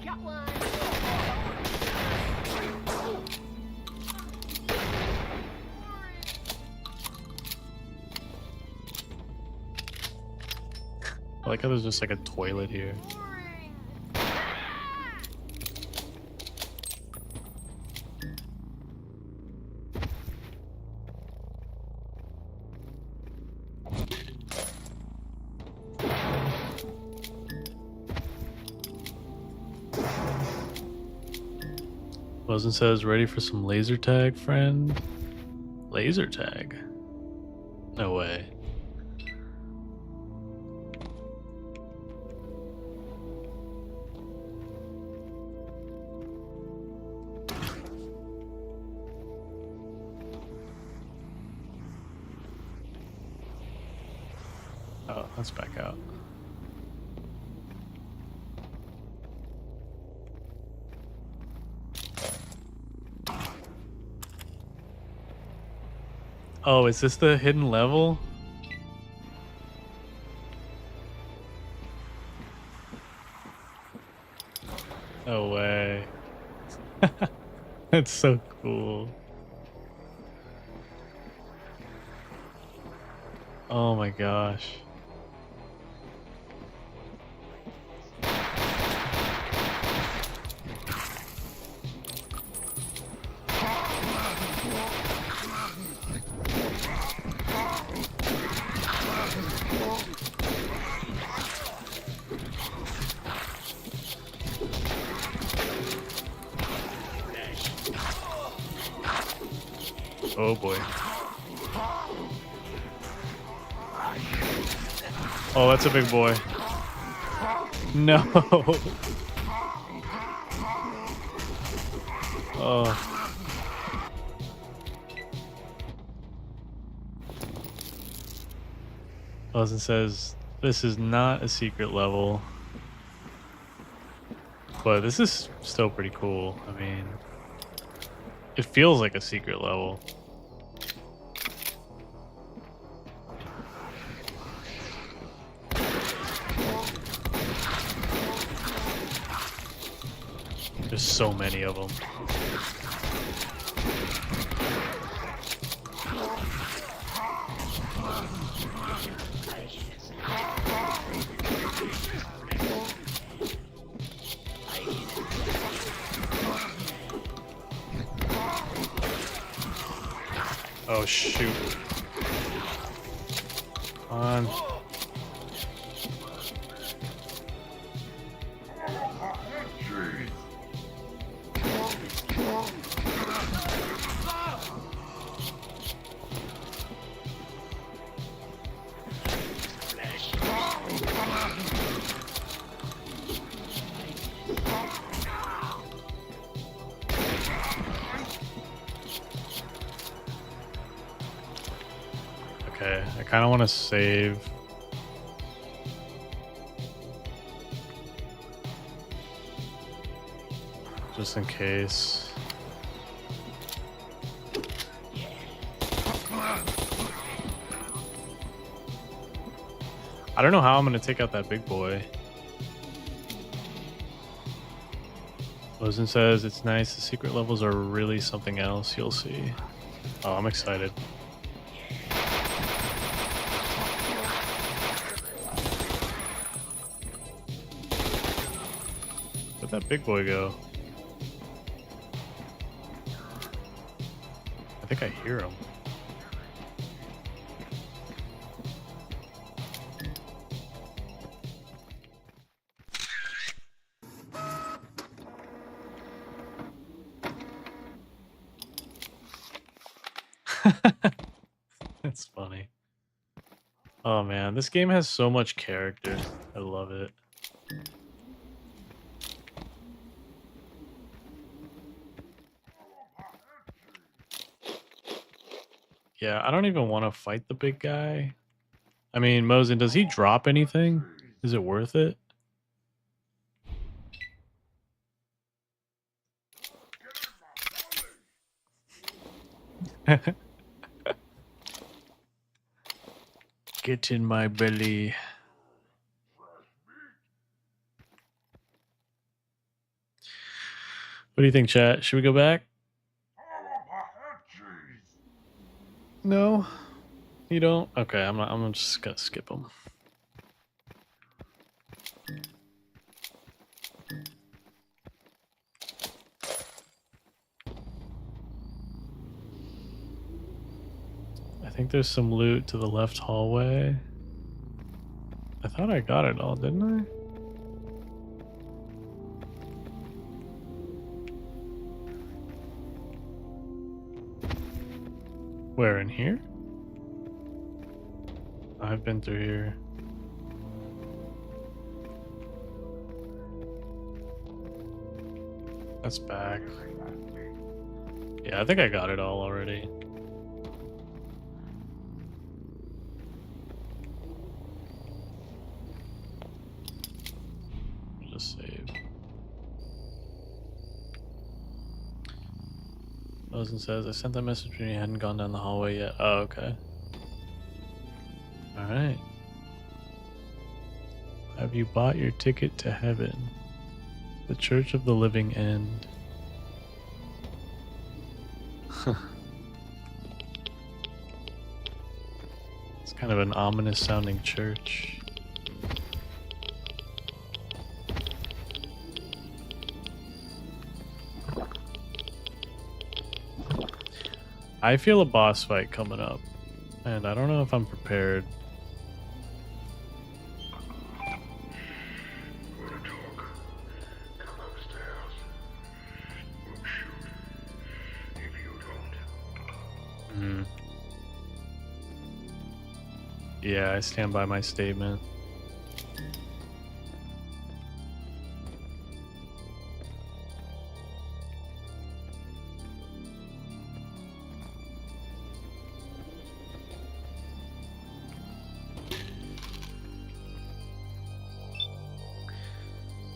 Got one. I like how there's just like a toilet here. Mosen says, ready for some laser tag, friend? Laser tag? No way. Oh, let's back out. Oh, is this the hidden level? No way. That's so cool. Oh my gosh. Oh boy. Oh, that's a big boy. No. Oh. Wilson says this is not a secret level, but this is still pretty cool. I mean, it feels like a secret level. There's so many of them. Oh shoot. Come on. Okay, I kind of want to save. Just in case. I don't know how I'm going to take out that big boy. Lozen says it's nice. The secret levels are really something else. You'll see. Oh, I'm excited. Where'd that big boy go? I think I hear him. That's funny. Oh man, this game has so much character. I love it. Yeah, I don't even want to fight the big guy. I mean, Mosin, does he drop anything? Is it worth it? Get in my belly. What do you think, chat? Should we go back? No, you don't. Okay, I'm not. I'm just gonna skip them. I think there's some loot to the left hallway. I thought I got it all, didn't I? Where, in here? I've been through here. That's back. Yeah, I think I got it all already. Just save. Mosin says, I sent that message when you hadn't gone down the hallway yet. Oh, okay. Alright. Have you bought your ticket to heaven? The Church of the Living End. It's kind of an ominous sounding church. I feel a boss fight coming up, and I don't know if I'm prepared. Yeah, I stand by my statement.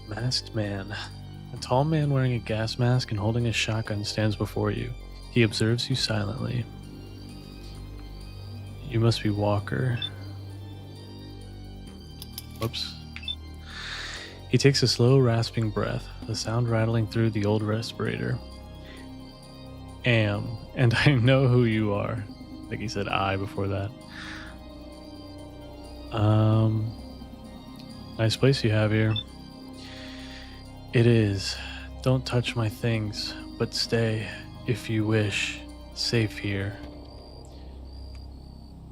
Masked man. A tall man wearing a gas mask and holding a shotgun stands before you. He observes you silently. You must be Walker. Whoops. He takes a slow, rasping breath, the sound rattling through the old respirator. Am, and I know who you are. I think he said I before that. Nice place you have here. It is. Don't touch my things, but stay, if you wish, safe here.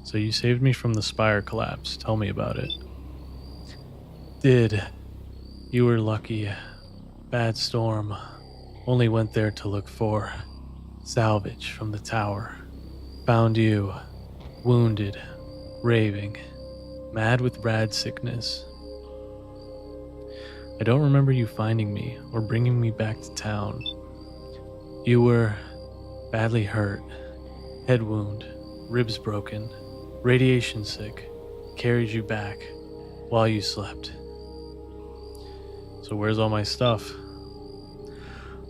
So you saved me from the spire collapse. Tell me about it. Did. You were lucky. Bad storm. Only went there to look for salvage from the tower. Found you, wounded, raving, mad with rad sickness. I don't remember you finding me or bringing me back to town. You were badly hurt, head wound, ribs broken, radiation sick, carried you back while you slept. So where's all my stuff?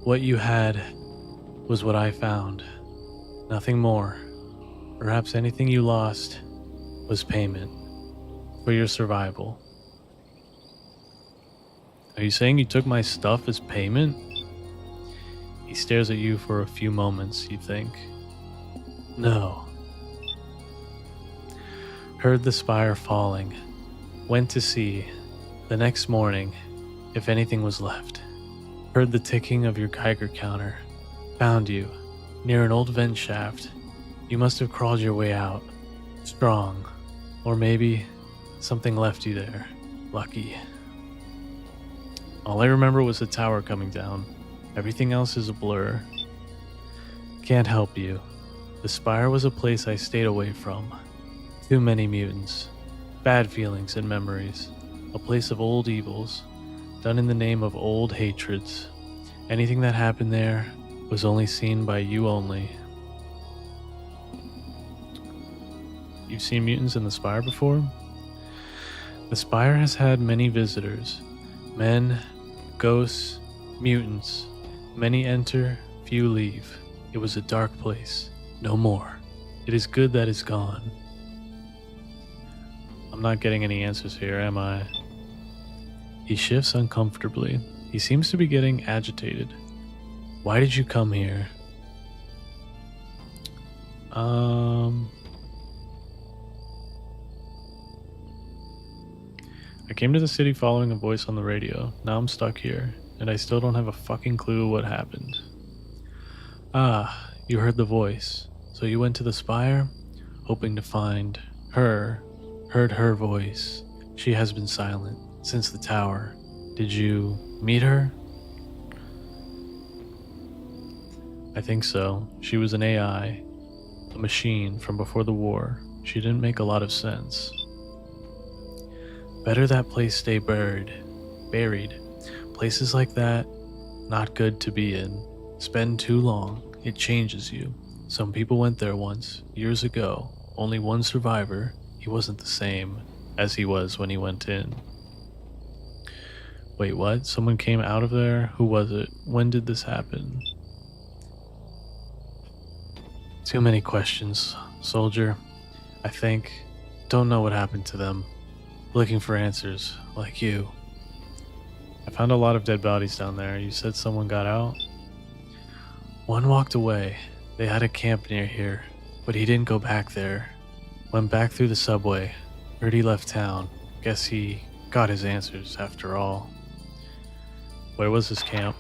What you had was what I found, nothing more. Perhaps anything you lost was payment for your survival. Are you saying you took my stuff as payment? He stares at you for a few moments, you think. No. Heard the spire falling. Went to see, the next morning, if anything was left. Heard the ticking of your Geiger counter. Found you, near an old vent shaft. You must have crawled your way out. Strong. Or maybe something left you there. Lucky. All I remember was the tower coming down. Everything else is a blur. Can't help you. The spire was a place I stayed away from. Too many mutants. Bad feelings and memories. A place of old evils. Done in the name of old hatreds. Anything that happened there was only seen by you only. You've seen mutants in the spire before? The spire has had many visitors. Men, ghosts, mutants. Many enter, few leave. It was a dark place. No more. It is good that it's gone. I'm not getting any answers here, am I? He shifts uncomfortably. He seems to be getting agitated. Why did you come here? I came to the city following a voice on the radio. Now I'm stuck here, and I still don't have a fucking clue what happened. Ah, you heard the voice. So you went to the spire, hoping to find her, heard her voice. She has been silent since the tower. Did you meet her? I think so. She was an AI, a machine from before the war. She didn't make a lot of sense. Better that place stay buried. Places like that, not good to be in. Spend too long, it changes you. Some people went there once, years ago. Only one survivor. He wasn't the same as he was when he went in. Wait, what? Someone came out of there? Who was it? When did this happen? Too many questions, soldier. I think. Don't know what happened to them. Looking for answers, like you. I found a lot of dead bodies down there. You said someone got out? One walked away. They had a camp near here, but he didn't go back there. Went back through the subway. Heard he left town. Guess he got his answers after all. Where was his camp?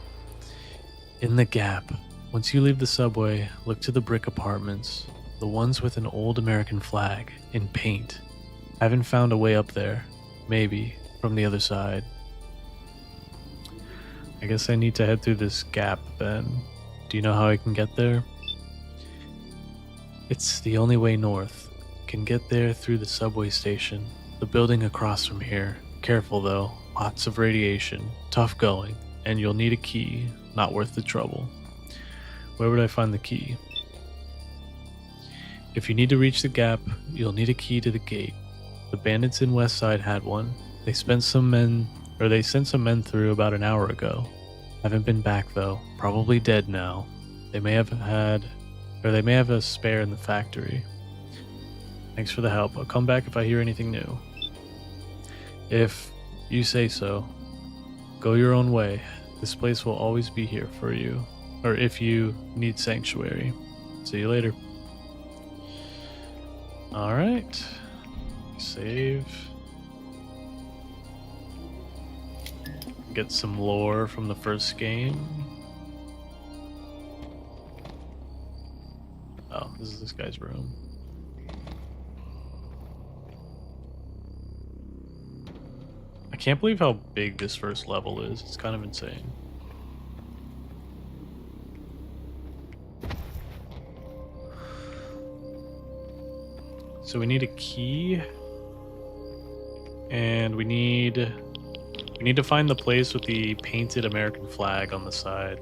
In the Gap. Once you leave the subway, look to the brick apartments. The ones with an old American flag in paint. Haven't found a way up there. Maybe from the other side. I guess I need to head through this gap then. Do you know how I can get there? It's the only way north. can get there through the subway station, the building across from here. Careful though, lots of radiation, tough going, and you'll need a key, not worth the trouble. Where would I find the key? If you need to reach the gap, you'll need a key to the gate. The bandits in Westside had one. They sent some men through about an hour ago. Haven't been back though, probably dead now. They may have a spare in the factory. Thanks for the help. I'll come back if I hear anything new. If you say so. Go your own way. This place will always be here for you. Or if you need sanctuary. See you later. Alright. Save. Get some lore from the first game. Oh, this is this guy's room. I can't believe how big this first level is. It's kind of insane. So we need a key. And we need to find the place with the painted American flag on the side.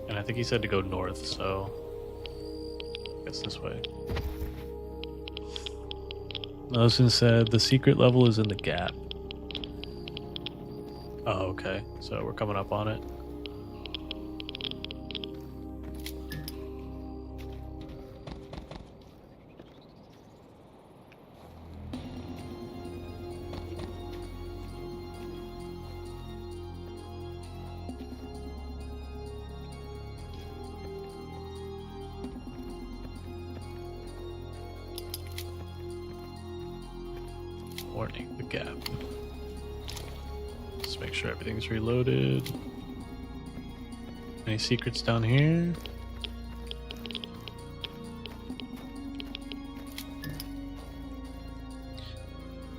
And I think he said to go north, so I guess this way. Mosin said the secret level is in the gap. Oh, okay. So we're coming up on it. Warning, the gap. Let's make sure everything's reloaded. Any secrets down here?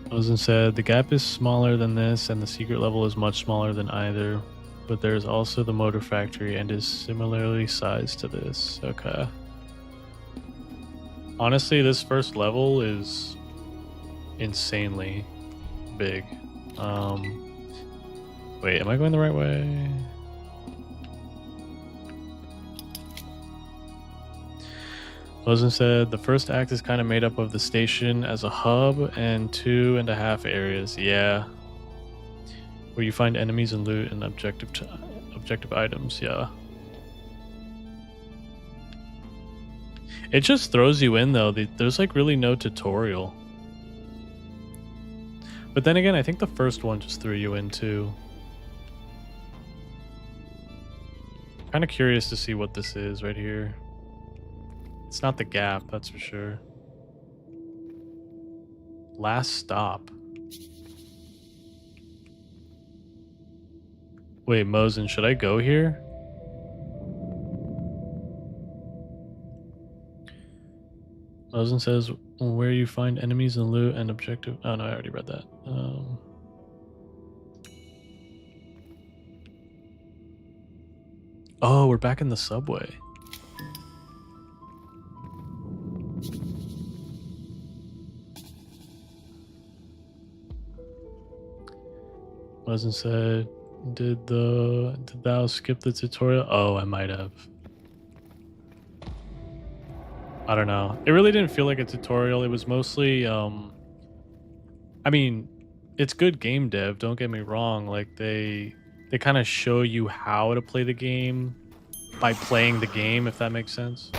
Mosin said the gap is smaller than this and the secret level is much smaller than either, but there's also the motor factory and is similarly sized to this. Okay. Honestly, this first level is insanely big. Wait, am I going the right way? Mosin said the first act is kind of made up of the station as a hub and 2.5 areas. Yeah, where you find enemies and loot and objective items. Yeah, it just throws you in though. There's like really no tutorial. But then again, I think the first one just threw you in too. Kind of curious to see what this is right here. It's not the gap, that's for sure. Last stop. Wait, Mosin, should I go here? Mosin says where you find enemies and loot and objective. Oh no, I already read that. Oh, we're back in the subway. Mosin said, did thou skip the tutorial? Oh, I might have. I don't know. It really didn't feel like a tutorial. It was mostly, I mean, it's good game dev, don't get me wrong. Like, they kind of show you how to play the game by playing the game, if that makes sense.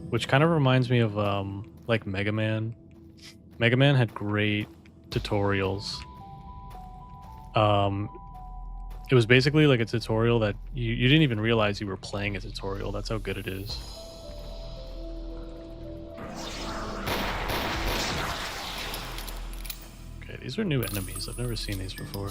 Which kind of reminds me of, like, Mega Man. Mega Man had great tutorials. It was basically like a tutorial that you didn't even realize you were playing a tutorial. That's how good it is. Okay, these are new enemies. I've never seen these before.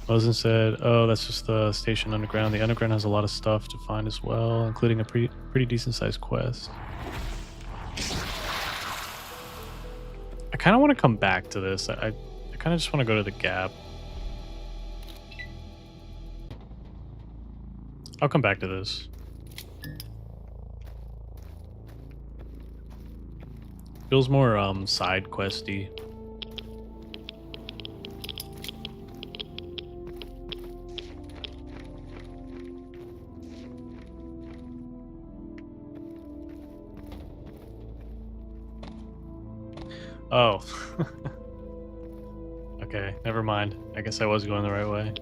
Mosin said, oh, that's just the station underground. The underground has a lot of stuff to find as well, including a pretty decent sized quest. kind of want to come back to this. I kind of just want to go to the gap. I'll come back to this. Feels more side questy. Oh. Okay, never mind. I guess I was going the right way.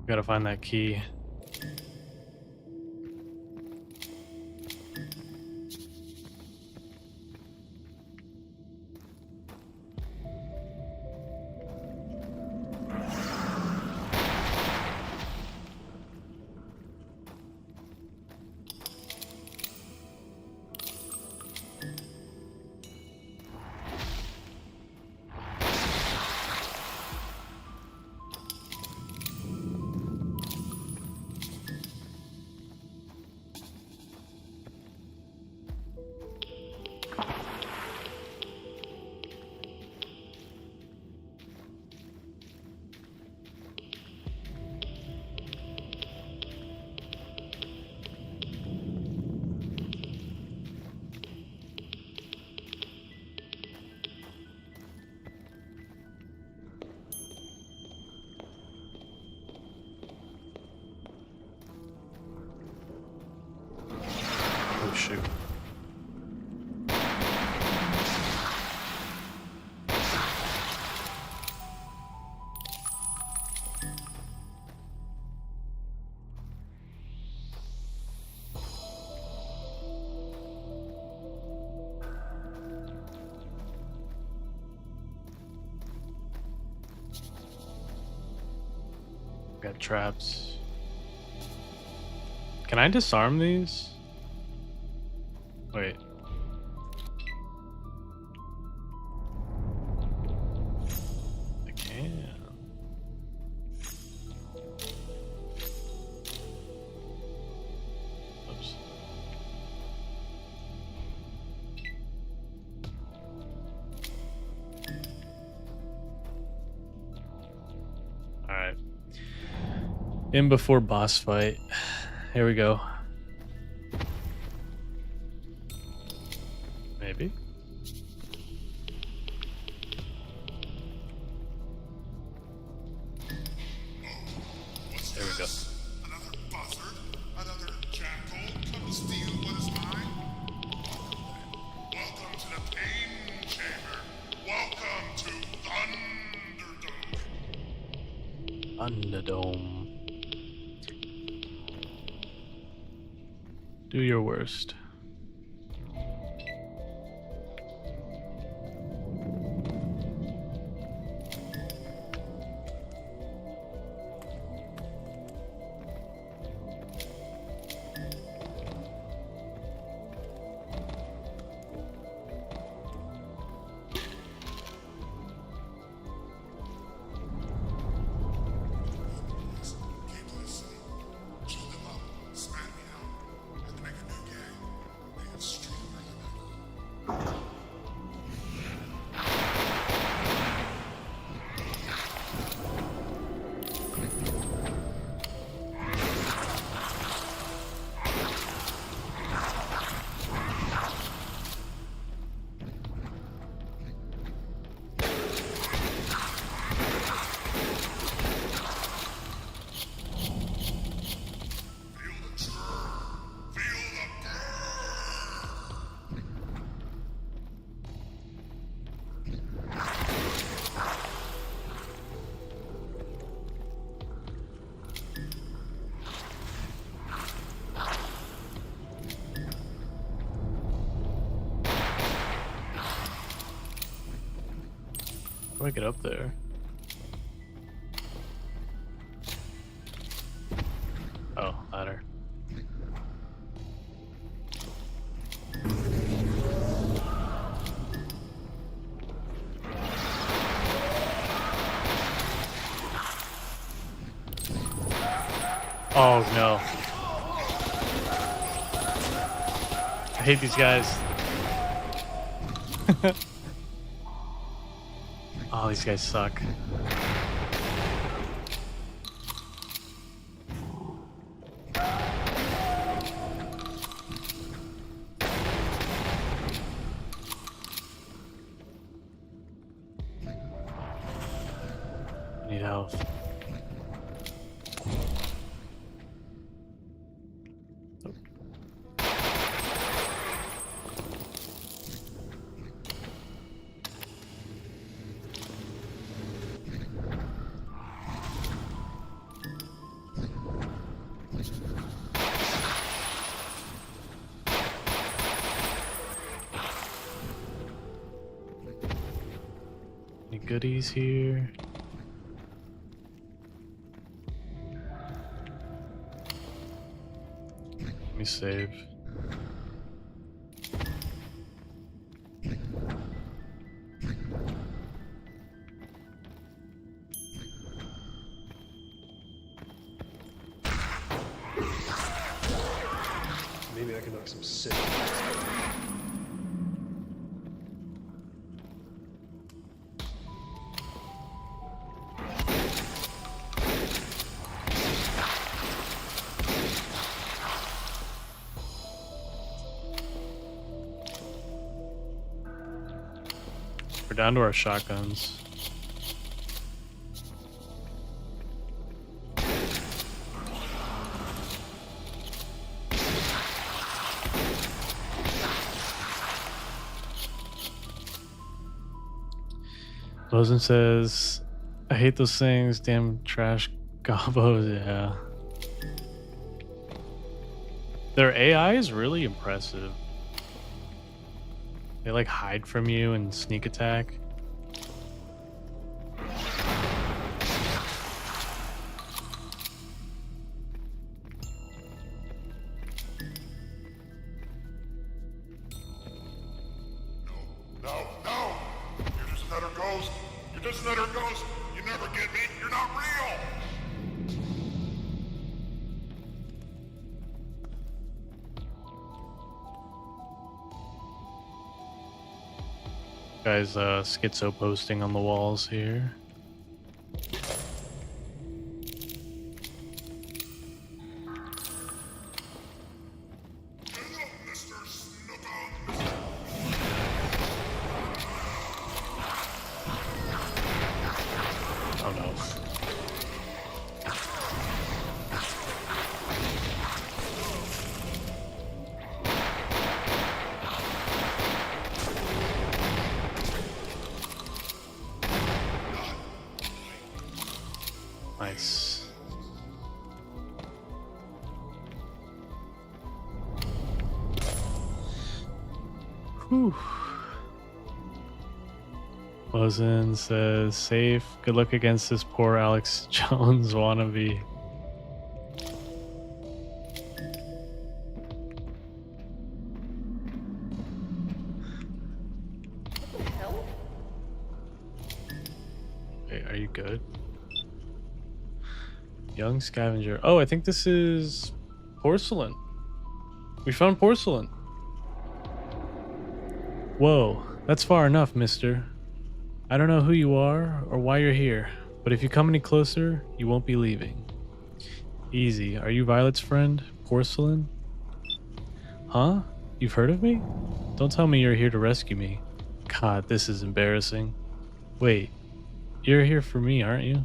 Gotta find that key. Oh shoot. Got traps. Can I disarm these? Wait. I can. Oops. Alright. In before boss fight. Here we go. Maybe. There we go. Another buzzard? Another jackal? Come steal what is mine? Welcome to the pain chamber. Welcome to Thunderdome. Underdome. Do your worst. Chew them up, spat me out, and to make a new gang. Make it stronger than ever. Feel the churn. Feel the burn. How do I get up there? Oh, ladder. Oh no. I hate these guys. Oh, these guys suck. Need health. Any goodies here? Let me save. Maybe I can knock some sick. We're down to our shotguns. Lozen says, I hate those things, damn trash gobos, yeah. Their AI is really impressive. They like hide from you and sneak attack. No, no! You're just another ghost! You're just another ghost! You never get me! You're not real! Guys, schizo posting on the walls here. Hello, Mr. Snookum! Oh no. Nice. Whew. Lozen says, safe. Good luck against this poor Alex Jones wannabe. What the hell? Wait, are you good? Young scavenger. Oh, I think this is porcelain. We found porcelain. Whoa, that's far enough, mister. I don't know who you are or why you're here, but if you come any closer, you won't be leaving. Easy. Are you Violet's friend, Porcelain? Huh? You've heard of me? Don't tell me you're here to rescue me. God, this is embarrassing. Wait, you're here for me, aren't you?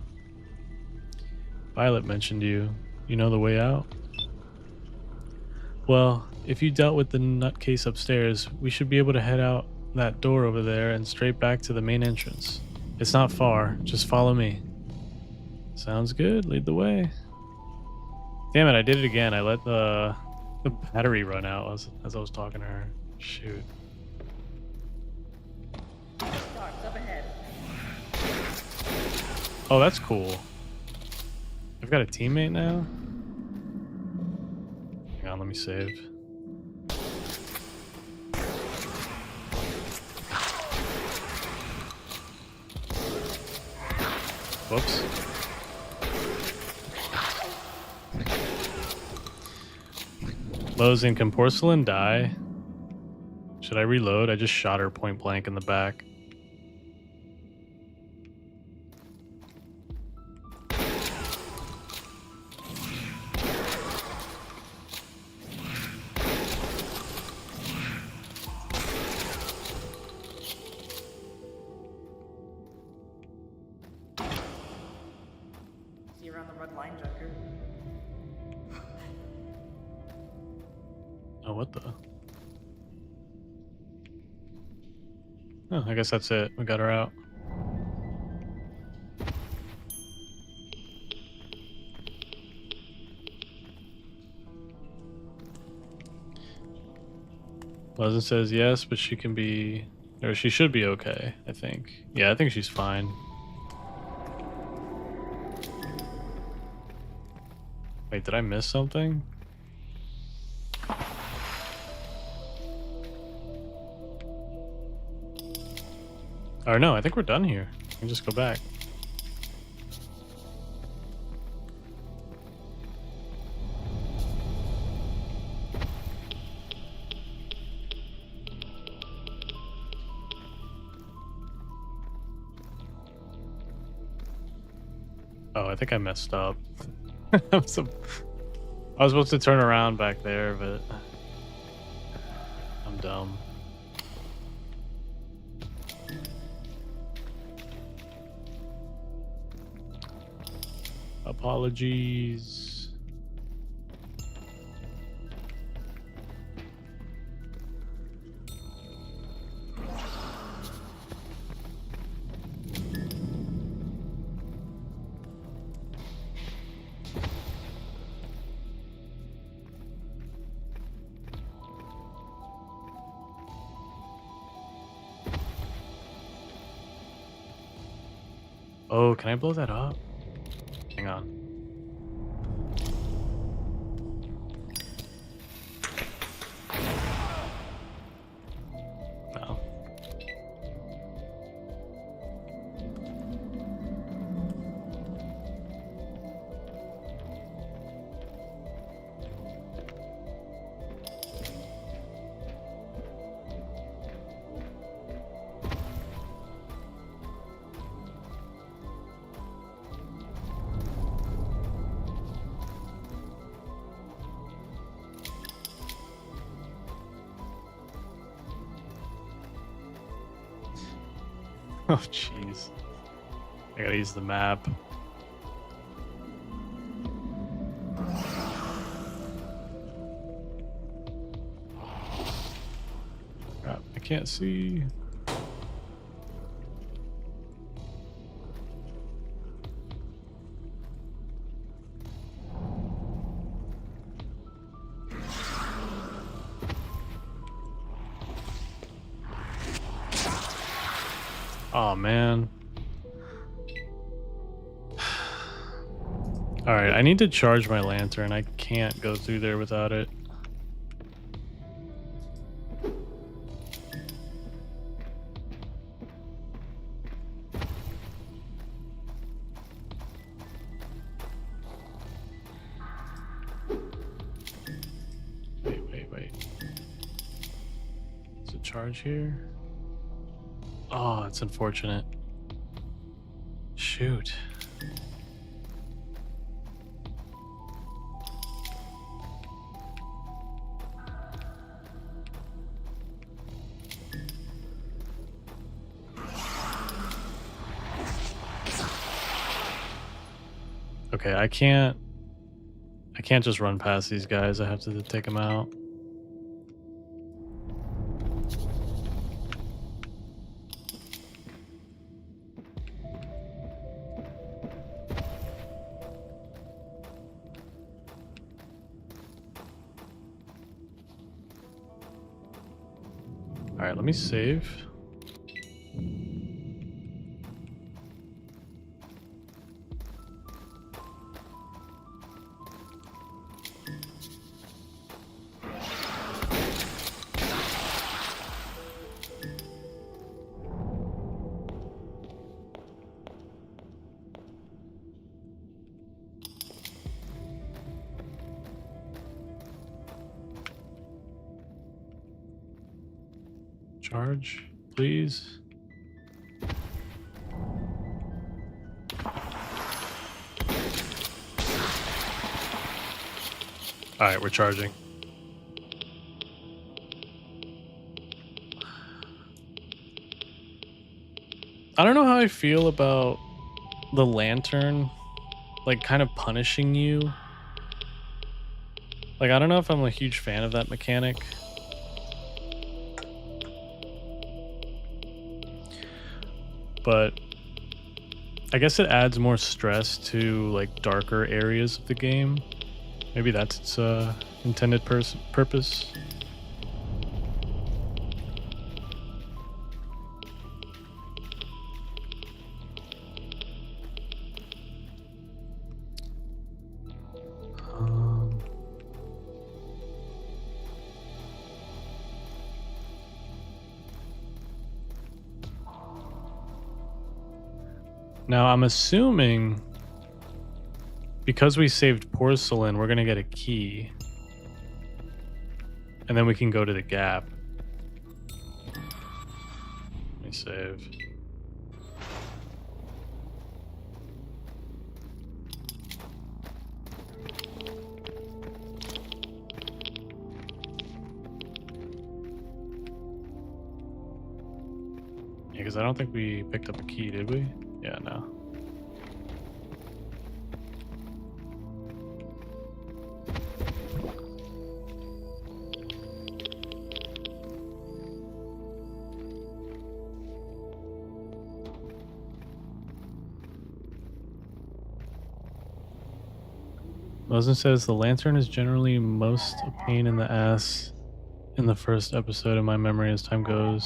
Violet mentioned you. You know the way out? Well, if you dealt with the nutcase upstairs, we should be able to head out that door over there and straight back to the main entrance. It's not far. Just follow me. Sounds good. Lead the way. Damn it, I did it again. I let the battery run out as I was talking to her. Shoot. Darks up ahead. Oh, that's cool. I've got a teammate now? Hang on, let me save. Whoops. Closing. Can Porcelain die? Should I reload? I just shot her point blank in the back. See you around the red line, Junker. Oh, what the? Oh, I guess that's it. We got her out. Pleasant says yes, but she can be, or she should be okay, I think. Yeah, I think she's fine. Wait, did I miss something? Or no, I think we're done here. We can just go back. Oh, I think I messed up. I was supposed to turn around back there, but I'm dumb. Apologies. Oh, can I blow that up? Hang on. No. Oh, jeez. I gotta use the map. Crap, I can't see. Oh man. Alright, I need to charge my lantern. I can't go through there without it. Wait. Is it charge here? Oh, it's unfortunate. Shoot. Okay, I can't just run past these guys. I have to take them out. All right, let me save. Charge, please. Alright, we're charging. I don't know how I feel about the lantern, like, kind of punishing you. Like, I don't know if I'm a huge fan of that mechanic. But I guess it adds more stress to, like, darker areas of the game. Maybe that's its intended purpose. Now, I'm assuming because we saved porcelain, we're going to get a key. And then we can go to the gap. Let me save. Yeah, because I don't think we picked up a key, did we? Yeah, no. Mosin says the lantern is generally most a pain in the ass in the first episode in my memory. As time goes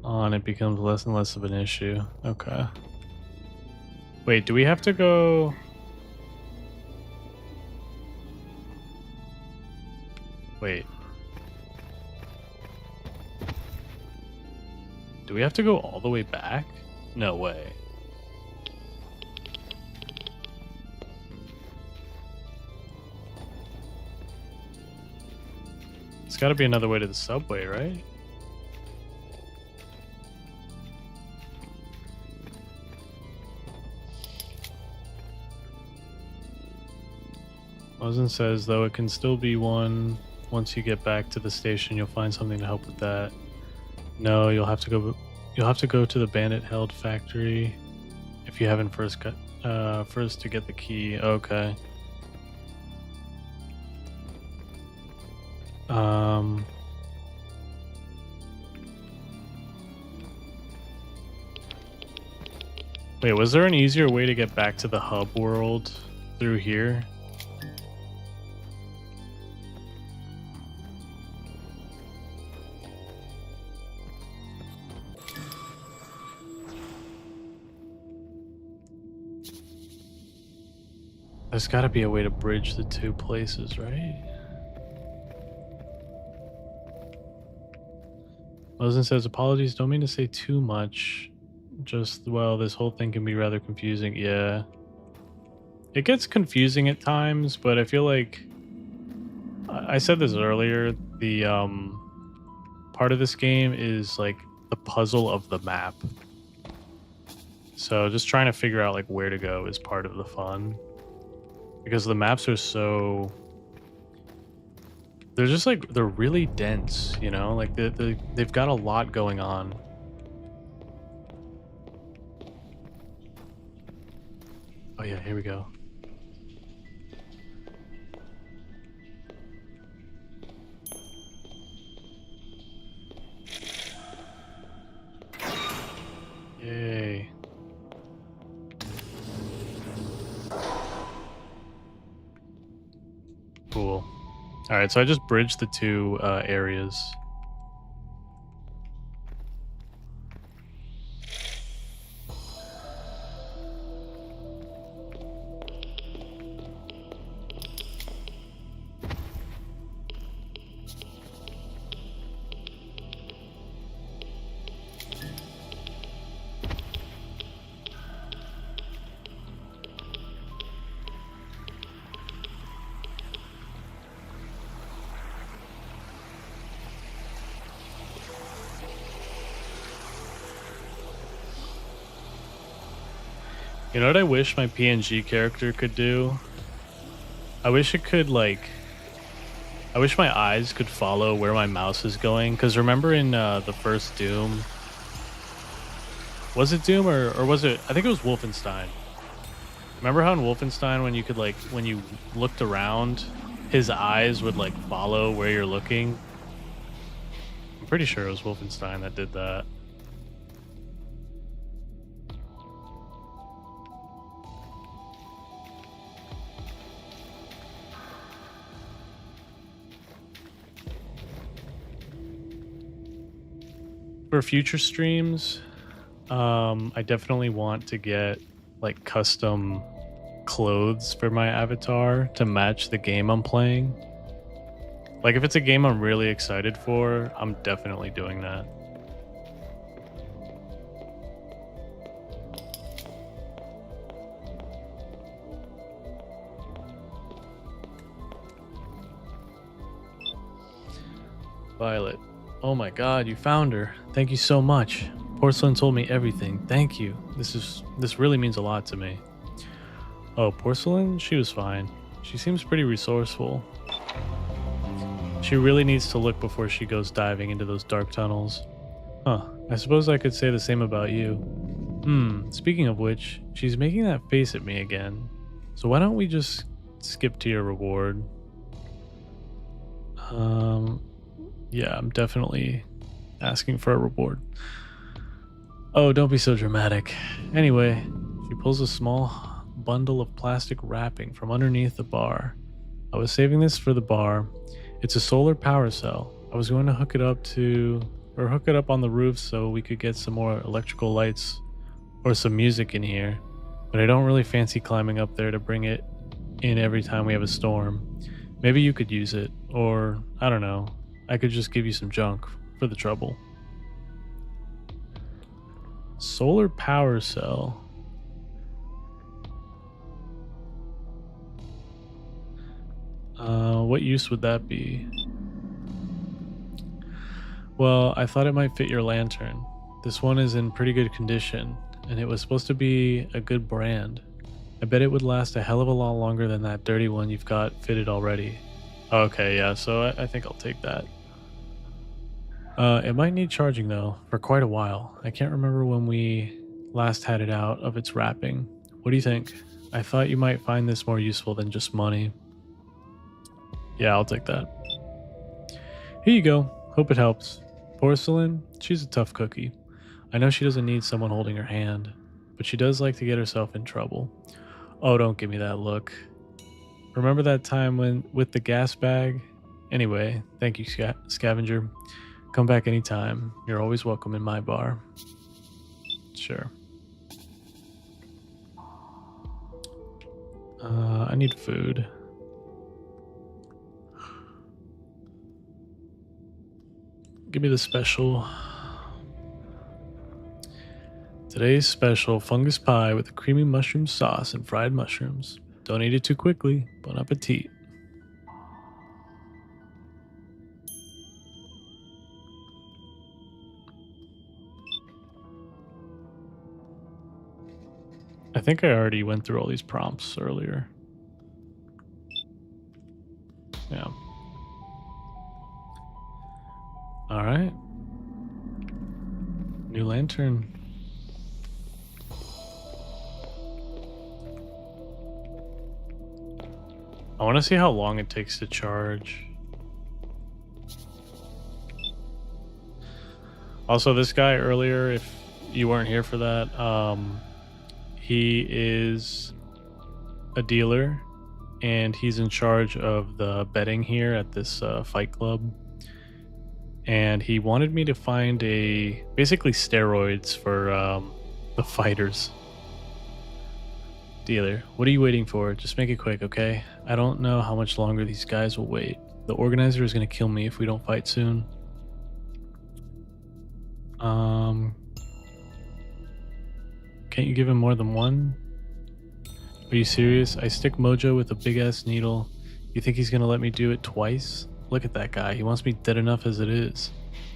on, it becomes less and less of an issue. Okay. Wait, do we have to go? Wait. Do we have to go all the way back? No way. It's got to be another way to the subway, right? Mosin says, though it can still be one. Once you get back to the station, you'll find something to help with that. No, you'll have to go. You'll have to go to the bandit-held factory if you haven't first to get the key. Okay. Wait, was there an easier way to get back to the hub world through here? There's got to be a way to bridge the two places, right? Mosin says, apologies, don't mean to say too much. Just, well, this whole thing can be rather confusing. Yeah. It gets confusing at times, but I feel like... I said this earlier, the part of this game is like the puzzle of the map. So just trying to figure out like where to go is part of the fun. Because the maps are so... They're just like, they're really dense, you know? Like they've got a lot going on. Oh yeah, here we go. Yay. Cool. Alright, so I just bridged the two areas. You know what I wish my PNG character could do? I wish it could, like... I wish my eyes could follow where my mouse is going. Because remember in the first Doom... Was it Doom or was it... I think it was Wolfenstein. Remember how in Wolfenstein when you could, like... When you looked around, his eyes would, like, follow where you're looking? I'm pretty sure it was Wolfenstein that did that. For future streams, I definitely want to get like custom clothes for my avatar to match the game I'm playing. Like if it's a game I'm really excited for, I'm definitely doing that. Violet. Oh my god, you found her. Thank you so much. Porcelain told me everything. Thank you. This really means a lot to me. Oh, Porcelain? She was fine. She seems pretty resourceful. She really needs to look before she goes diving into those dark tunnels. Huh. I suppose I could say the same about you. Speaking of which, she's making that face at me again. So why don't we just skip to your reward? Yeah, I'm definitely asking for a reward. Oh, don't be so dramatic. Anyway, she pulls a small bundle of plastic wrapping from underneath the bar. I was saving this for the bar. It's a solar power cell. I was going to hook it up on the roof so we could get some more electrical lights or some music in here, but I don't really fancy climbing up there to bring it in every time we have a storm. Maybe you could use it, or I don't know. I could just give you some junk for the trouble. Solar power cell. What use would that be? Well, I thought it might fit your lantern. This one is in pretty good condition, and it was supposed to be a good brand. I bet it would last a hell of a lot longer than that dirty one you've got fitted already. Okay, yeah, so I think I'll take that. It might need charging though, for quite a while. I can't remember when we last had it out of its wrapping. What do you think? I thought you might find this more useful than just money. Yeah, I'll take that. Here you go. Hope it helps. Porcelain, she's a tough cookie. I know she doesn't need someone holding her hand, but she does like to get herself in trouble. Oh, don't give me that look. Remember that time with the gas bag? Anyway, thank you, Scavenger. Come back anytime. You're always welcome in my bar. Sure. I need food. Give me the special. Today's special fungus pie with a creamy mushroom sauce and fried mushrooms. Don't eat it too quickly. Bon appetit. I think I already went through all these prompts earlier. Yeah. All right. New lantern. I want to see how long it takes to charge. Also, this guy earlier, if you weren't here for that, he is a dealer and he's in charge of the betting here at this fight club. And he wanted me to find basically steroids for the fighters. Dealer, what are you waiting for? Just make it quick, okay? I don't know how much longer these guys will wait. The organizer is going to kill me if we don't fight soon. Can't you give him more than one? Are you serious? I stick Mojo with a big ass needle. You think he's going to let me do it twice? Look at that guy. He wants me dead enough as it is.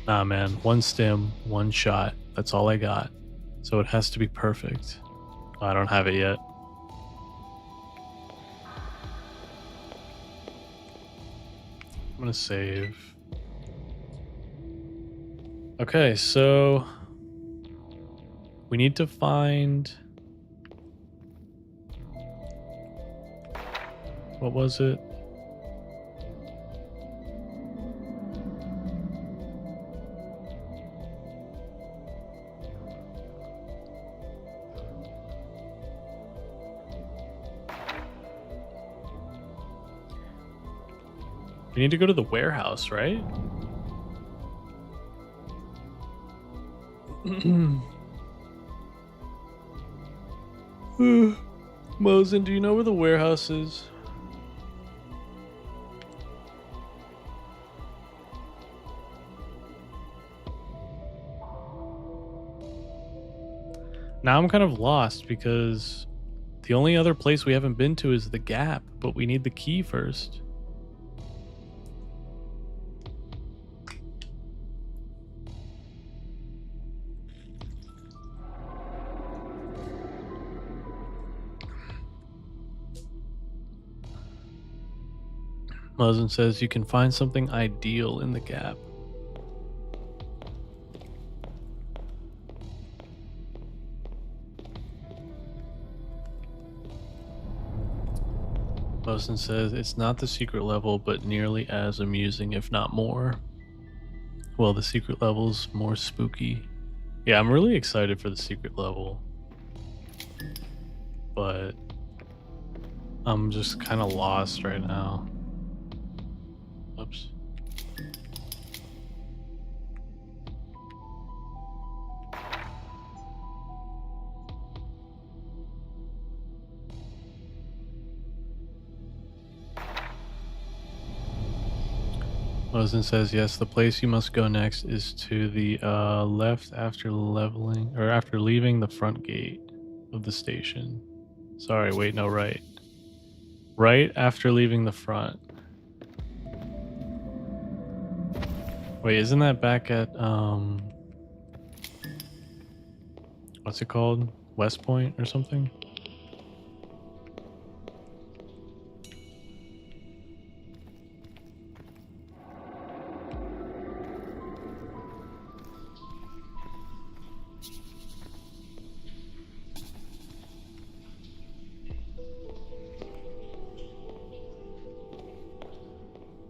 Nah, man. One stim, one shot. That's all I got. So it has to be perfect. I don't have it yet. I'm gonna save. Okay, so we need to find, what was it? We need to go to the warehouse, right? Mosin, do you know where the warehouse is? Now I'm kind of lost because the only other place we haven't been to is the Gap, but we need the key first. Mosin says you can find something ideal in the Gap. Mosin says it's not the secret level, but nearly as amusing, if not more. Well, the secret level's more spooky. Yeah, I'm really excited for the secret level. But I'm just kind of lost right now. Oops. Mosin says yes, the place you must go next is to the left after leveling, or after leaving the front gate of the station. Sorry, wait, no, right. Right after leaving the front. Wait, isn't that back at what's it called? West Point or something?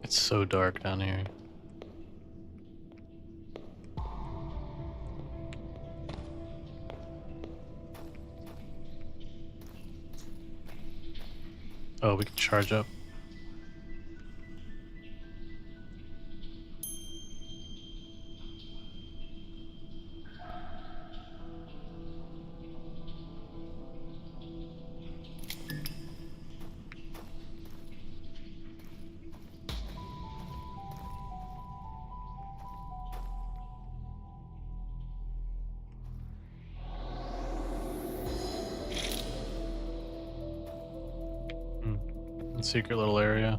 It's so dark down here. Oh, we can charge up. Secret little area.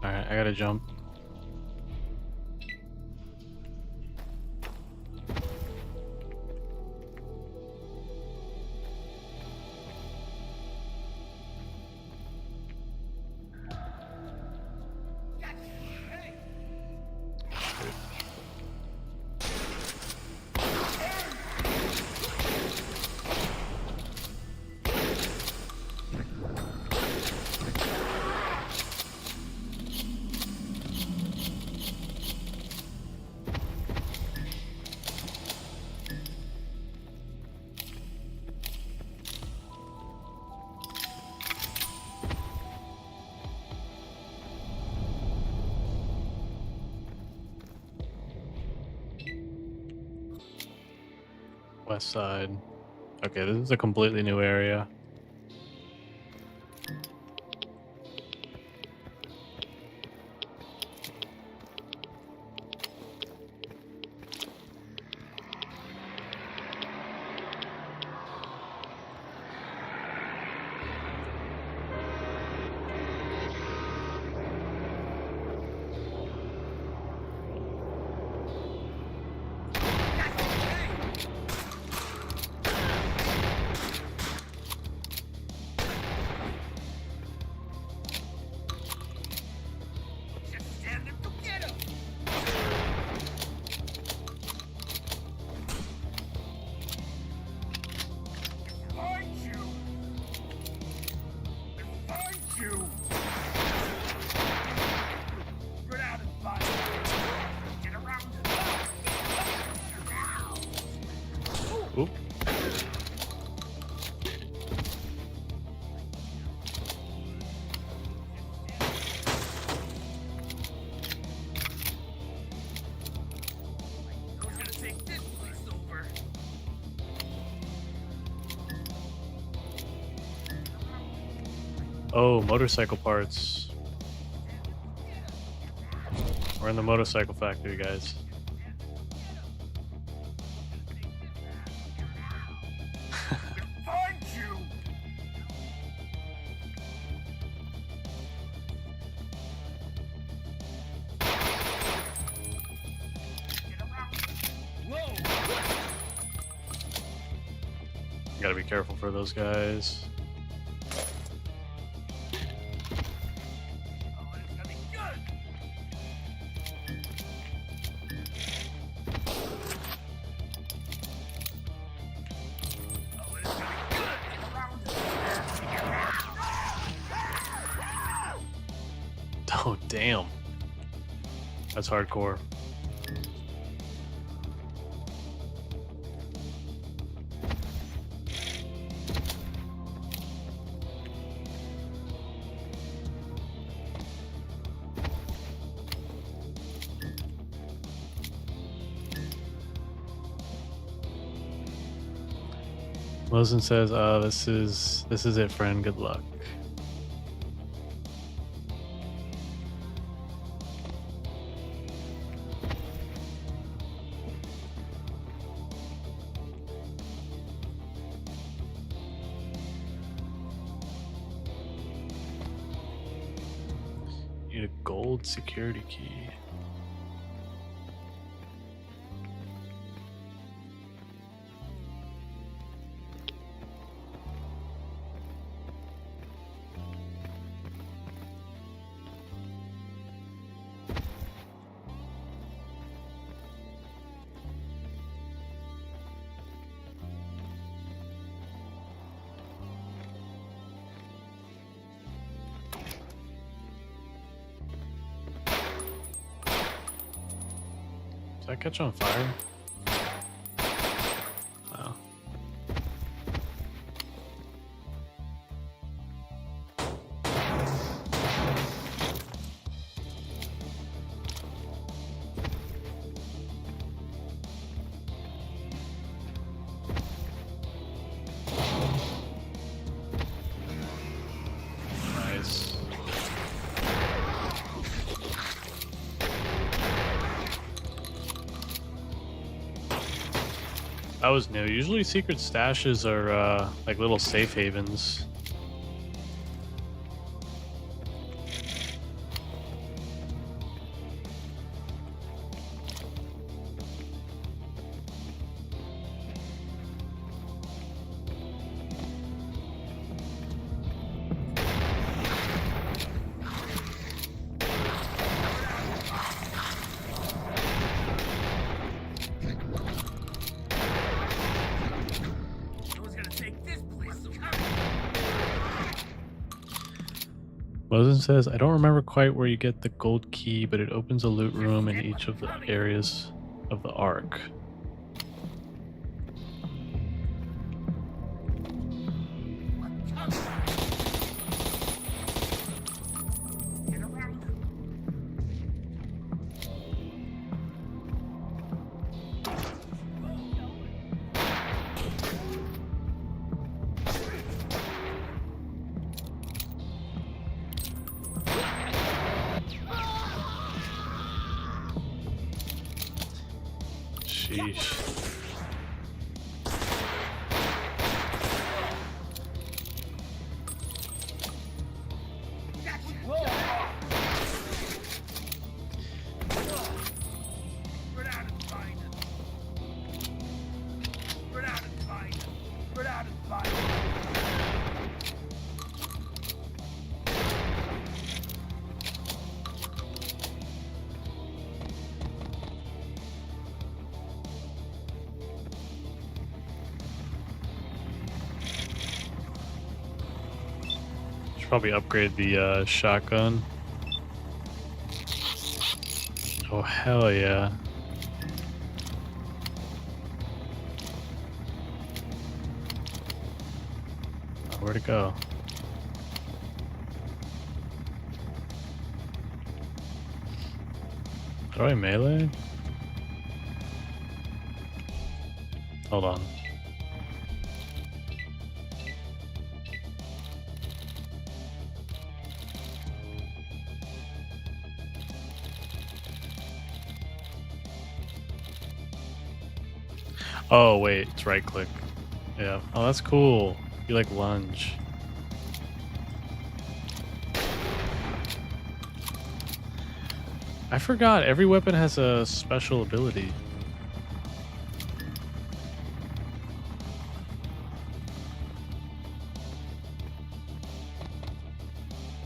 Alright, I gotta jump. West side. Okay, this is a completely new area. Oop. Who's gonna take this place over? Oh, motorcycle parts. We're in the motorcycle factory, guys. Find you! Whoa! Gotta be careful for those guys. Oh, it's gonna be good! Oh, it's gonna be good! Get around Oh, damn. That's hardcore. Mosin says, this is it, friend. Good luck. Need a gold security key. Did that catch on fire? Oh. Nice. That was new. Usually secret stashes are like little safe havens. Who's gonna take this place over? Mosin says, I don't remember quite where you get the gold key, but it opens a loot room in each of the areas of the Ark. Get around. Sheesh. Spread out and find it. Spread out and find it. Spread out and find it. Should probably upgrade the shotgun. Oh, hell yeah. Where'd it go? How do I melee? Hold on. Oh wait, it's right click. Yeah. Oh, that's cool. You like lunge. I forgot every weapon has a special ability.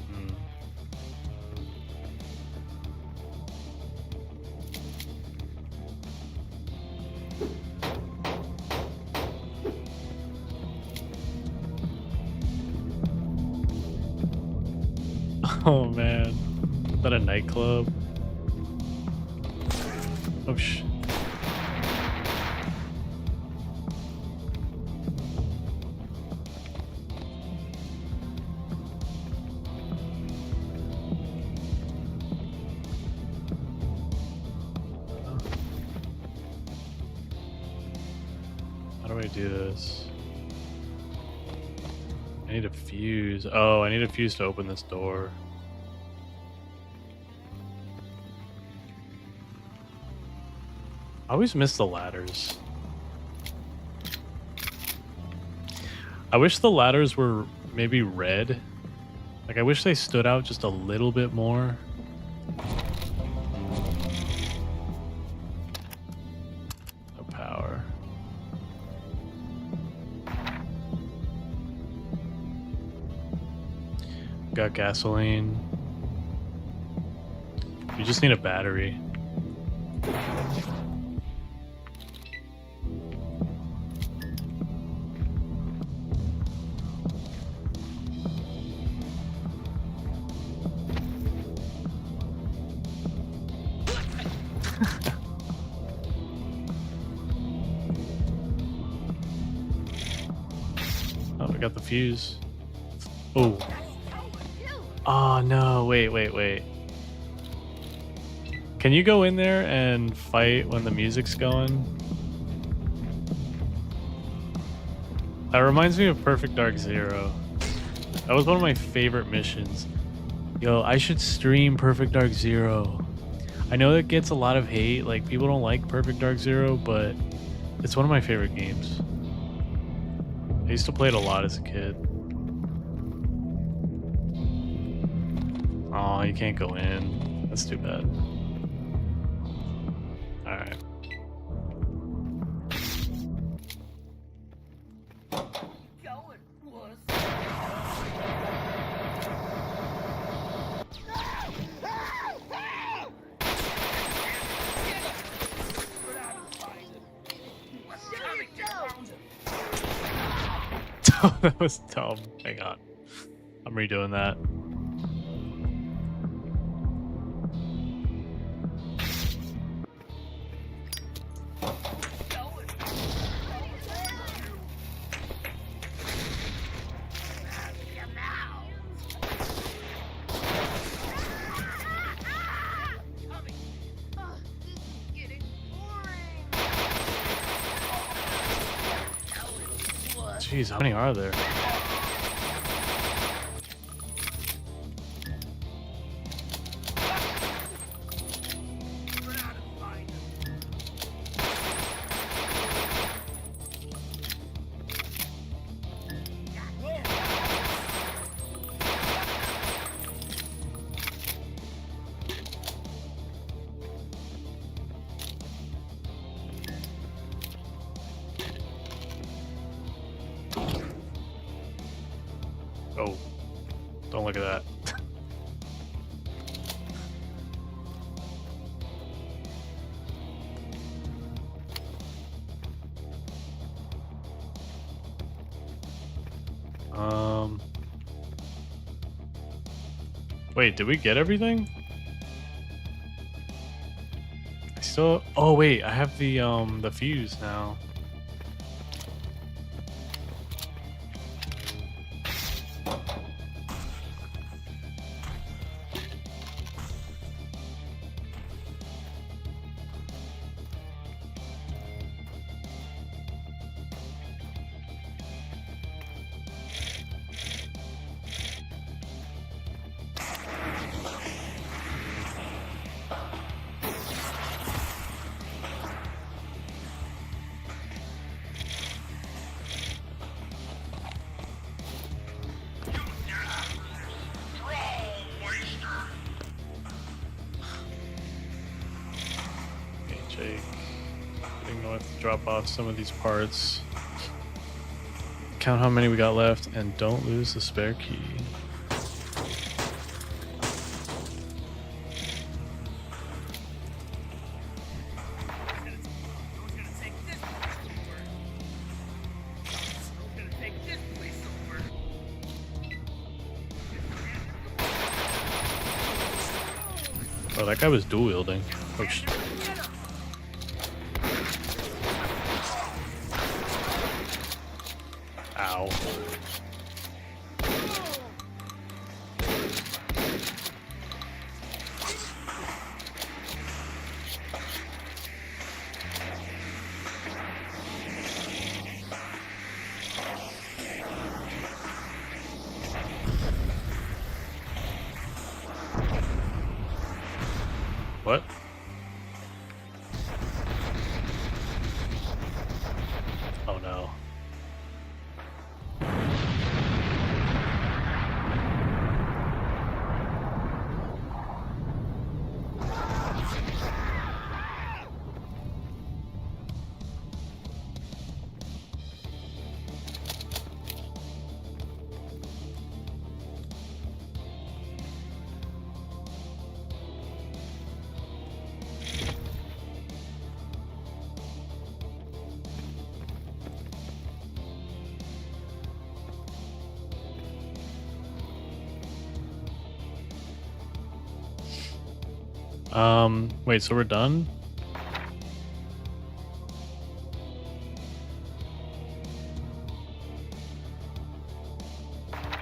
Hmm. Oh man, is that a nightclub? Oh sh. How do I do this? I need a fuse. Oh, I need a fuse to open this door. I always miss the ladders. I wish the ladders were maybe red. Like, I wish they stood out just a little bit more. No power. Got gasoline. You just need a battery. Oh, I got the fuse. Oh. Oh no, wait. Can you go in there and fight when the music's going? That reminds me of Perfect Dark Zero. That was one of my favorite missions. Yo, I should stream Perfect Dark Zero. I know it gets a lot of hate, like people don't like Perfect Dark Zero, but it's one of my favorite games. I used to play it a lot as a kid. Oh, you can't go in. That's too bad. Alright. Going, wuss. That was dumb. Hang on. I'm redoing that. Jeez, how many are there? Oh, don't look at that. Wait, did we get everything? I still. Oh wait, I have the fuse now. mistake. Heading north to drop off some of these parts. Count how many we got left, and don't lose the spare key. Who's gonna take this place over? Who's gonna take this place over? Oh, that guy was dual wielding. Oh, ow. What? Oh no. Wait, so we're done?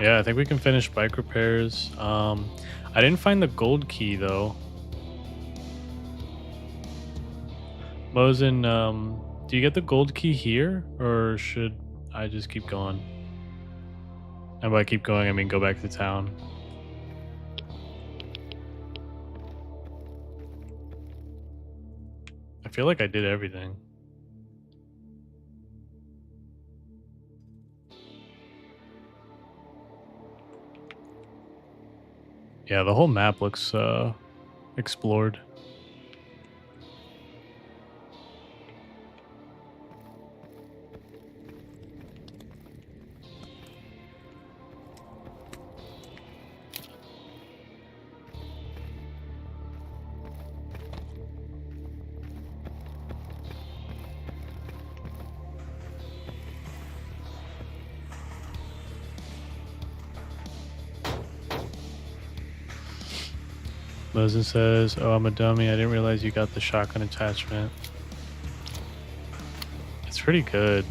Yeah, I think we can finish bike repairs. I didn't find the gold key though. Mosin, do you get the gold key here, or should I just keep going? And by keep going, I mean go back to town. I feel like I did everything. Yeah, the whole map looks explored. Moses says, "Oh, I'm a dummy. I didn't realize you got the shotgun attachment." It's pretty good.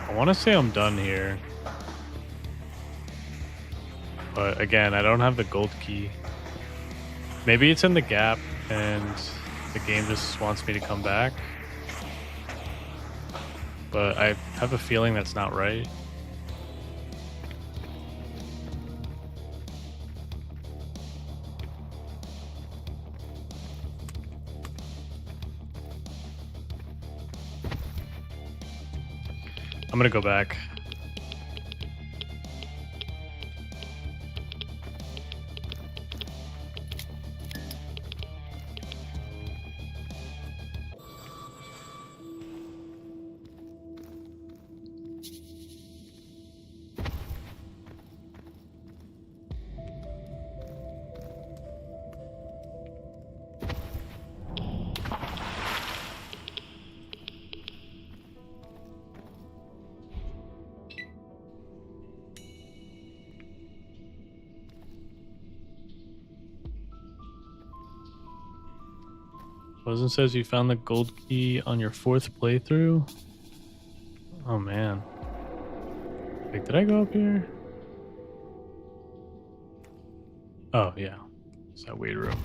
I want to say I'm done here. But again, I don't have the gold key. Maybe it's in the gap and the game just wants me to come back. But I have a feeling that's not right. I'm gonna go back. Wasn't says you found the gold key on your 4th playthrough? Oh man. Wait, did I go up here? Oh yeah. It's that weird room.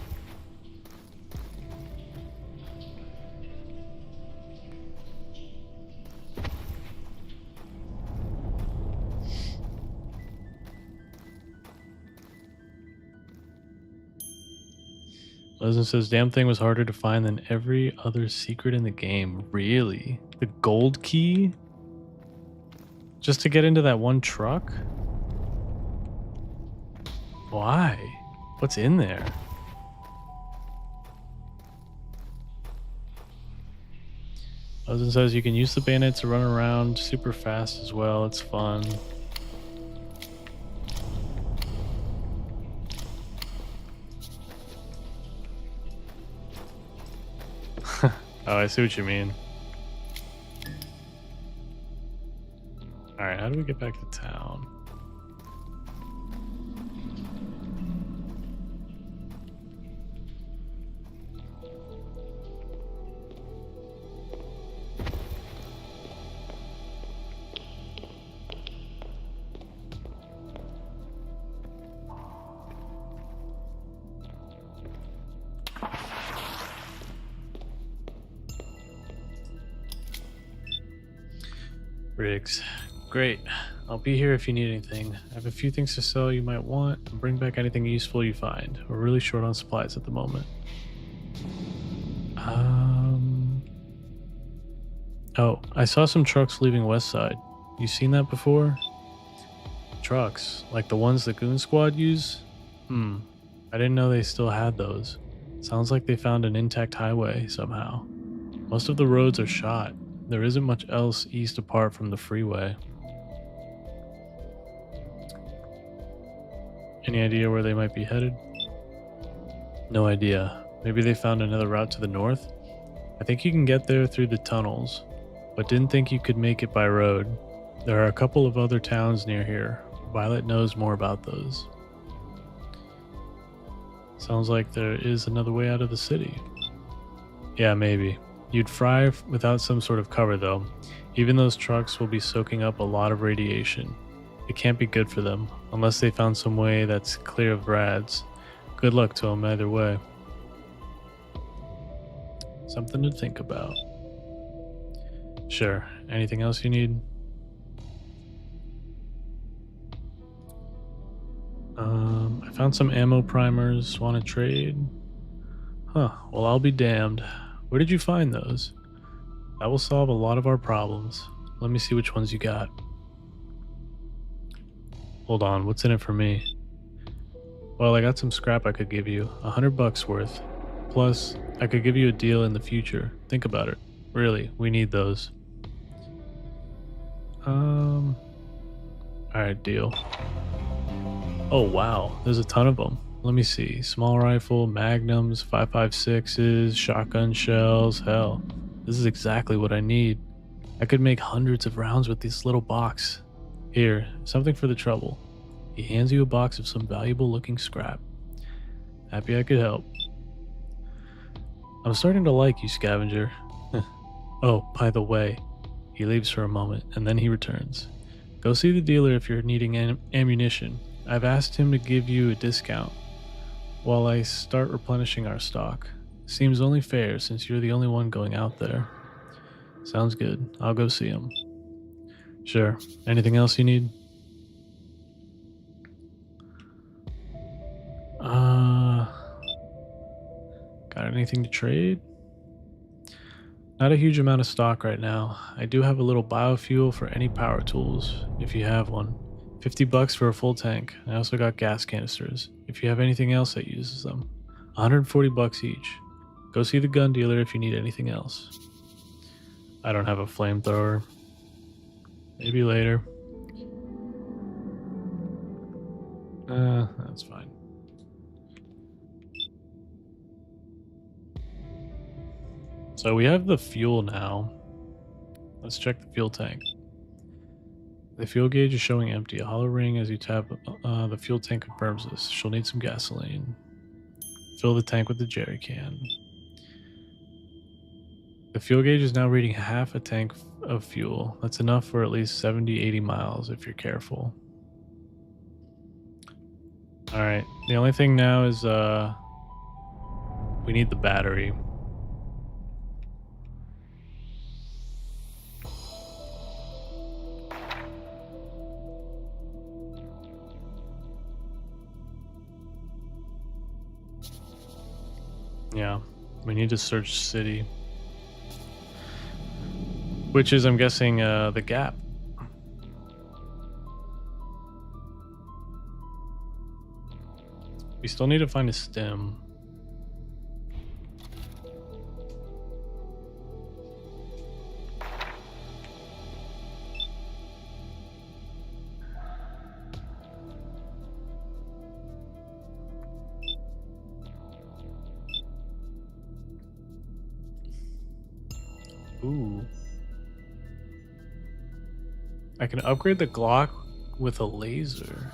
Leslie says, damn thing was harder to find than every other secret in the game. Really? The gold key? Just to get into that one truck? Why? What's in there? Leslie says you can use the bayonet to run around super fast as well. It's fun. Oh, I see what you mean. Alright, how do we get back to town? Riggs. Great. I'll be here if you need anything. I have a few things to sell you might want, and bring back anything useful you find. We're really short on supplies at the moment. Oh, I saw some trucks leaving West Side. You seen that before? Trucks, like the ones the Goon Squad use? I didn't know they still had those. Sounds like they found an intact highway somehow. Most of the roads are shot. There isn't much else east apart from the freeway. Any idea where they might be headed? No idea. Maybe they found another route to the north? I think you can get there through the tunnels, but didn't think you could make it by road. There are a couple of other towns near here. Violet knows more about those. Sounds like there is another way out of the city. Yeah, maybe. You'd fry without some sort of cover though. Even those trucks will be soaking up a lot of radiation. It can't be good for them, unless they found some way that's clear of rads. Good luck to them either way. Something to think about. Sure. Anything else you need? I found some ammo primers. Want to trade? Huh. Well, I'll be damned. Where did you find those? That will solve a lot of our problems. Let me see which ones you got. Hold on, what's in it for me? Well, I got some scrap I could give you. $100 worth. Plus, I could give you a deal in the future. Think about it. Really, we need those. Alright, deal. Oh wow, there's a ton of them. Let me see. Small rifle, magnums, 5.56s, shotgun shells. Hell, this is exactly what I need. I could make hundreds of rounds with this little box. Here, something for the trouble. He hands you a box of some valuable looking scrap. Happy I could help. I'm starting to like you, scavenger. Oh, by the way, he leaves for a moment and then he returns. Go see the dealer if you're needing ammunition. I've asked him to give you a discount while I start replenishing our stock. Seems only fair since you're the only one going out there. Sounds good. I'll go see him. Sure. Anything else you need? Got anything to trade? Not a huge amount of stock right now. I do have a little biofuel for any power tools, if you have one. $50 for a full tank. I also got gas canisters, if you have anything else that uses them. $140 each. Go see the gun dealer if you need anything else. I don't have a flamethrower. Maybe later. That's fine. So we have the fuel now. Let's check the fuel tank. The fuel gauge is showing empty. A hollow ring as you tap the fuel tank confirms this. She'll need some gasoline. Fill the tank with the jerry can. The fuel gauge is now reading half a tank of fuel. That's enough for at least 70-80 miles if you're careful. Alright, the only thing now is we need the battery. Yeah, we need to search city. Which is, I'm guessing, the Gap. We still need to find a stem. Ooh. I can upgrade the Glock with a laser.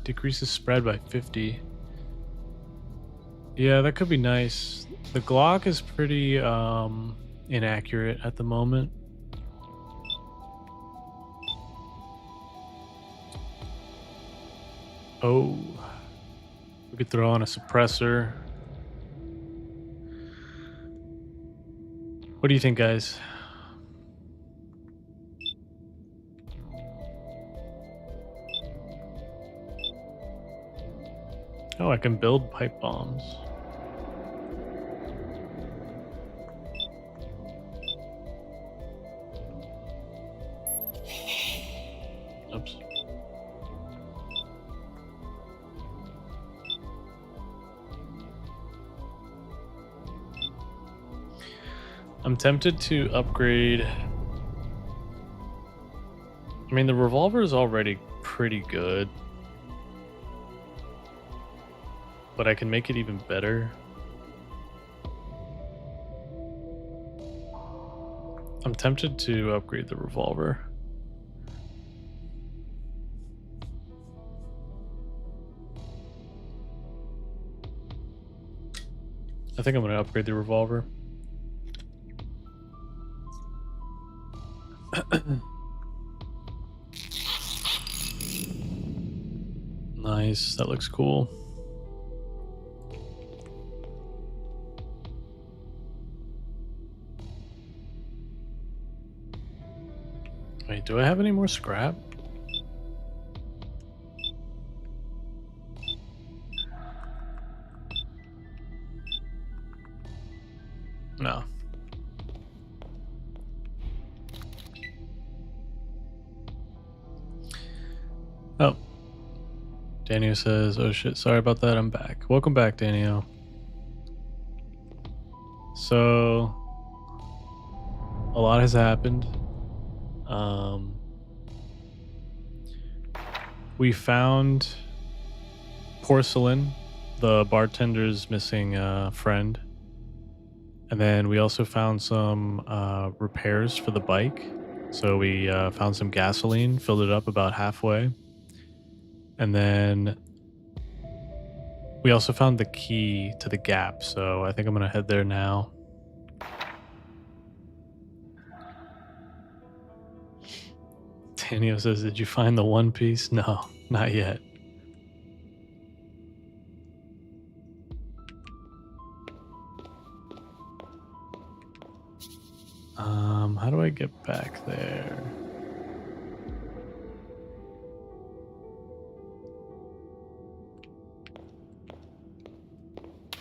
Decreases spread by 50. Yeah, that could be nice. The Glock is pretty inaccurate at the moment. Oh. We could throw on a suppressor. What do you think, guys? Oh, I can build pipe bombs. Oops. I'm tempted to upgrade. I mean, the revolver is already pretty good, but I can make it even better. I'm tempted to upgrade the revolver. I think I'm going to upgrade the revolver. Nice, that looks cool. Wait, do I have any more scrap? No. Oh. Daniel says, oh shit, sorry about that, I'm back. Welcome back, Daniel. So, a lot has happened. We found Porcelain, the bartender's missing friend. And then we also found some repairs for the bike. So we found some gasoline, filled it up about halfway. And then we also found the key to the Gap. So I think I'm going to head there now. Daniel says, did you find the One Piece? No, not yet. How do I get back there?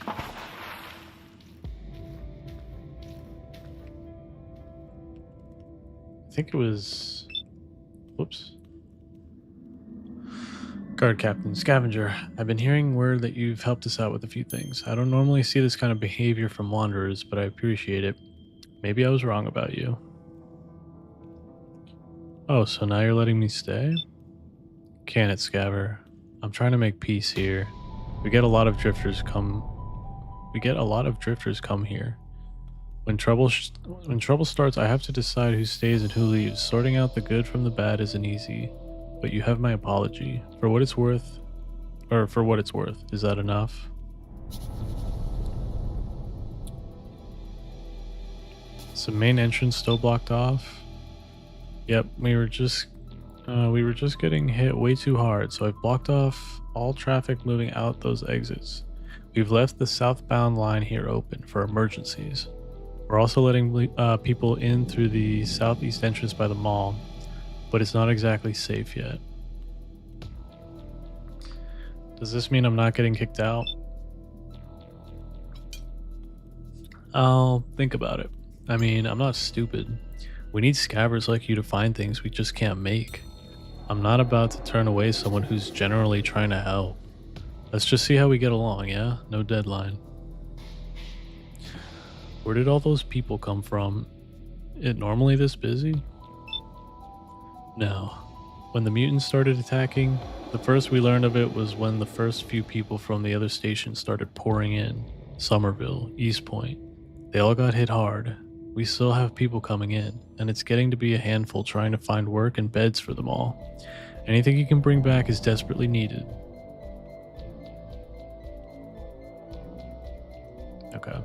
I think it was... Whoops. Guard Captain, Scavenger, I've been hearing word that you've helped us out with a few things. I don't normally see this kind of behavior from wanderers, but I appreciate it. Maybe I was wrong about you. Oh, so now you're letting me stay? Can it, Scaver? I'm trying to make peace here. We get a lot of drifters come here. When trouble starts, I have to decide who stays and who leaves. Sorting out the good from the bad isn't easy, but you have my apology. For what it's worth, is that enough? Is the main entrance still blocked off? Yep, we were just getting hit way too hard, so I've blocked off all traffic moving out those exits. We've left the southbound line here open for emergencies. We're also letting people in through the southeast entrance by the mall, but it's not exactly safe yet. Does this mean I'm not getting kicked out? I'll think about it. I mean, I'm not stupid. We need scabbers like you to find things we just can't make. I'm not about to turn away someone who's generally trying to help. Let's just see how we get along, yeah? No deadline. Where did all those people come from? It normally this busy? No. When the mutants started attacking, the first we learned of it was when the first few people from the other station started pouring in. Somerville, East Point. They all got hit hard. We still have people coming in, and it's getting to be a handful trying to find work and beds for them all. Anything you can bring back is desperately needed. Okay.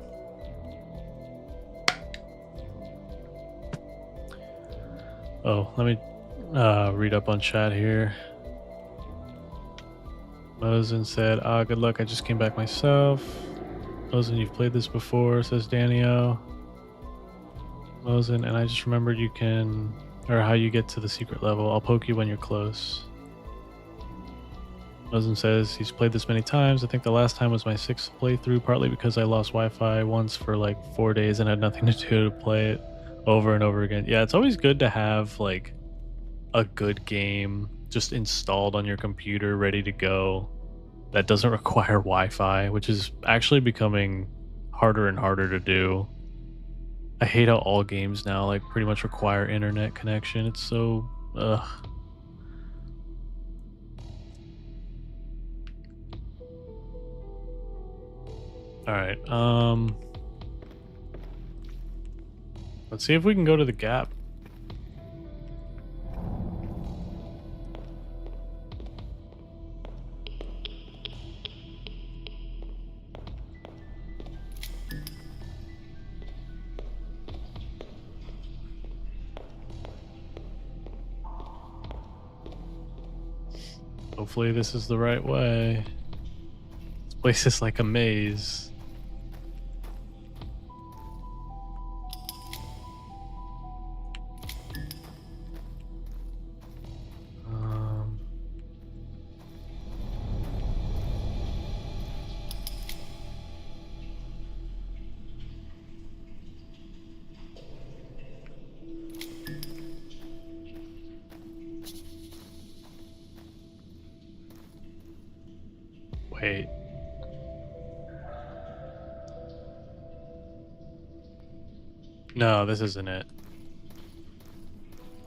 Oh, let me read up on chat here. Mosin said, good luck, I just came back myself. Mosin, you've played this before, says Danio. Mosin, and I just remembered you can, or how you get to the secret level. I'll poke you when you're close. Mosin says he's played this many times. I think the last time was my 6th playthrough, partly because I lost Wi-Fi once for like 4 days and had nothing to do to play it over and over again. Yeah, it's always good to have like a good game just installed on your computer, ready to go, that doesn't require Wi-Fi, which is actually becoming harder and harder to do. I hate how all games now like pretty much require internet connection. It's so ugh. All right. Let's see if we can go to the Gap. Hopefully this is the right way. This place is like a maze. Wait. No, this isn't it.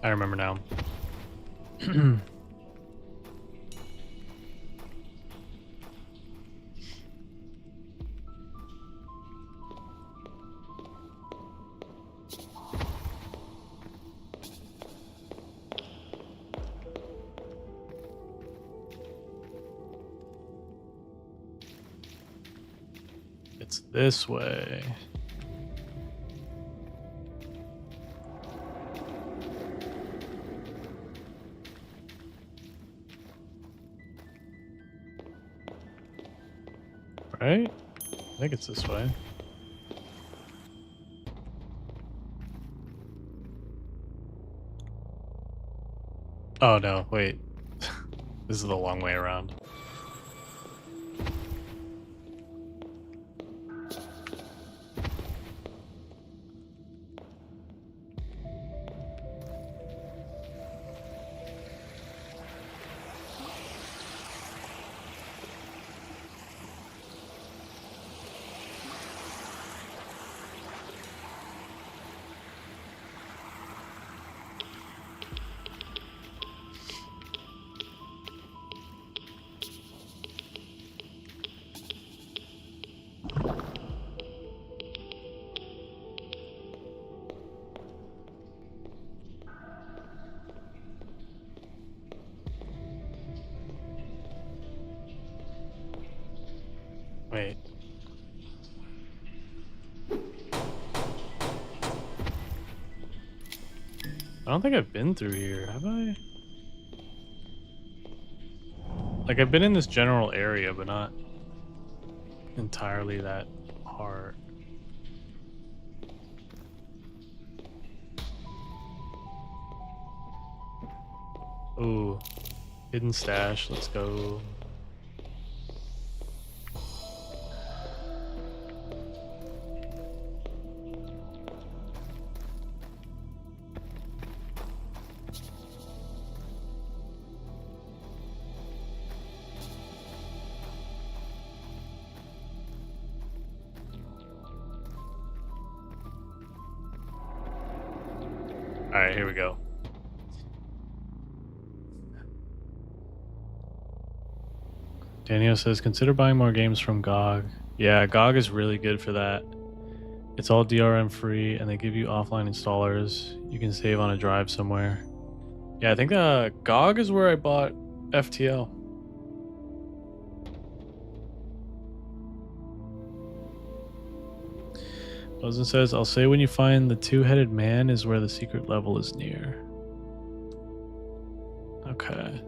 I remember now. It's this way. Right? I think it's this way. Oh no, wait. This is the long way around. Wait. I don't think I've been through here, have I? Like, I've been in this general area, but not entirely that part. Ooh. Hidden stash, let's go. All right, here we go. Daniel says, consider buying more games from GOG. Yeah, GOG is really good for that. It's all DRM free, and they give you offline installers. You can save on a drive somewhere. Yeah, I think GOG is where I bought FTL. Bosun says, I'll say when you find the two-headed man is where the secret level is near. Okay.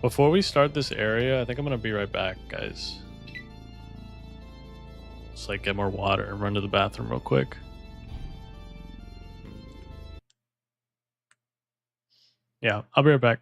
Before we start this area, I think I'm gonna be right back, guys. Just like get more water and run to the bathroom real quick. Yeah, I'll be right back.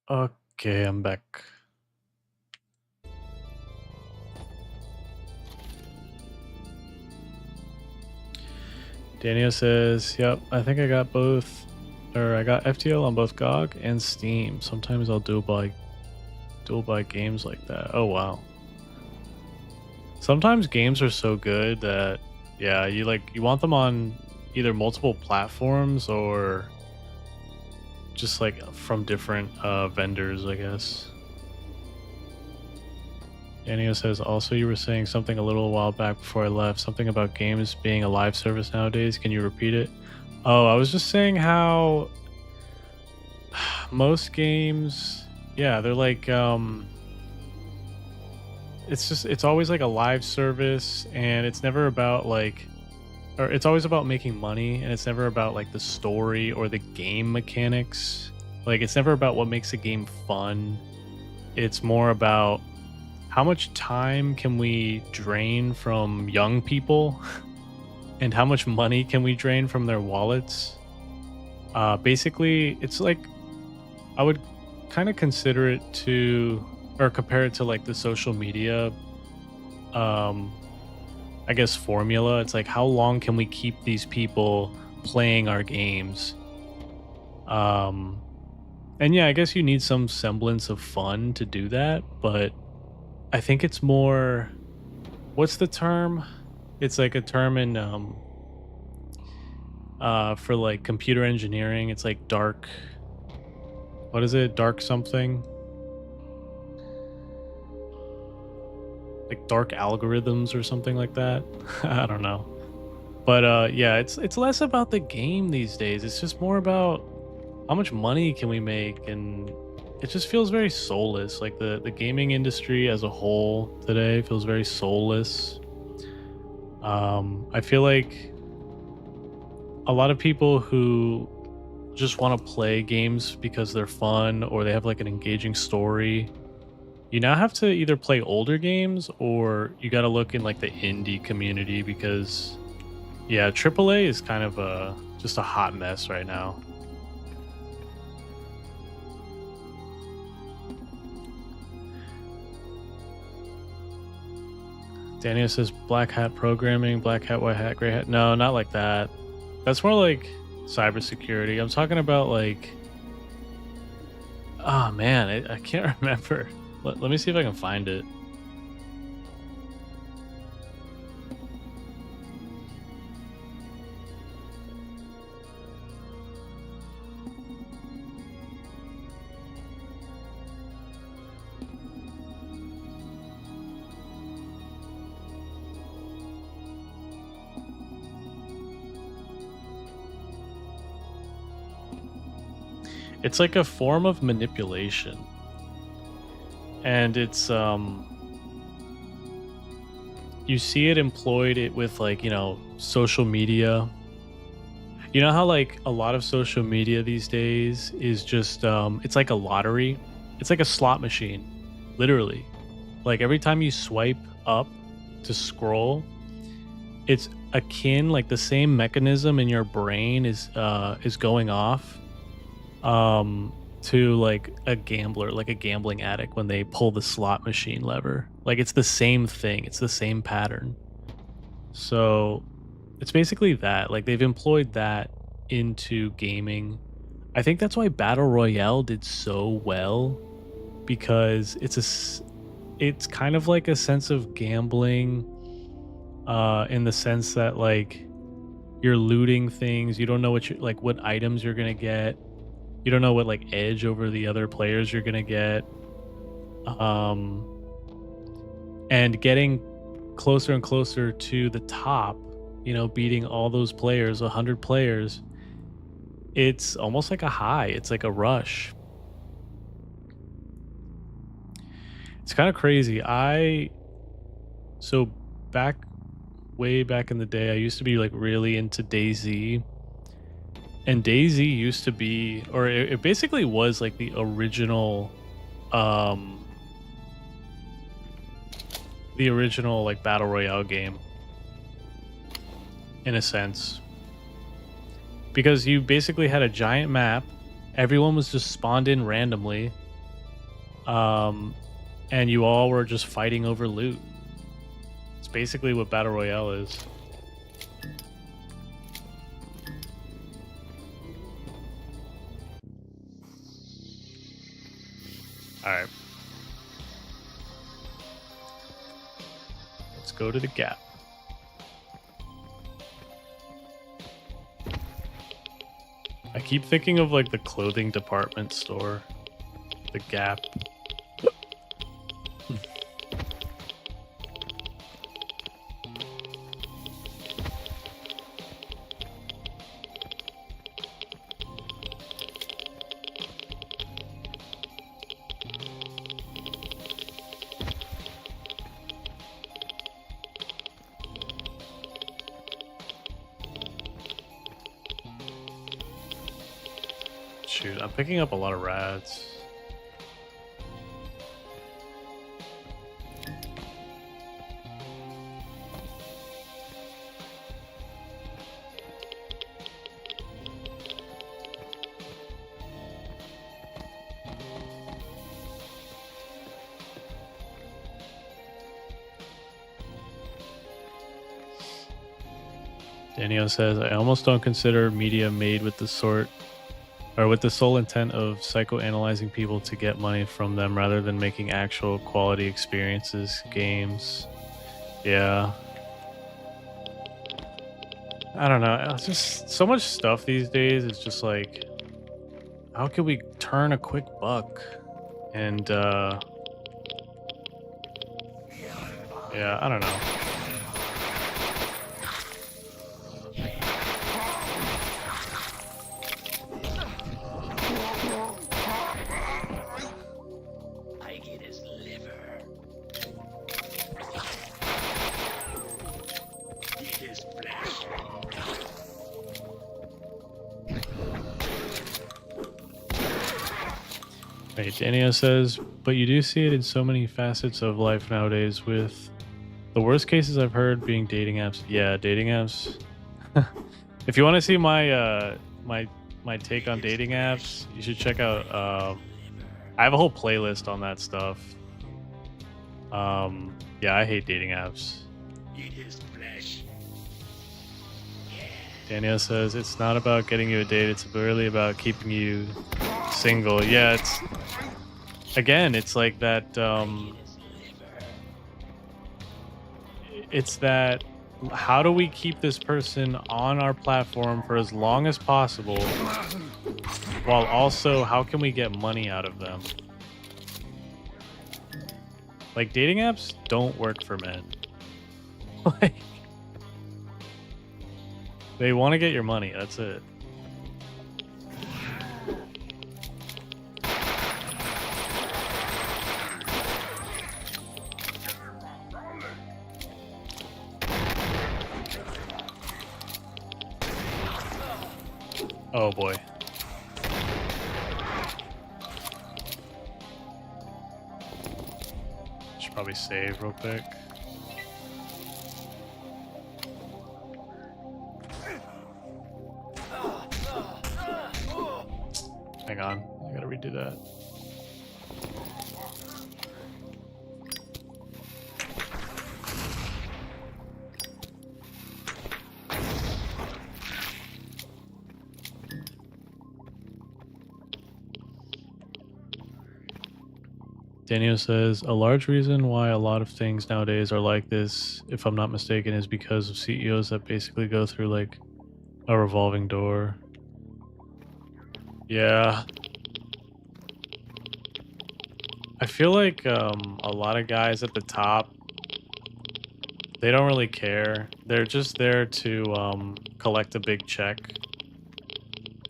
Okay, I'm back. Daniel says, yep, I think I got both, or I got FTL on both GOG and Steam. Sometimes I'll dual buy games like that. Oh, wow. Sometimes games are so good that, yeah, you want them on either multiple platforms or just like from different vendors, I guess. Daniel says, also you were saying something a little while back before I left, something about games being a live service nowadays. Can you repeat it? Oh, I was just saying how most games, yeah, they're like, it's always like a live service, and it's never about like, or it's always about making money, and it's never about like the story or the game mechanics. Like, it's never about what makes a game fun. It's more about how much time can we drain from young people and how much money can we drain from their wallets. Basically, it's like, I would kind of consider it to, or compare it to like the social media I guess, formula. It's like, how long can we keep these people playing our games? And yeah, I guess you need some semblance of fun to do that, but I think it's more, what's the term? It's like a term in for like computer engineering. It's like dark, what is it? Dark something? Like dark algorithms or something like that. I don't know. But yeah, it's less about the game these days. It's just more about how much money can we make, and it just feels very soulless. Like the gaming industry as a whole today feels very soulless. I feel like a lot of people who just want to play games because they're fun or they have like an engaging story, you now have to either play older games or you got to look in like the indie community, because yeah, AAA is kind of just a hot mess right now. Daniel says black hat programming, black hat, white hat, gray hat. No, not like that. That's more like cybersecurity. I'm talking about like, oh man, I can't remember. Let me see if I can find it. It's like a form of manipulation. And it's you see it employed it with like, you know, social media. You know how like a lot of social media these days is just it's like a lottery. It's like a slot machine, literally. Like every time you swipe up to scroll, it's akin, like the same mechanism in your brain is going off to like a gambler, like a gambling addict when they pull the slot machine lever. Like it's the same thing, it's the same pattern. So it's basically that, like they've employed that into gaming. I think that's why Battle Royale did so well, because it's kind of like a sense of gambling in the sense that like you're looting things, you don't know what you like, what items you're gonna get. You don't know what like edge over the other players you're gonna get, and getting closer and closer to the top, you know, beating all those players, 100 players. It's almost like a high. It's like a rush. It's kind of crazy. So way back in the day, I used to be like really into DayZ. And DayZ used to be, or it basically was like the original like Battle Royale game, in a sense. Because you basically had a giant map, everyone was just spawned in randomly, and you all were just fighting over loot. It's basically what Battle Royale is. Alright. Let's go to the Gap. I keep thinking of like the clothing department store. The Gap. Shoot, I'm picking up a lot of rats. Daniel says, I almost don't consider media made with the sole intent of psychoanalyzing people to get money from them rather than making actual quality experiences, games. Yeah. I don't know. It's just so much stuff these days. It's just like, how can we turn a quick buck? And, yeah, I don't know. I get his liver. Eat his flesh. Right, Daniel says, but you do see it in so many facets of life nowadays with the worst cases I've heard being dating apps. Yeah, dating apps. If you want to see my my take on dating apps, you should check out I have a whole playlist on that stuff. Yeah, I hate dating apps. Eat his flesh. Danielle says it's not about getting you a date, it's really about keeping you single. Yeah, it's like that it's that how do we keep this person on our platform for as long as possible while also how can we get money out of them? Like dating apps don't work for men. Like they want to get your money, that's it. Oh boy. Should probably save real quick. Hang on, I gotta redo that. Daniel says, a large reason why a lot of things nowadays are like this, if I'm not mistaken, is because of CEOs that basically go through like a revolving door. Yeah. I feel like a lot of guys at the top, they don't really care. They're just there to collect a big check.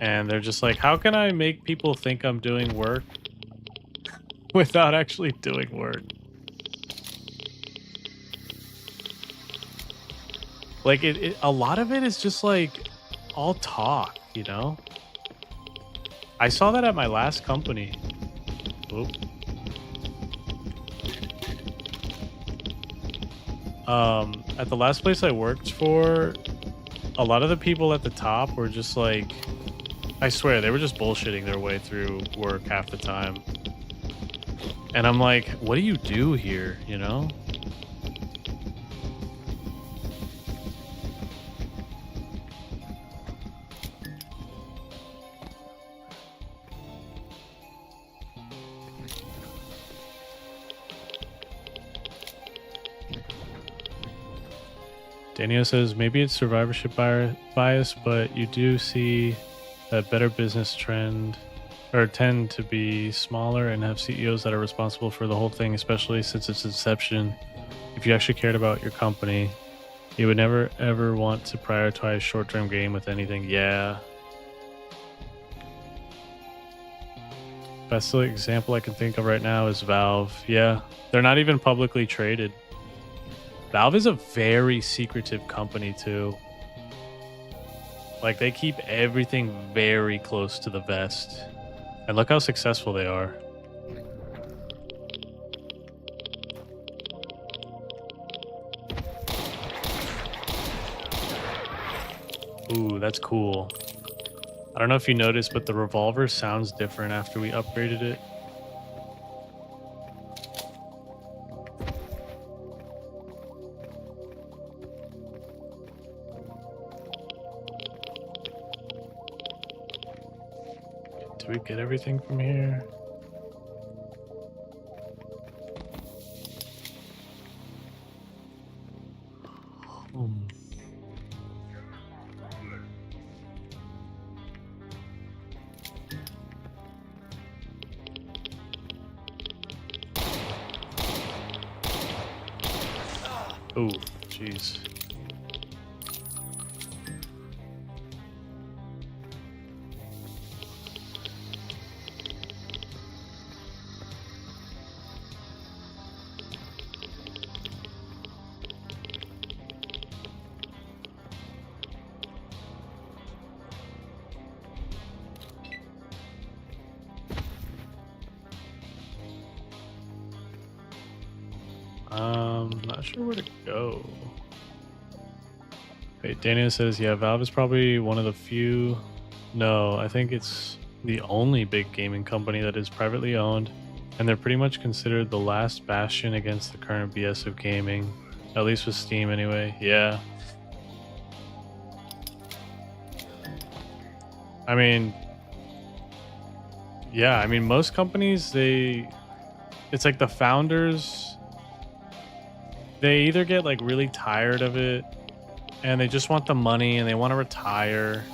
And they're just like, how can I make people think I'm doing work without actually doing work? Like a lot of it is just like all talk, you know? I saw that at my last company. Oop. At the last place I worked for, a lot of the people at the top were just like, I swear, they were just bullshitting their way through work half the time. And I'm like, what do you do here, you know? Daniel says, maybe it's survivorship bias, but you do see that better business trend or tend to be smaller and have CEOs that are responsible for the whole thing, especially since its inception. If you actually cared about your company, you would never ever want to prioritize short-term gain with anything. Yeah. Best example I can think of right now is Valve. Yeah, they're not even publicly traded. Valve is a very secretive company too. Like they keep everything very close to the vest. And look how successful they are. Ooh, that's cool. I don't know if you noticed, but the revolver sounds different after we upgraded it. Do we get everything from here? Hmm. Oh, jeez. Not sure where to go. Wait, Daniel says, yeah, Valve is probably one of the few. No, I think it's the only big gaming company that is privately owned, and they're pretty much considered the last bastion against the current BS of gaming, at least with Steam anyway. Yeah. I mean, yeah, I mean, most companies, it's like the founders, they either get like really tired of it and they just want the money and they want to retire.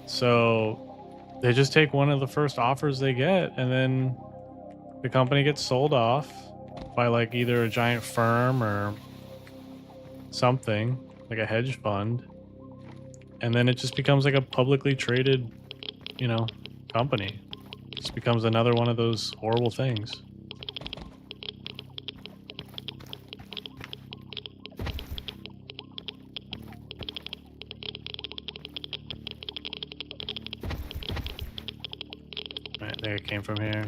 So they just take one of the first offers they get, and then the company gets sold off by like either a giant firm or something, like a hedge fund. And then it just becomes like a publicly traded, company. It just becomes another one of those horrible things. I think it came from here.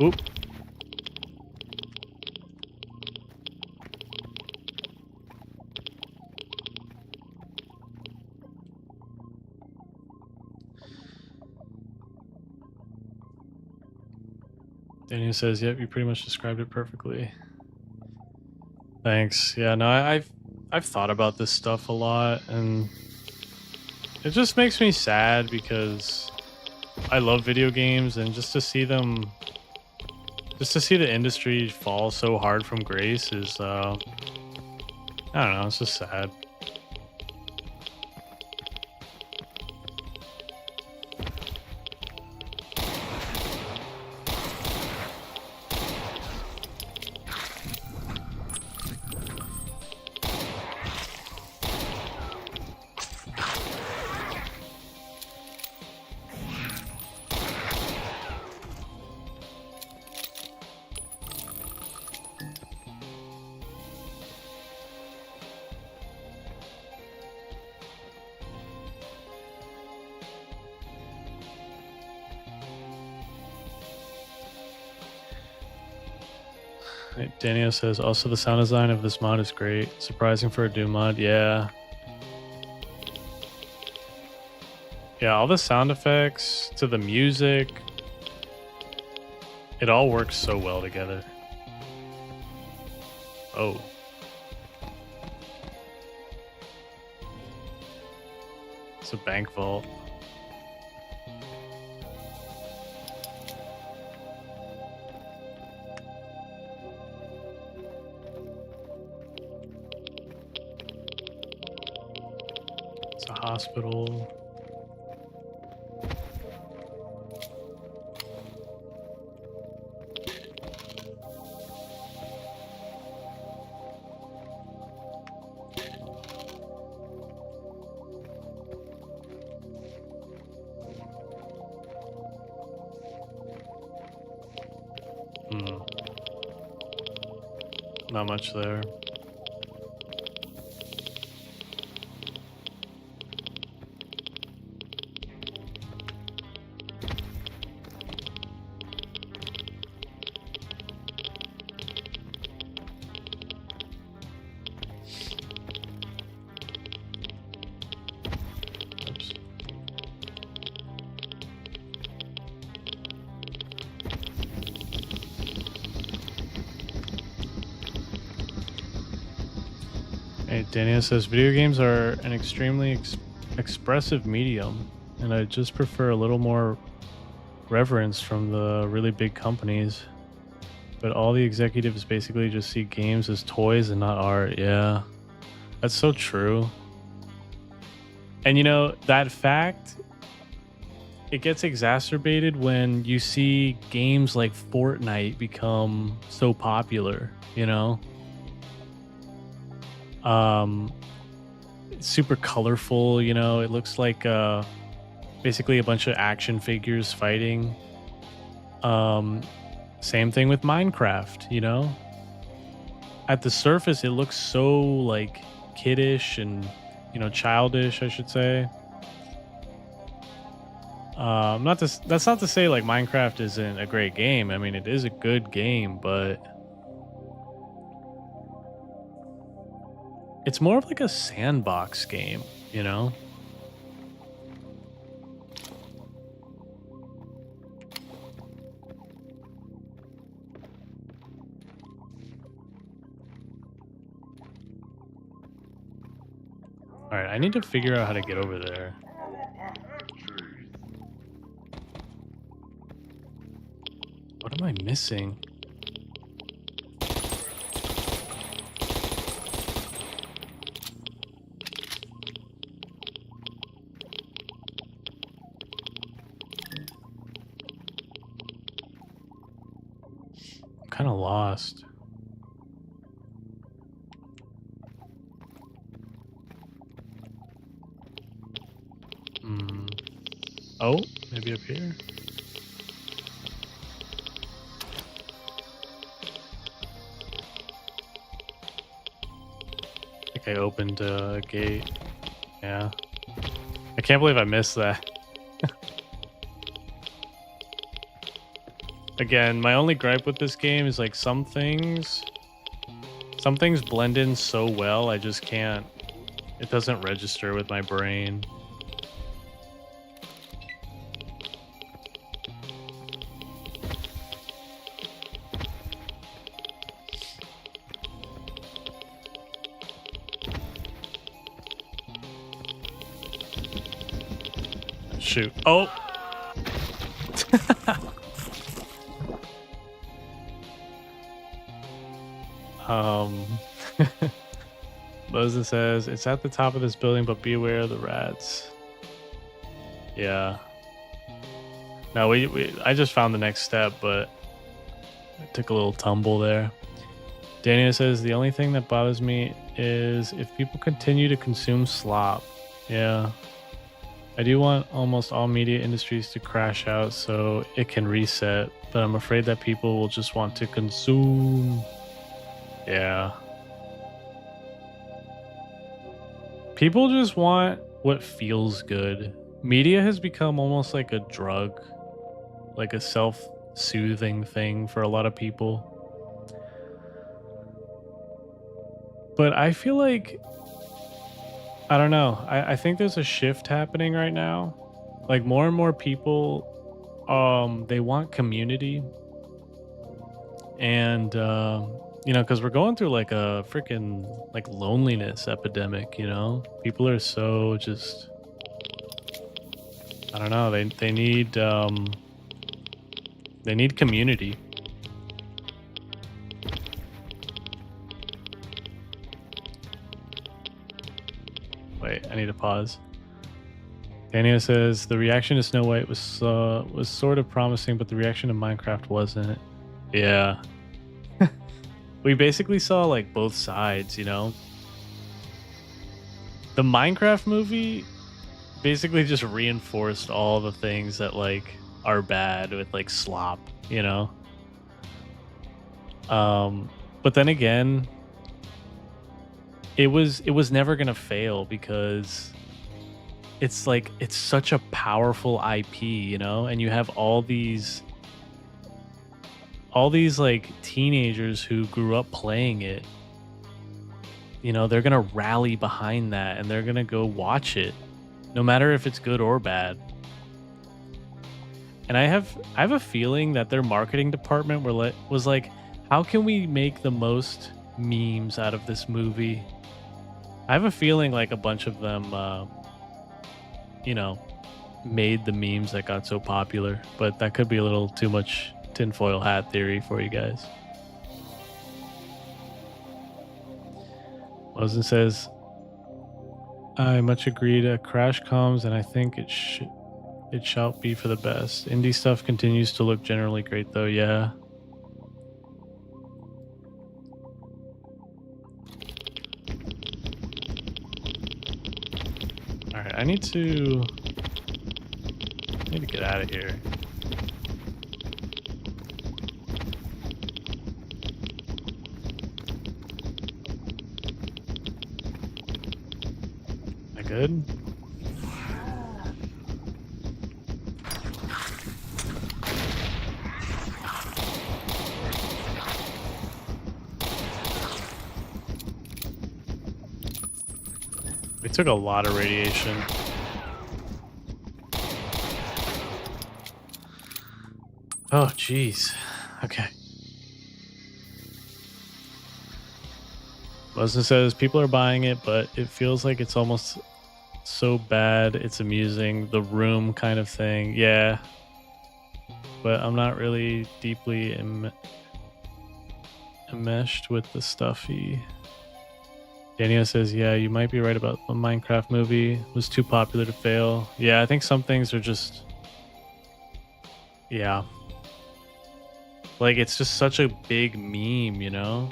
Oop. Daniel says, yep, you pretty much described it perfectly. Thanks. Yeah, no, I've thought about this stuff a lot, and it just makes me sad because I love video games, and just to see the industry fall so hard from grace is, I don't know, it's just sad. Daniel says, also the sound design of this mod is great. Surprising for a Doom mod. Yeah. Yeah, all the sound effects to the music, it all works so well together. Oh. It's a bank vault. Hospital. Not much there. Daniel says, video games are an extremely expressive medium, and I just prefer a little more reverence from the really big companies. But all the executives basically just see games as toys and not art. Yeah, that's so true. And you know, that fact, it gets exacerbated when you see games like Fortnite become so popular, you know? It's super colorful, you know, it looks like basically a bunch of action figures fighting. Same thing with Minecraft, you know? At the surface, it looks so like kiddish and, you know, childish, I should say. That's not to say like Minecraft isn't a great game. I mean, it is a good game, but it's more of like a sandbox game, you know? All right, I need to figure out how to get over there. What am I missing? I'm kind of lost. Oh, maybe up here. I think I opened a gate. Yeah. I can't believe I missed that. Again, my only gripe with this game is like some things blend in so well, I just can't, it doesn't register with my brain. Shoot. Oh! Moses says, it's at the top of this building, but be aware of the rats. Yeah. No, I just found the next step, but I took a little tumble there. Daniel says, the only thing that bothers me is if people continue to consume slop. Yeah. I do want almost all media industries to crash out so it can reset, but I'm afraid that people will just want to consume. Yeah. People just want what feels good. Media has become almost like a drug, like a self-soothing thing for a lot of people. But I feel like, I don't know. I think there's a shift happening right now. Like more and more people, they want community. And, you know, because we're going through like a freaking like loneliness epidemic, you know? People are so just, I don't know. They need community. Wait, I need to pause. Daniel says the reaction to Snow White was sort of promising, but the reaction to Minecraft wasn't. Yeah. We basically saw like both sides, you know. The Minecraft movie basically just reinforced all the things that like are bad with like slop, you know. But then again, it was never gonna fail because it's like it's such a powerful IP, you know, and you have all these like teenagers who grew up playing it. You know, they're gonna rally behind that and they're gonna go watch it, no matter if it's good or bad. And I have a feeling that their marketing department was like, how can we make the most memes out of this movie? I have a feeling like a bunch of them, you know, made the memes that got so popular, but that could be a little too much tinfoil hat theory for you guys. Mosen says, I much agreed. A crash comes, and I think it shall be for the best. Indie stuff continues to look generally great, though. Yeah. All right, I need to get out of here. Am I good? We took a lot of radiation. Oh, jeez. Okay. Leslie says people are buying it, but it feels like it's almost so bad it's amusing. The Room kind of thing. Yeah. But I'm not really deeply enmeshed with the stuffy. Daniel says, yeah, you might be right about the Minecraft movie. It was too popular to fail. Yeah, I think some things are just... Yeah. Like, it's just such a big meme, you know?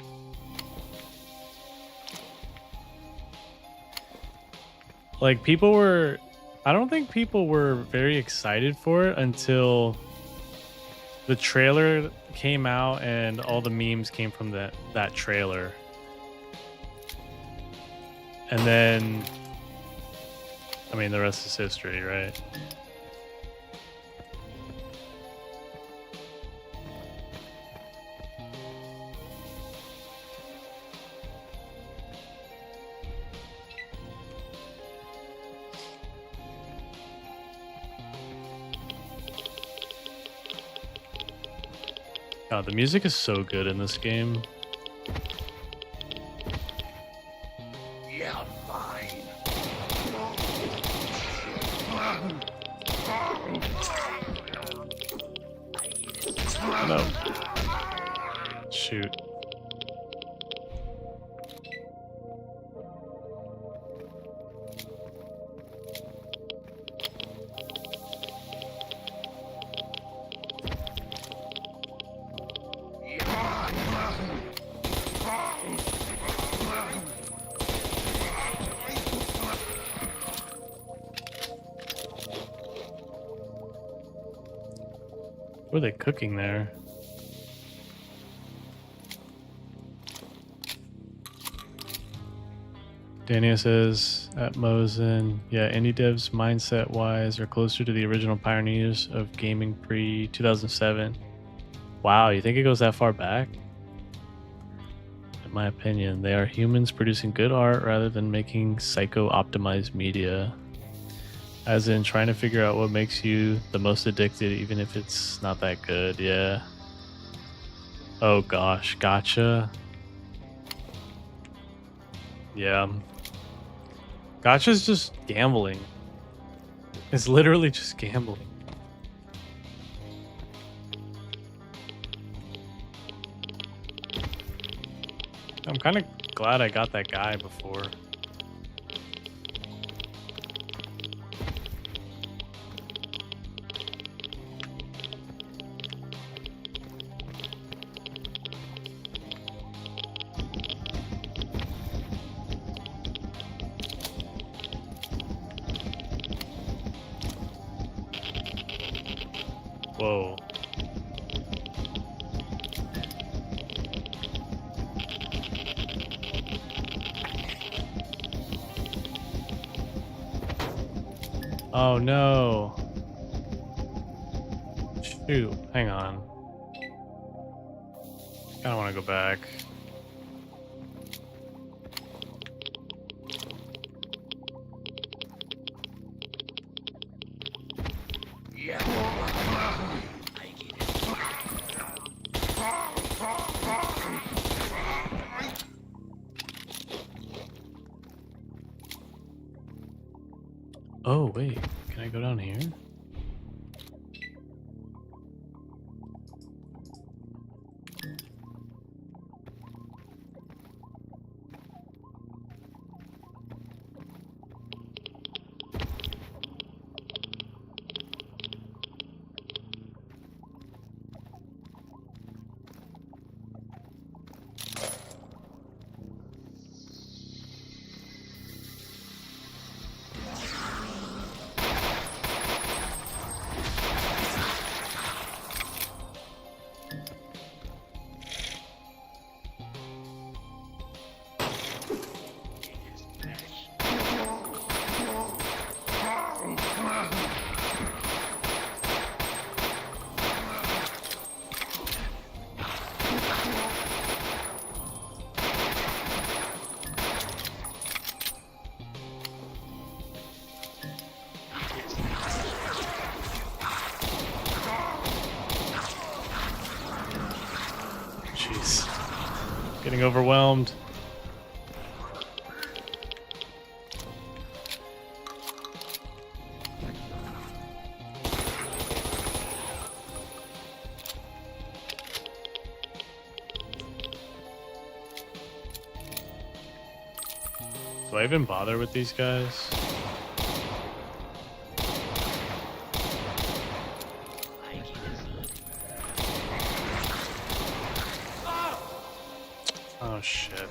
Like, people were... I don't think people were very excited for it until the trailer came out and all the memes came from that trailer. And then... I mean, the rest is history, right? God, the music is so good in this game. Yeah, fine. No. Shoot. What are they cooking there? Daniel says at Mosen, yeah, indie devs mindset wise are closer to the original pioneers of gaming pre 2007. Wow, you think it goes that far back? In my opinion, they are humans producing good art rather than making psycho optimized media. As in trying to figure out what makes you the most addicted, even if it's not that good. Yeah. Oh gosh, gotcha. Yeah. Gotcha's just gambling. It's literally just gambling. I'm kind of glad I got that guy before. Whoa. Oh no. Shoot, hang on. I don't want to go back. Oh, wait. Can I go down here? jeez. Getting overwhelmed. Do I even bother with these guys? Oh shit.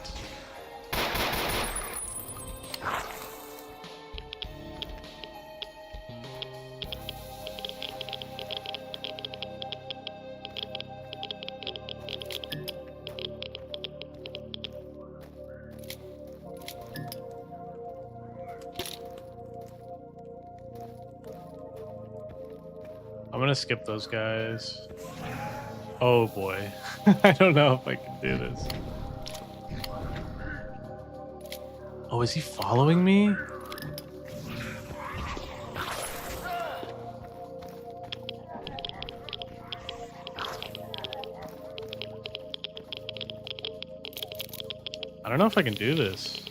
I'm gonna skip those guys. Oh boy. I don't know if I can do this. Oh, is he following me? I don't know if I can do this.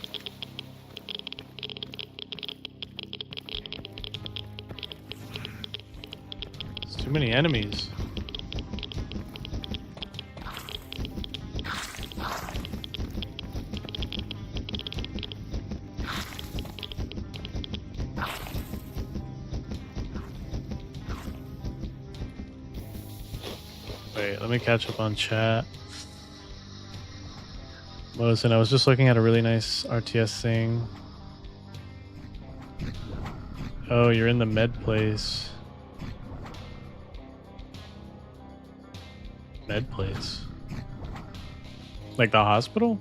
There's too many enemies. Wait, let me catch up on chat. Listen, I was just looking at a really nice RTS thing. Oh, you're in the med place. Med place? Like the hospital?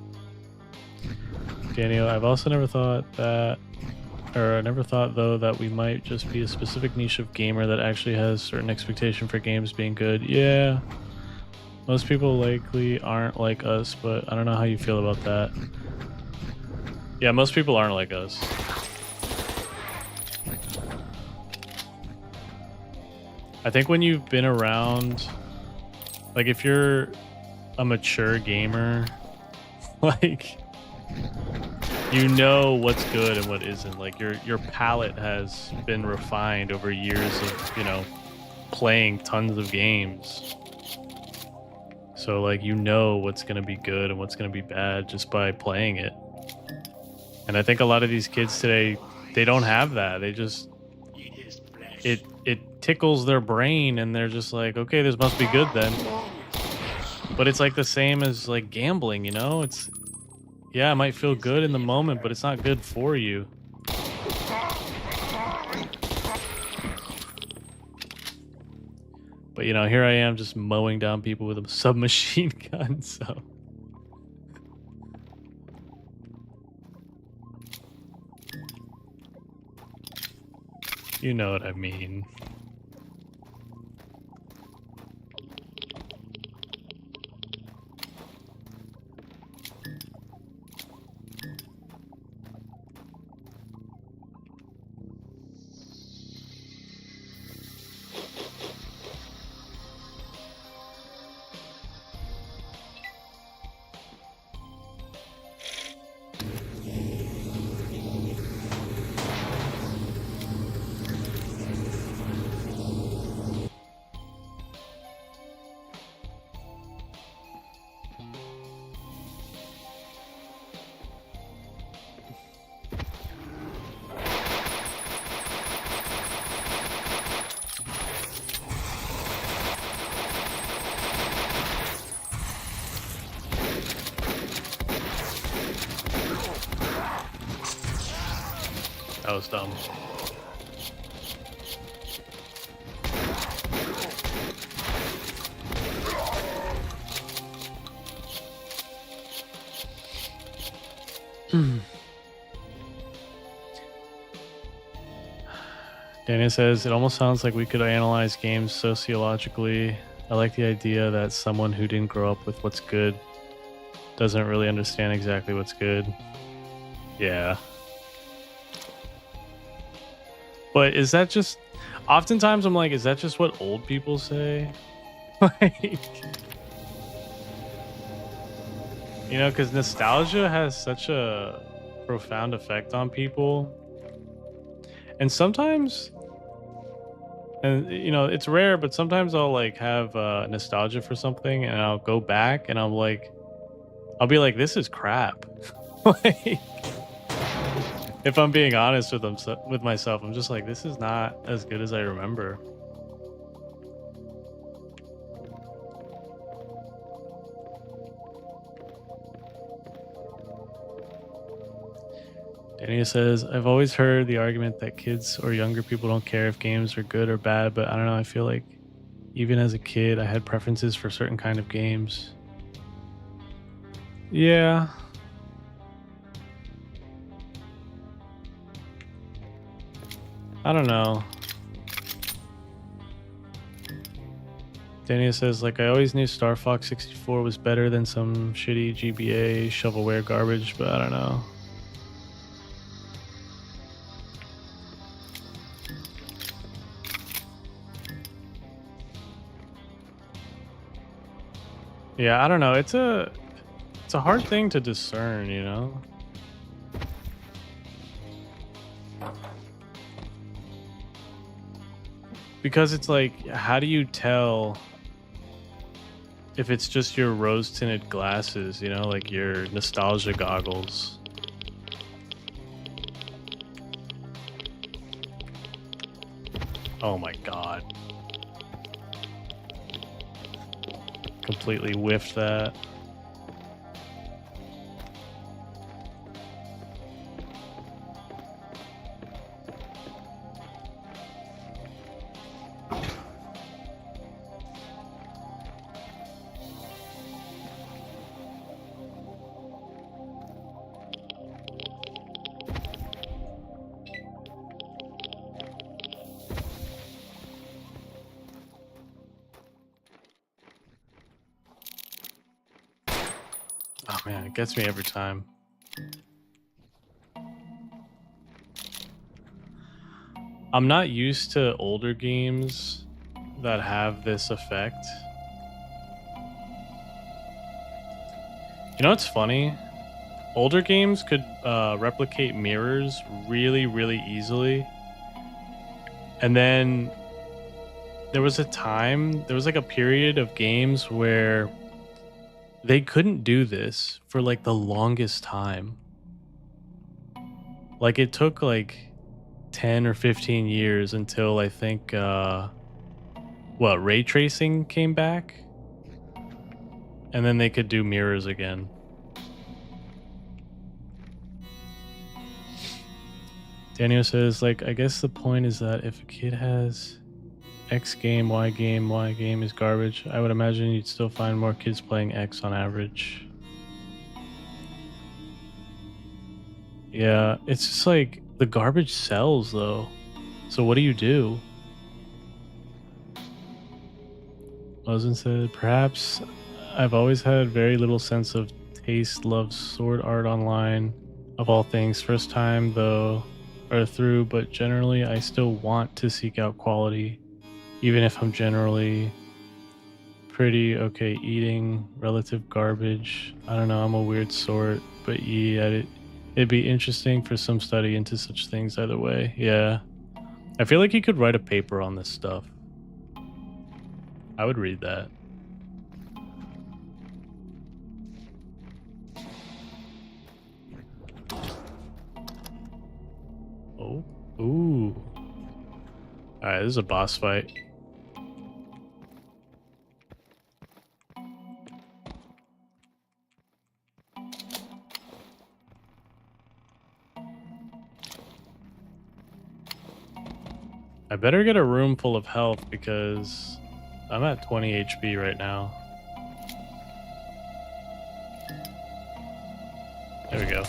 Daniel, I've also never thought that, or I never thought though that we might just be a specific niche of gamer that actually has certain expectation for games being good. Yeah. Most people likely aren't like us, but I don't know how you feel about that. Yeah, most people aren't like us. I think when you've been around, like if you're a mature gamer, like you know what's good and what isn't. Like your palate has been refined over years of, you know, playing tons of games. So like you know what's going to be good and what's going to be bad just by playing it. And I think a lot of these kids today, they don't have that. They just it tickles their brain and they're just like, okay, this must be good then. But it's like the same as like gambling, you know? It's, yeah, it might feel good in the moment, but it's not good for you. But you know, here I am just mowing down people with a submachine gun, so. You know what I mean. That was dumb. Daniel says, it almost sounds like we could analyze games sociologically. I like the idea that someone who didn't grow up with what's good doesn't really understand exactly what's good. Yeah. But is that just... Oftentimes I'm like, is that just what old people say? Like... You know, because nostalgia has such a profound effect on people. And sometimes, and you know, it's rare, but sometimes I'll like have nostalgia for something and I'll go back and I'll be like, this is crap. Like, if I'm being honest with myself, I'm just like, this is not as good as I remember. Dania says, I've always heard the argument that kids or younger people don't care if games are good or bad, but I don't know, I feel like even as a kid, I had preferences for certain kind of games. Yeah. I don't know. Dania says, like, I always knew Star Fox 64 was better than some shitty GBA shovelware garbage, but I don't know. Yeah, I don't know. It's a hard thing to discern, you know? Because it's like, how do you tell if it's just your rose-tinted glasses, you know, like your nostalgia goggles? Oh my god. Completely whiffed that. Oh man, it gets me every time. I'm not used to older games that have this effect. You know what's funny? Older games could replicate mirrors really, really easily. And then there was like a period of games where they couldn't do this for like the longest time. Like it took like 10 or 15 years until I think ray tracing came back, and then they could do mirrors again. Daniel says, like, I guess the point is that if a kid has X game, Y game is garbage, I would imagine you'd still find more kids playing X on average. Yeah, it's just like the garbage sells though. So what do you do? Mosin said, perhaps I've always had very little sense of taste, love sword art online, of all things. First time though, or through, but generally I still want to seek out quality, even if I'm generally pretty okay eating relative garbage. I don't know, I'm a weird sort, but yeah, it'd be interesting for some study into such things either way. Yeah. I feel like he could write a paper on this stuff. I would read that. Oh. Ooh. Alright, this is a boss fight. I better get a room full of health because I'm at 20 HP right now. There we go.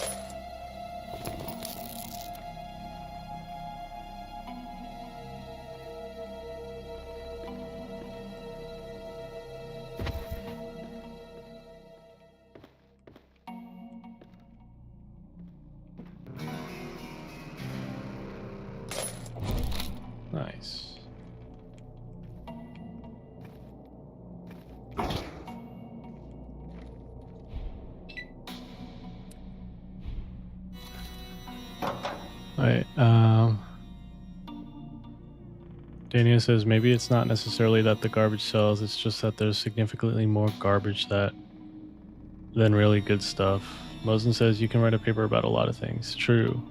Nice. Right. Dania says maybe it's not necessarily that the garbage sells, it's just that there's significantly more garbage than really good stuff. Mosen says you can write a paper about a lot of things. True.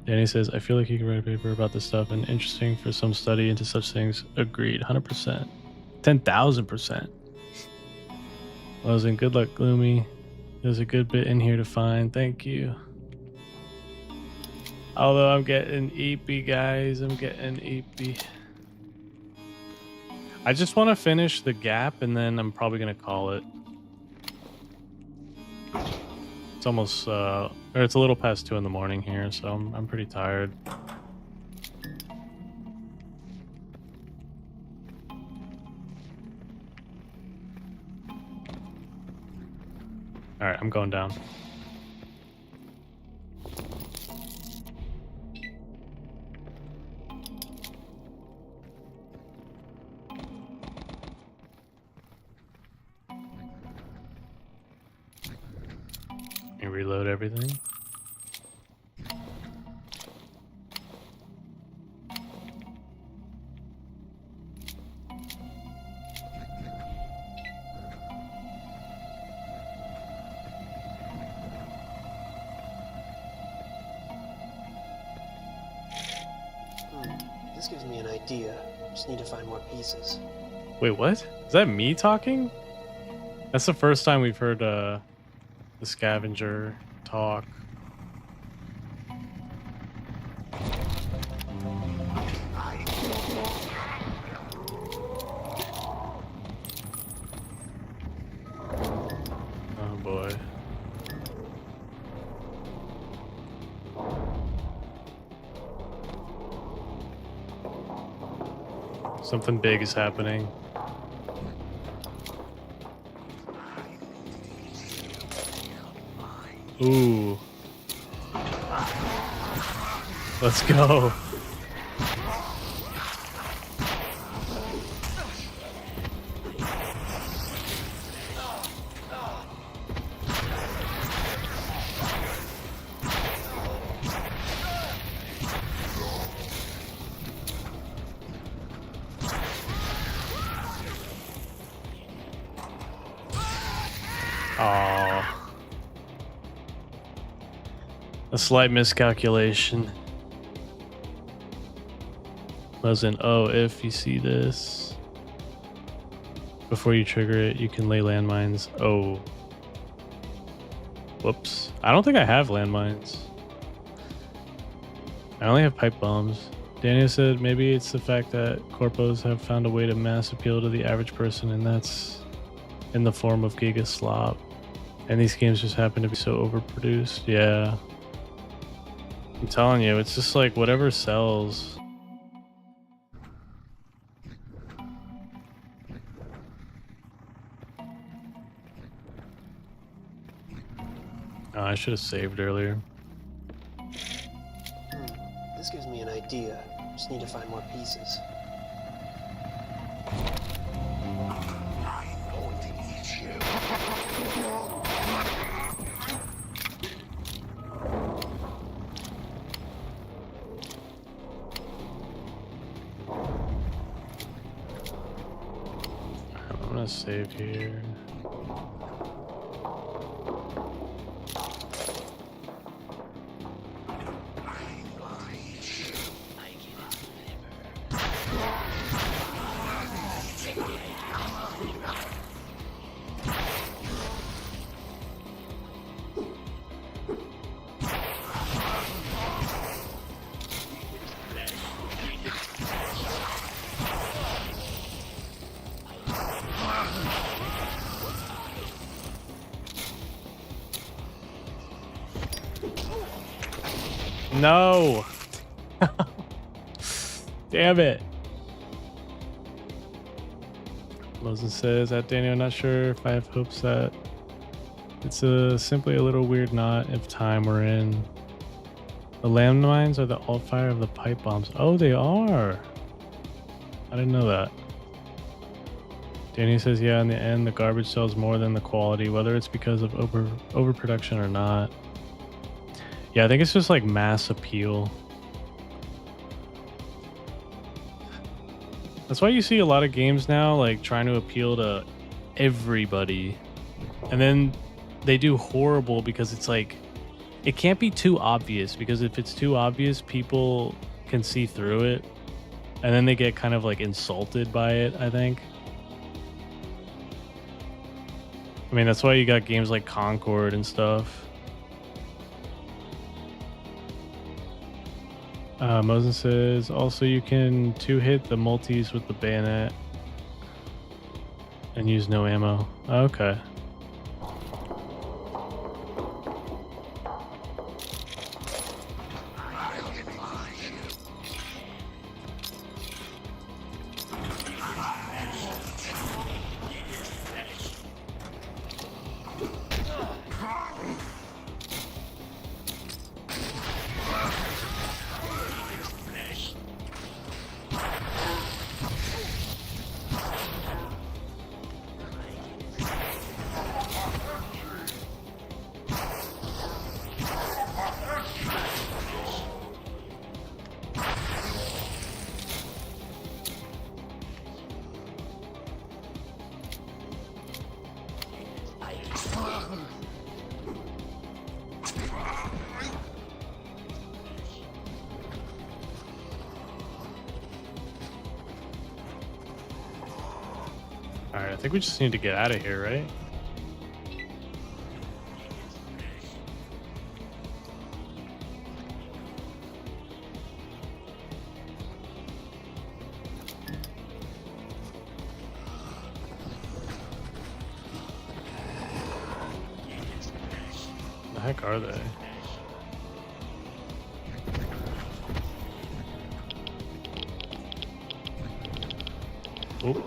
Danny says I feel like you can write a paper about this stuff and interesting for some study into such things. Agreed. 100%. 10,000%. Mosen, good luck, Gloomy. There's a good bit in here to find. Thank you. Although I'm getting eepy, guys. I'm getting eepy. I just want to finish the gap and then I'm probably going to call it. It's almost, or it's a little past 2 in the morning here, so I'm pretty tired. All right, I'm going down. You reload everything. This gives me an idea. Just need to find more pieces. Wait, what? Is that me talking? That's the first time we've heard the scavenger talk. Oh boy. Something big is happening. Ooh. Let's go. Aww. A slight miscalculation. Wasn't, oh, if you see this, before you trigger it, you can lay landmines. Oh. Whoops. I don't think I have landmines. I only have pipe bombs. Daniel said maybe it's the fact that corpos have found a way to mass appeal to the average person, and that's in the form of Giga Slop. And these games just happen to be so overproduced. Yeah. I'm telling you, it's just like whatever sells. Oh, I should have saved earlier. This gives me an idea. Just need to find more pieces. I'm gonna save here. No! Damn it! Moses says that Daniel, not sure if I have hopes that it's simply a little weird knot if time we're in. The landmines are the alt fire of the pipe bombs. Oh, they are! I didn't know that. Danny says, yeah, in the end, the garbage sells more than the quality, whether it's because of overproduction or not. Yeah, I think it's just like mass appeal. That's why you see a lot of games now like trying to appeal to everybody, and then they do horrible because it's like it can't be too obvious, because if it's too obvious, people can see through it, and then they get kind of like insulted by it, I think. I mean, that's why you got games like Concord and stuff. Moses says, also you can two-hit the multis with the bayonet and use no ammo. Okay. Alright, I think we just need to get out of here, right? The heck are they? Oop.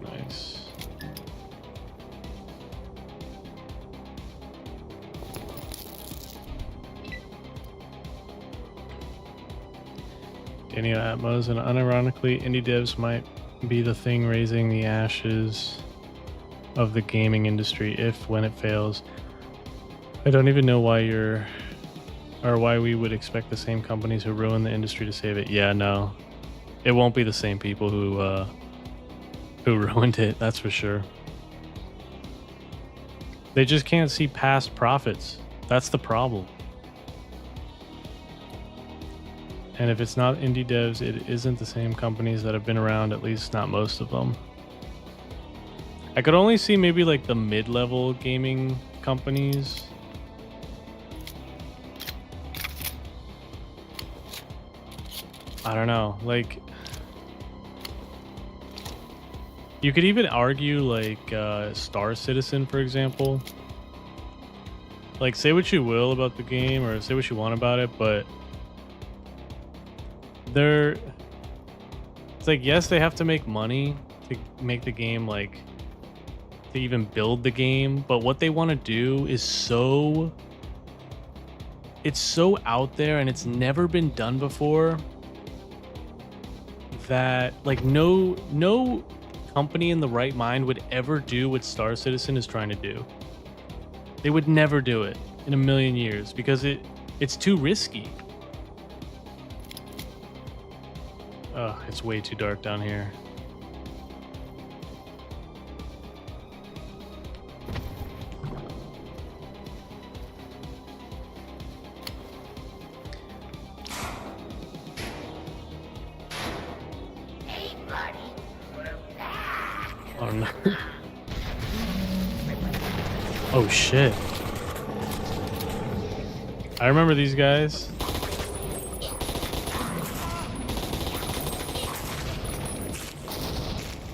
Nice. Daniel Atmos, and unironically, indie devs might be the thing raising the ashes of the gaming industry when it fails. I don't even know why why we would expect the same companies who ruin the industry to save it. Yeah, no. It won't be the same people who ruined it, that's for sure. They just can't see past profits. That's the problem. And if it's not indie devs, it isn't the same companies that have been around, at least not most of them. I could only see maybe like the mid-level gaming companies. I don't know, like you could even argue like Star Citizen, for example. Like, say what you will about the game or say what you want about it, but it's like, yes, they have to make money to make the game, like to even build the game, but what they want to do is it's so out there and it's never been done before that like no company in the right mind would ever do what Star Citizen is trying to do. They would never do it in a million years because it's too risky. It's way too dark down here. Oh no. Oh shit. I remember these guys.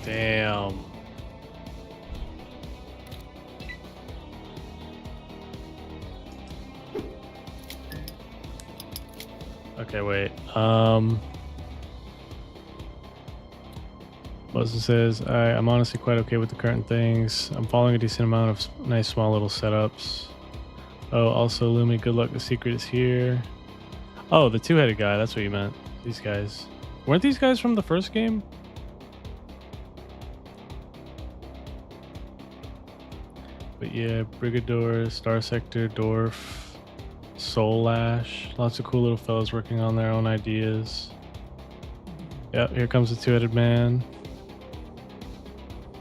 Damn. Okay, wait. Wilson says, I'm honestly quite okay with the current things. I'm following a decent amount of nice small little setups. Oh, also Lumi, good luck. The secret is here. Oh, the two-headed guy. That's what you meant. These guys. Weren't these guys from the first game? But yeah, Brigador, Star Sector, Dwarf, Soul Ash. Lots of cool little fellas working on their own ideas. Yep, here comes the two-headed man.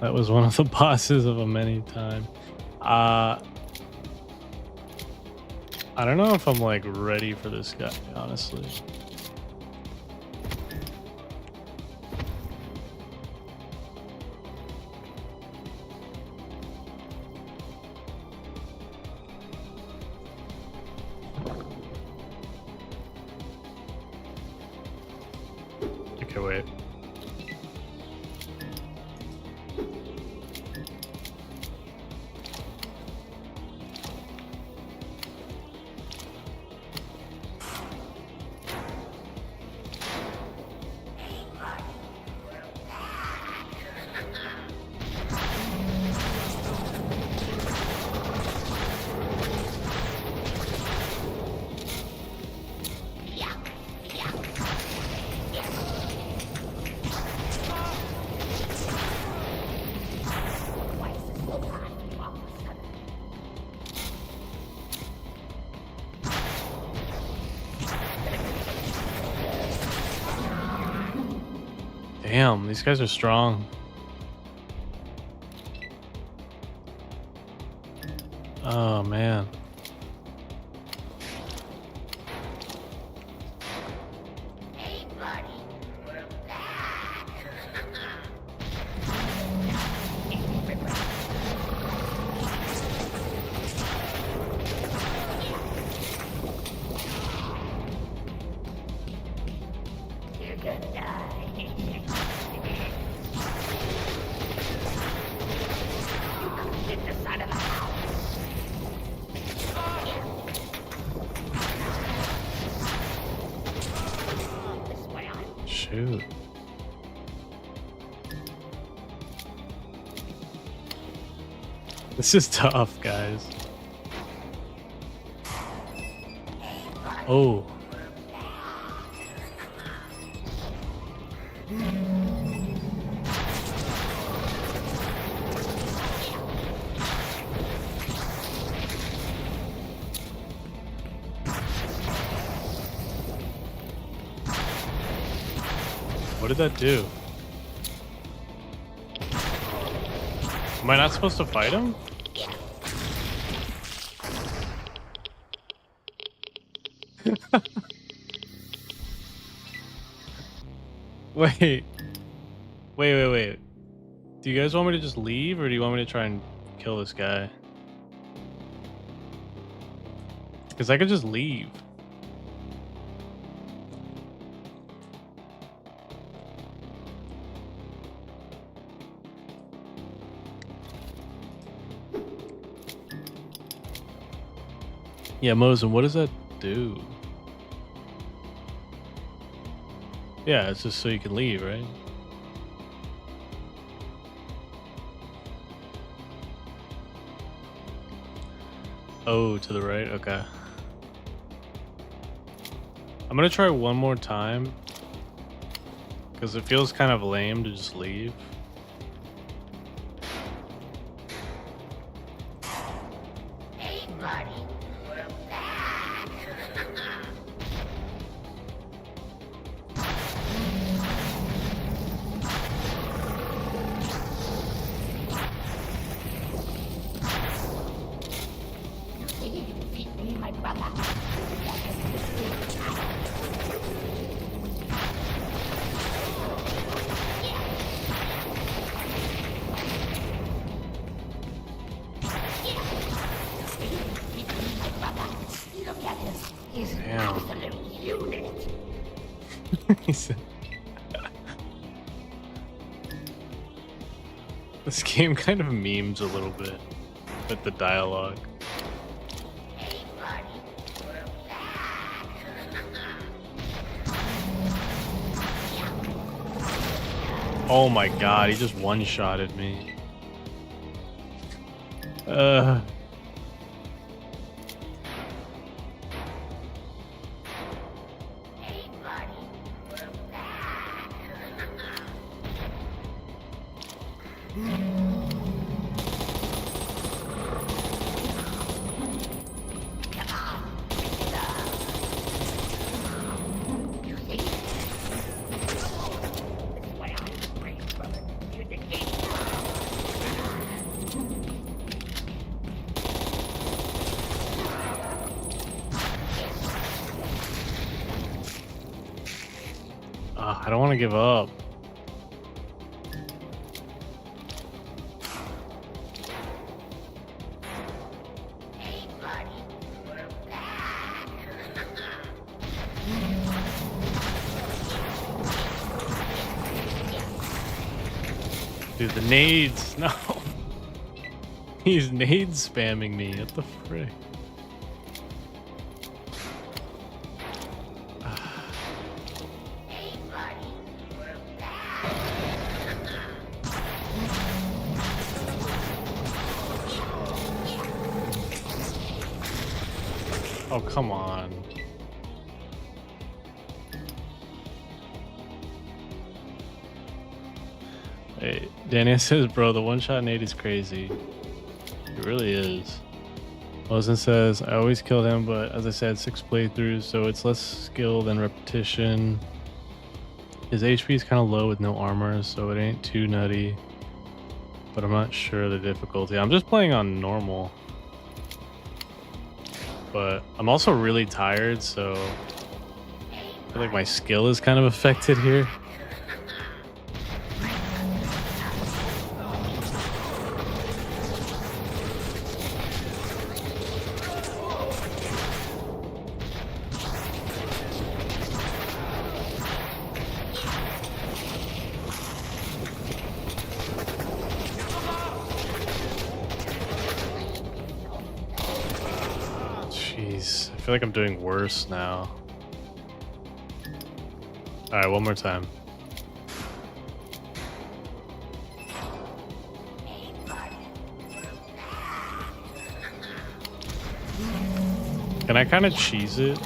That was one of the bosses of a many time. I don't know if I'm like ready for this guy, honestly. Okay, wait. Damn, these guys are strong. Oh man. Shoot. This is tough, guys. Oh. What did that do? Am I not supposed to fight him? Wait. Wait. Do you guys want me to just leave, or do you want me to try and kill this guy? Because I could just leave. Yeah, Mosin, what does that do? Yeah, it's just so you can leave, right? Oh, to the right? Okay. I'm gonna try one more time, because it feels kind of lame to just leave. Damn. He said- This game kind of memes a little bit with the dialogue. Oh my god, he just one-shotted me. I don't want to give up. Dude, the nades, no. He's nades spamming me. What the frick? Oh, come on. Hey, Danny says, bro, the one-shot nade is crazy. It really is. Ozen says, I always killed him, but as I said, 6 playthroughs, so it's less skill than repetition. His HP is kind of low with no armor, so it ain't too nutty. But I'm not sure the difficulty. I'm just playing on normal. But I'm also really tired, so I feel like my skill is kind of affected here. Jeez, I feel like I'm doing worse now. Alright, one more time. Can I kind of cheese it?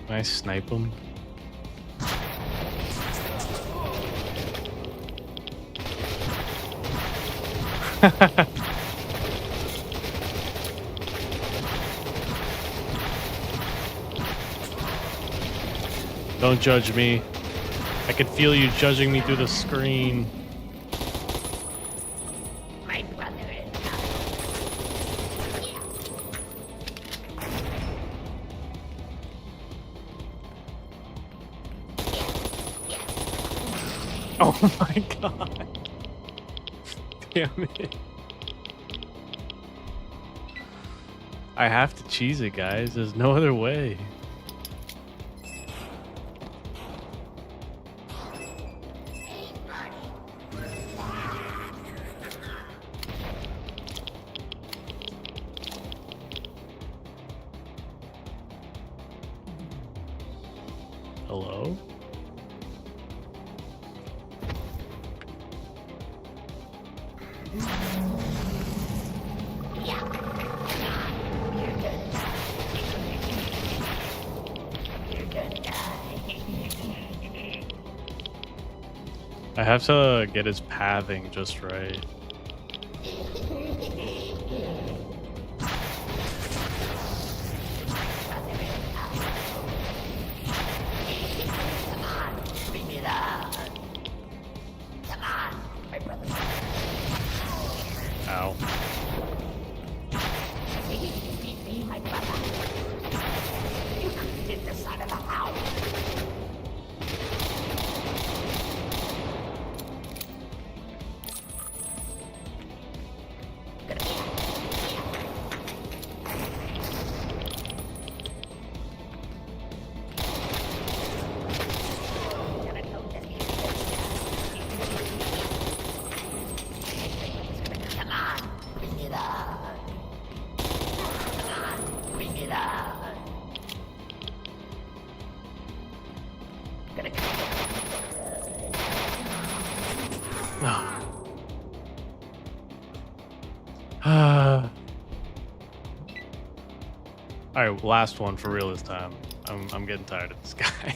Can I snipe him? Don't judge me. I can feel you judging me through the screen. My brother-in-law. Oh my god. Damn it. I have to cheese it, guys. There's no other way. Hello? I have to get his pathing just right. Ow. All right, last one for real this time. I'm getting tired of this guy.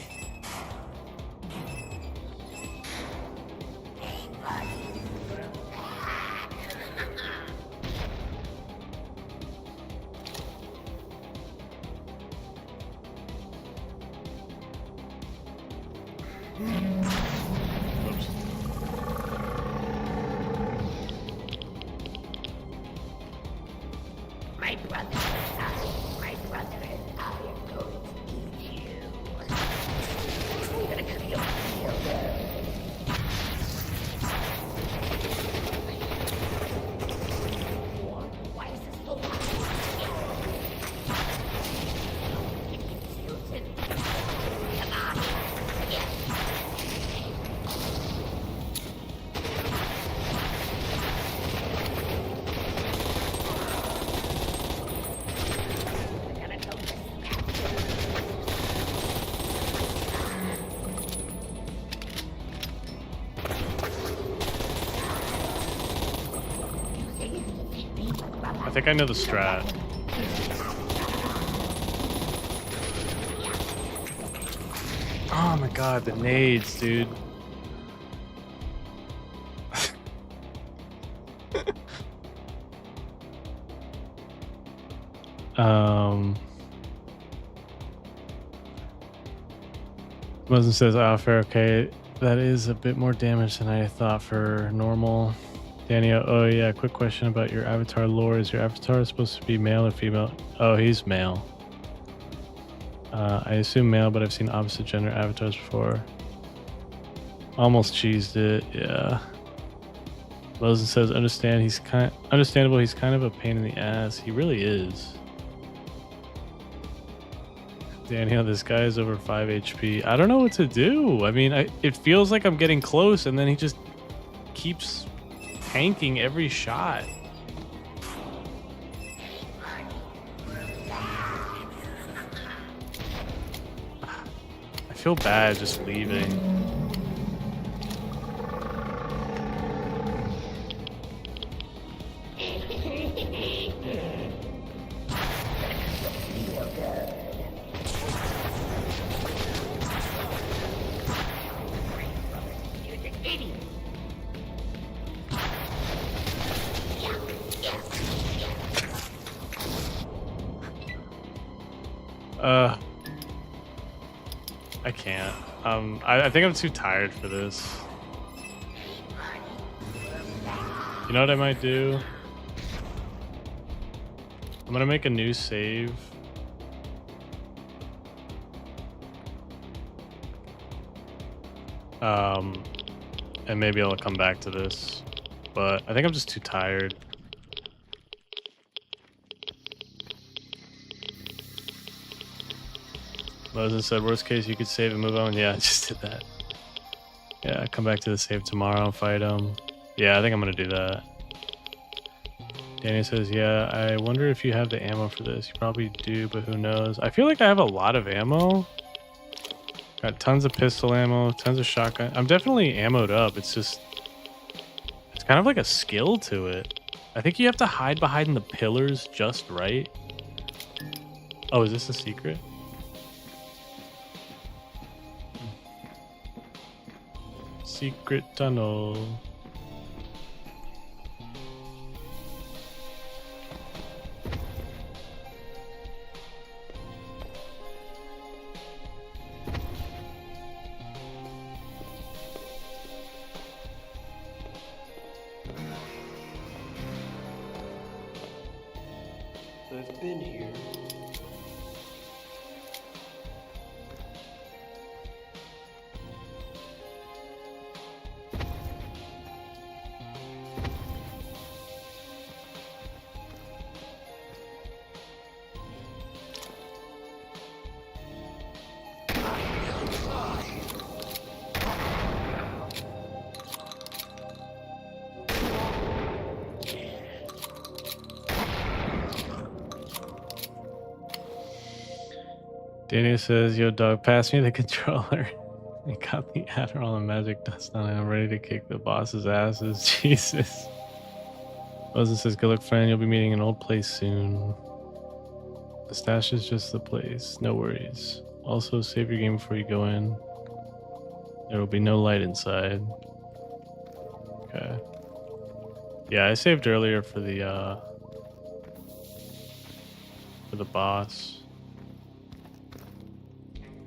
Oops. My brother and my brother and I are going to eat you. We're gonna cut your Why is this so loud? Come on. Yes. We're gonna go this I think I know the strat. Oh my god, the nades, dude. Muslim says, "Oh, fair, okay. That is a bit more damage than I thought for normal." Daniel, oh yeah, quick question about your avatar lore. Is your avatar supposed to be male or female? Oh, he's male. I assume male, but I've seen opposite gender avatars before. Almost cheesed it, yeah. Moses says, understandable, he's kind of a pain in the ass. He really is. Daniel, this guy is over 5 HP. I don't know what to do. I mean, it feels like I'm getting close, and then he just keeps tanking every shot. I feel bad just leaving. I can't. I think I'm too tired for this. You know what I might do? I'm gonna make a new save. And maybe I'll come back to this. But I think I'm just too tired. Moses said, worst case, you could save and move on. Yeah, I just did that. Yeah, come back to the save tomorrow and fight him. Yeah, I think I'm going to do that. Danny says, yeah, I wonder if you have the ammo for this. You probably do, but who knows? I feel like I have a lot of ammo. Got tons of pistol ammo, tons of shotgun. I'm definitely ammoed up. It's just... it's kind of like a skill to it. I think you have to hide behind the pillars just right. Oh, is this a secret? Secret tunnel. I've been here. Daniel says, yo dog, pass me the controller. I got the Adderall and magic dust on it. I'm ready to kick the boss's asses. Jesus. Moses says, good luck, friend. You'll be meeting an old place soon. The stash is just the place. No worries. Also, save your game before you go in. There will be no light inside. Okay. Yeah, I saved earlier for the boss.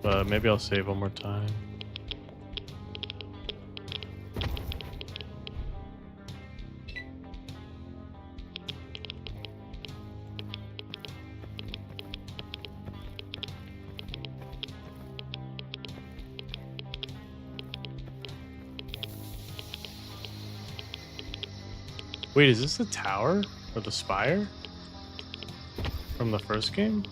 But maybe I'll save one more time. Wait, is this the tower or the spire from the first game?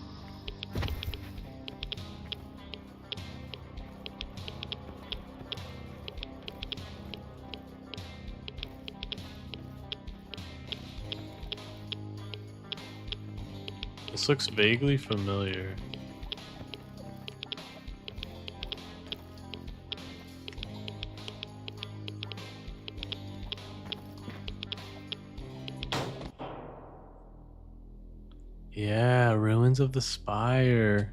This looks vaguely familiar. Yeah, ruins of the spire.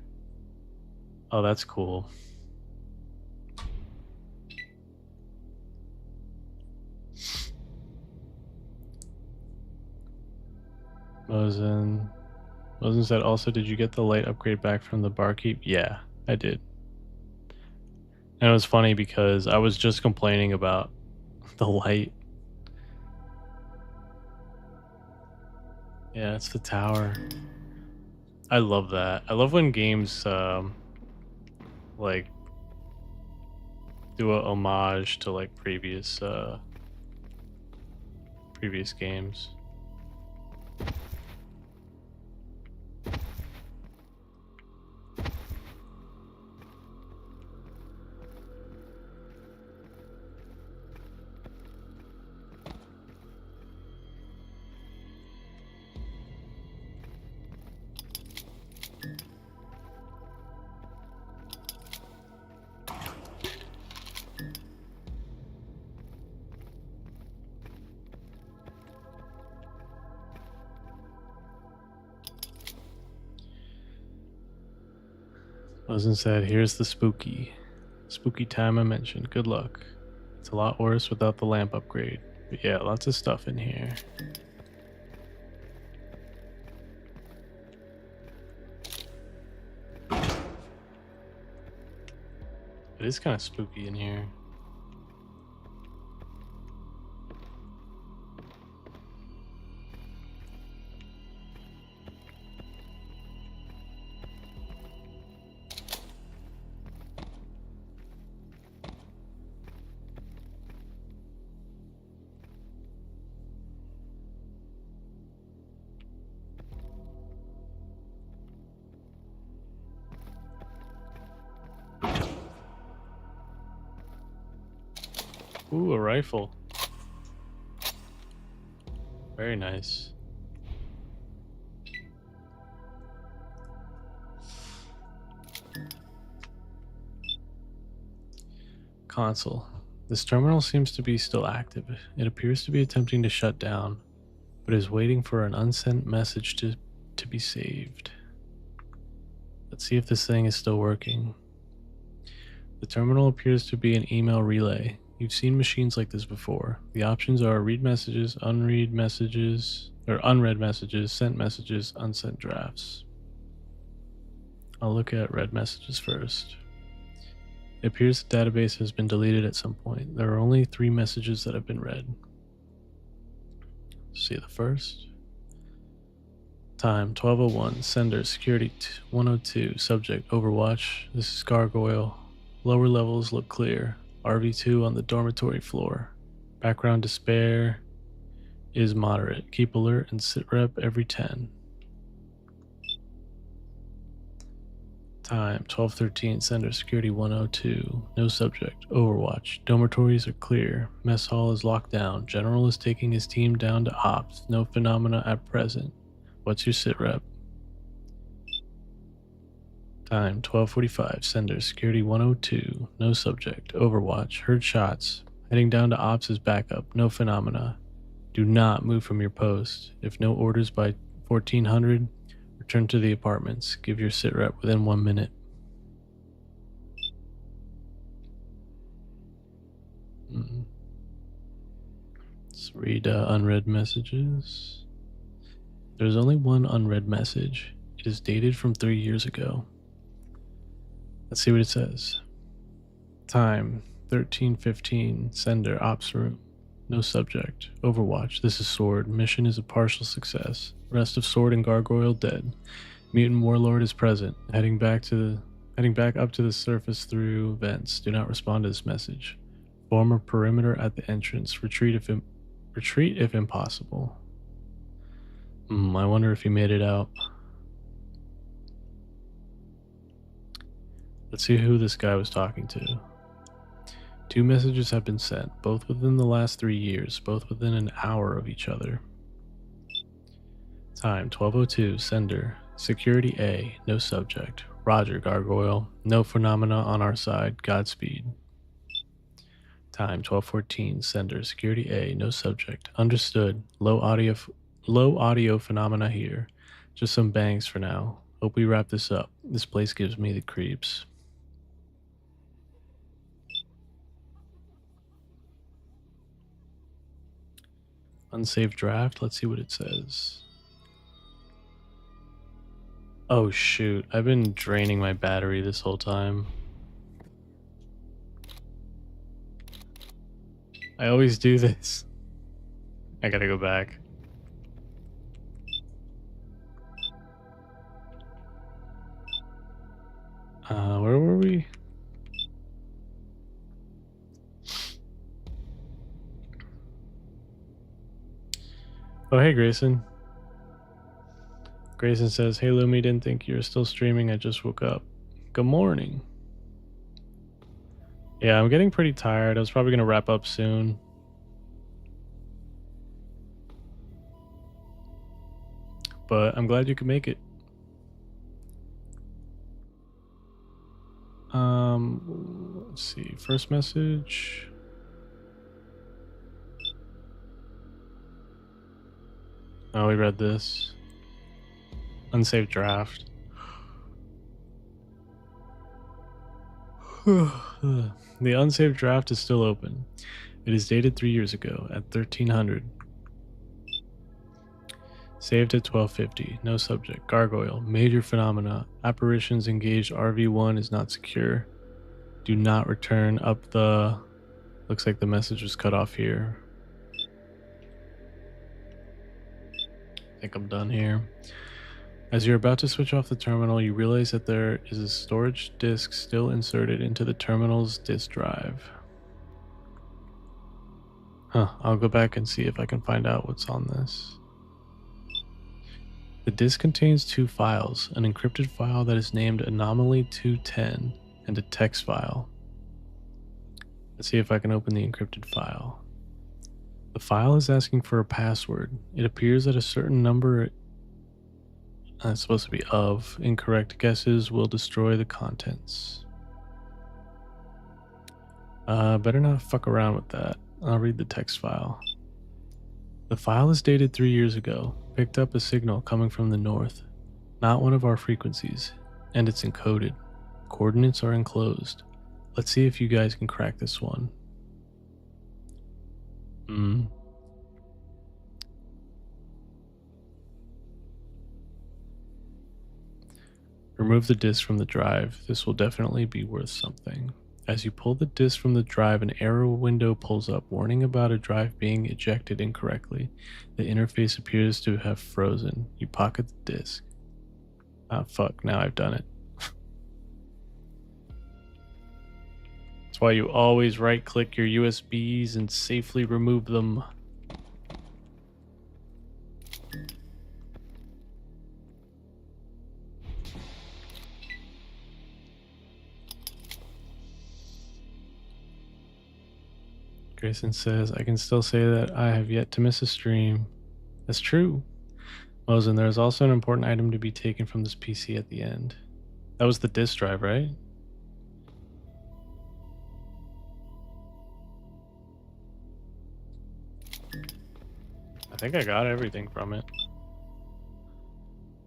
Oh, that's cool. Mosen said, also, did you get the light upgrade back from the barkeep? Yeah, I did. And it was funny because I was just complaining about the light. Yeah, it's the tower. I love that. I love when games like do a homage to like previous games. Mosen said, here's the spooky time I mentioned. Good luck. It's a lot worse without the lamp upgrade. But yeah, lots of stuff in here. It is kind of spooky in here. Ooh, a rifle. Very nice. Console. This terminal seems to be still active. It appears to be attempting to shut down, but is waiting for an unsent message to be saved. Let's see if this thing is still working. The terminal appears to be an email relay. You've seen machines like this before. The options are read messages, unread messages, or unread messages, sent messages, unsent drafts. I'll look at read messages first. It appears the database has been deleted at some point. There are only 3 messages that have been read. See the first. Time 12:01. Sender security 102. Subject Overwatch. This is Gargoyle. Lower levels look clear. RV2 on the dormitory floor. Background despair is moderate. Keep alert and sit rep every 10. Time 12:13. Sender security 102. No subject. Overwatch. Dormitories are clear. Mess hall is locked down. General is taking his team down to ops. No phenomena at present. What's your sit rep? Time 12:45. Sender security 102. No subject. Overwatch. Heard shots. Heading down to ops is backup. No phenomena. Do not move from your post. If no orders by 1400, return to the apartments. Give your sit rep within 1 minute. Let's read unread messages. There's only one unread message. It is dated from 3 years ago. Let's see what it says. Time 13:15. Sender ops room. No subject. Overwatch. This is Sword. Mission is a partial success. Rest of Sword and Gargoyle dead. Mutant Warlord is present. Heading back up to the surface through vents. Do not respond to this message. Form a perimeter at the entrance. Retreat if impossible. I wonder if he made it out. Let's see who this guy was talking to. 2 messages have been sent, both within the last 3 years, both within an hour of each other. Time 12:02. Sender. Security A. No subject. Roger, Gargoyle. No phenomena on our side. Godspeed. Time 12:14. Sender. Security A. No subject. Understood. Low audio phenomena here. Just some bangs for now. Hope we wrap this up. This place gives me the creeps. Unsaved draft. Let's see what it says. Oh shoot, I've been draining my battery this whole time. I always do this. I gotta go back. Where were we? Oh, hey, Grayson. Grayson says, hey, Lumi, didn't think you were still streaming. I just woke up. Good morning. Yeah, I'm getting pretty tired. I was probably going to wrap up soon. But I'm glad you could make it. Let's see. First message. Oh, we read this. Unsaved draft. The unsaved draft is still open. It is dated 3 years ago at 1300. Saved at 1250. No subject. Gargoyle. Major phenomena. Apparitions engaged. RV1 is not secure. Do not return up the... Looks like the message was cut off here. I think I'm done here. As you're about to switch off the terminal, you realize that there is a storage disk still inserted into the terminal's disk drive. I'll go back and see if I can find out what's on this. The disk contains 2 files, an encrypted file that is named Anomaly 210 and a text file. Let's see if I can open the encrypted file. The file is asking for a password. It appears that a certain number, it's supposed to be of, incorrect guesses will destroy the contents. Better not fuck around with that. I'll read the text file. The file is dated 3 years ago. Picked up a signal coming from the north. Not one of our frequencies. And it's encoded. Coordinates are enclosed. Let's see if you guys can crack this one. Remove the disk from the drive. This will definitely be worth something. As you pull the disk from the drive, an error window pulls up, warning about a drive being ejected incorrectly. The interface appears to have frozen. You pocket the disk. Ah, fuck, now I've done it. That's why you always right-click your USBs and safely remove them. Grayson says, I can still say that I have yet to miss a stream. That's true. Mosin, there's also an important item to be taken from this PC at the end. That was the disk drive, right? think I got everything from it.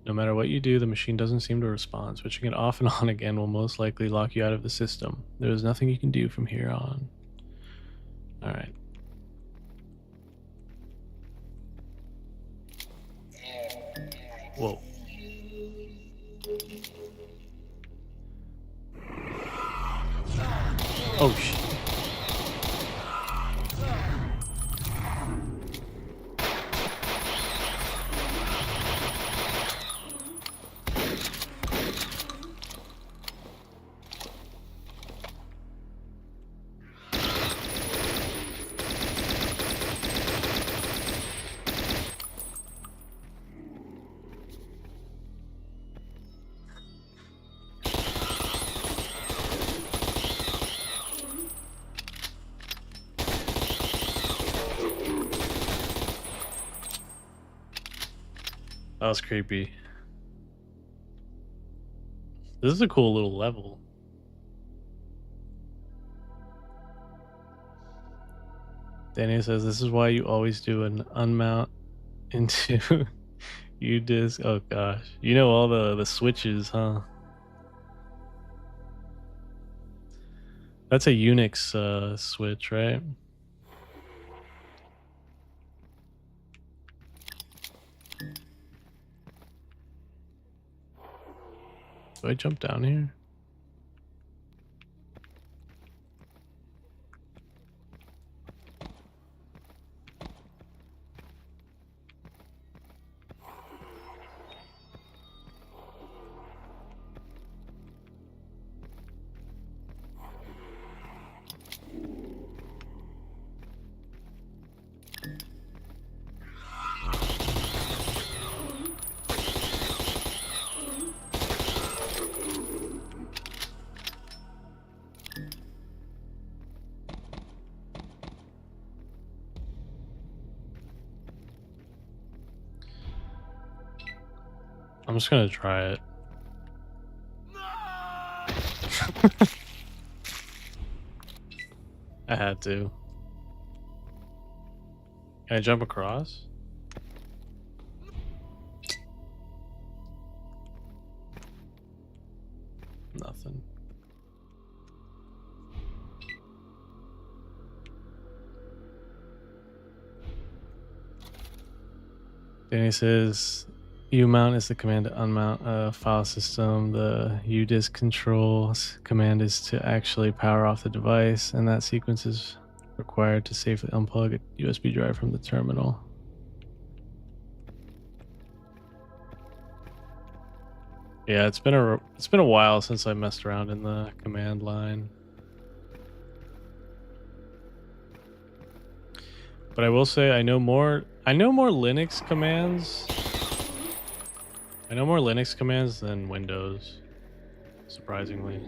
No matter what you do, the machine doesn't seem to respond. Switching it off and on again will most likely lock you out of the system. There is nothing you can do from here on. Alright. Whoa. Oh shit. That was creepy. This is a cool little level. Danny says this is why you always do an unmount into UDisc. Oh gosh. You know all the switches, huh? That's a Unix switch, right? Do I jump down here? I'm just gonna try it. I had to. Can I jump across? Nothing. Danny says umount is the command to unmount a file system. The UDisc control command is to actually power off the device, and that sequence is required to safely unplug a USB drive from the terminal. Yeah, it's been a while since I messed around in the command line. But I will say I know more Linux commands. I know more Linux commands than Windows, surprisingly.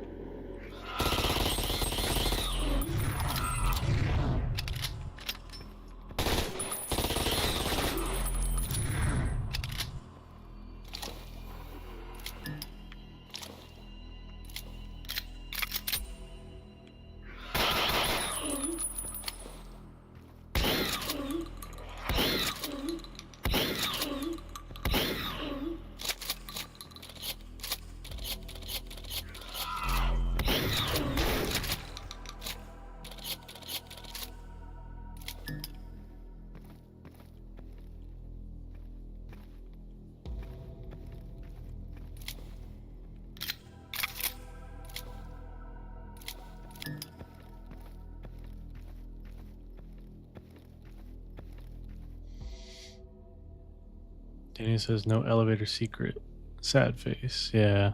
Danny says no elevator secret. Sad face. Yeah.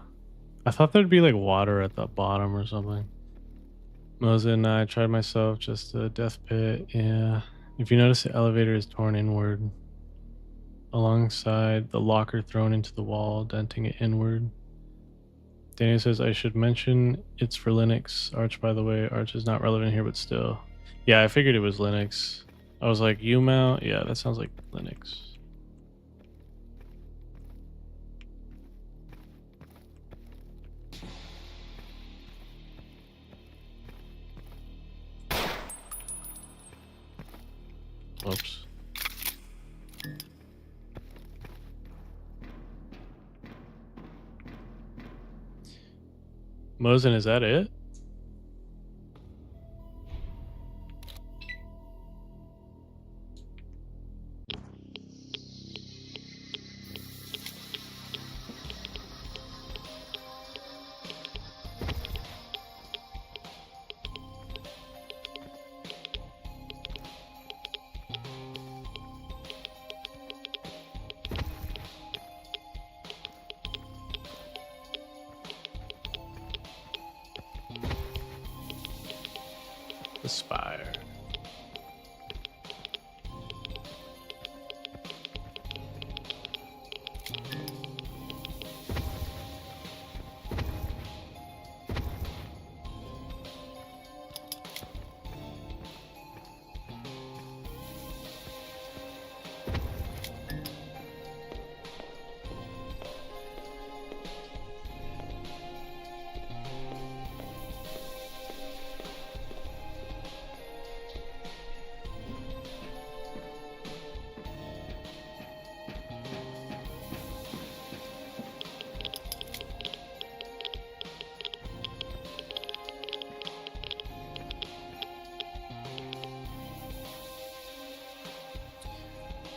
I thought there'd be like water at the bottom or something. Moza and I tried myself, just a death pit. Yeah. If you notice, the elevator is torn inward alongside the locker thrown into the wall, denting it inward. Danny says I should mention it's for Linux. Arch, by the way. Arch is not relevant here, but still. Yeah, I figured it was Linux. I was like, umount? Yeah, that sounds like Linux. Whoops. Mosin, is that it? The spire.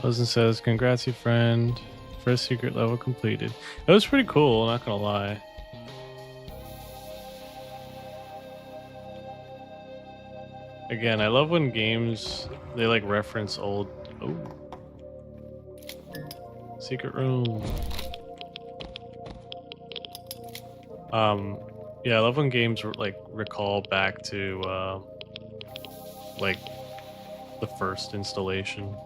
Mosin says, "Congrats, you friend. First secret level completed." That was pretty cool. Not gonna lie. Again, I love when games they like reference old. Oh, secret room. Yeah, I love when games like recall back to like the first installation.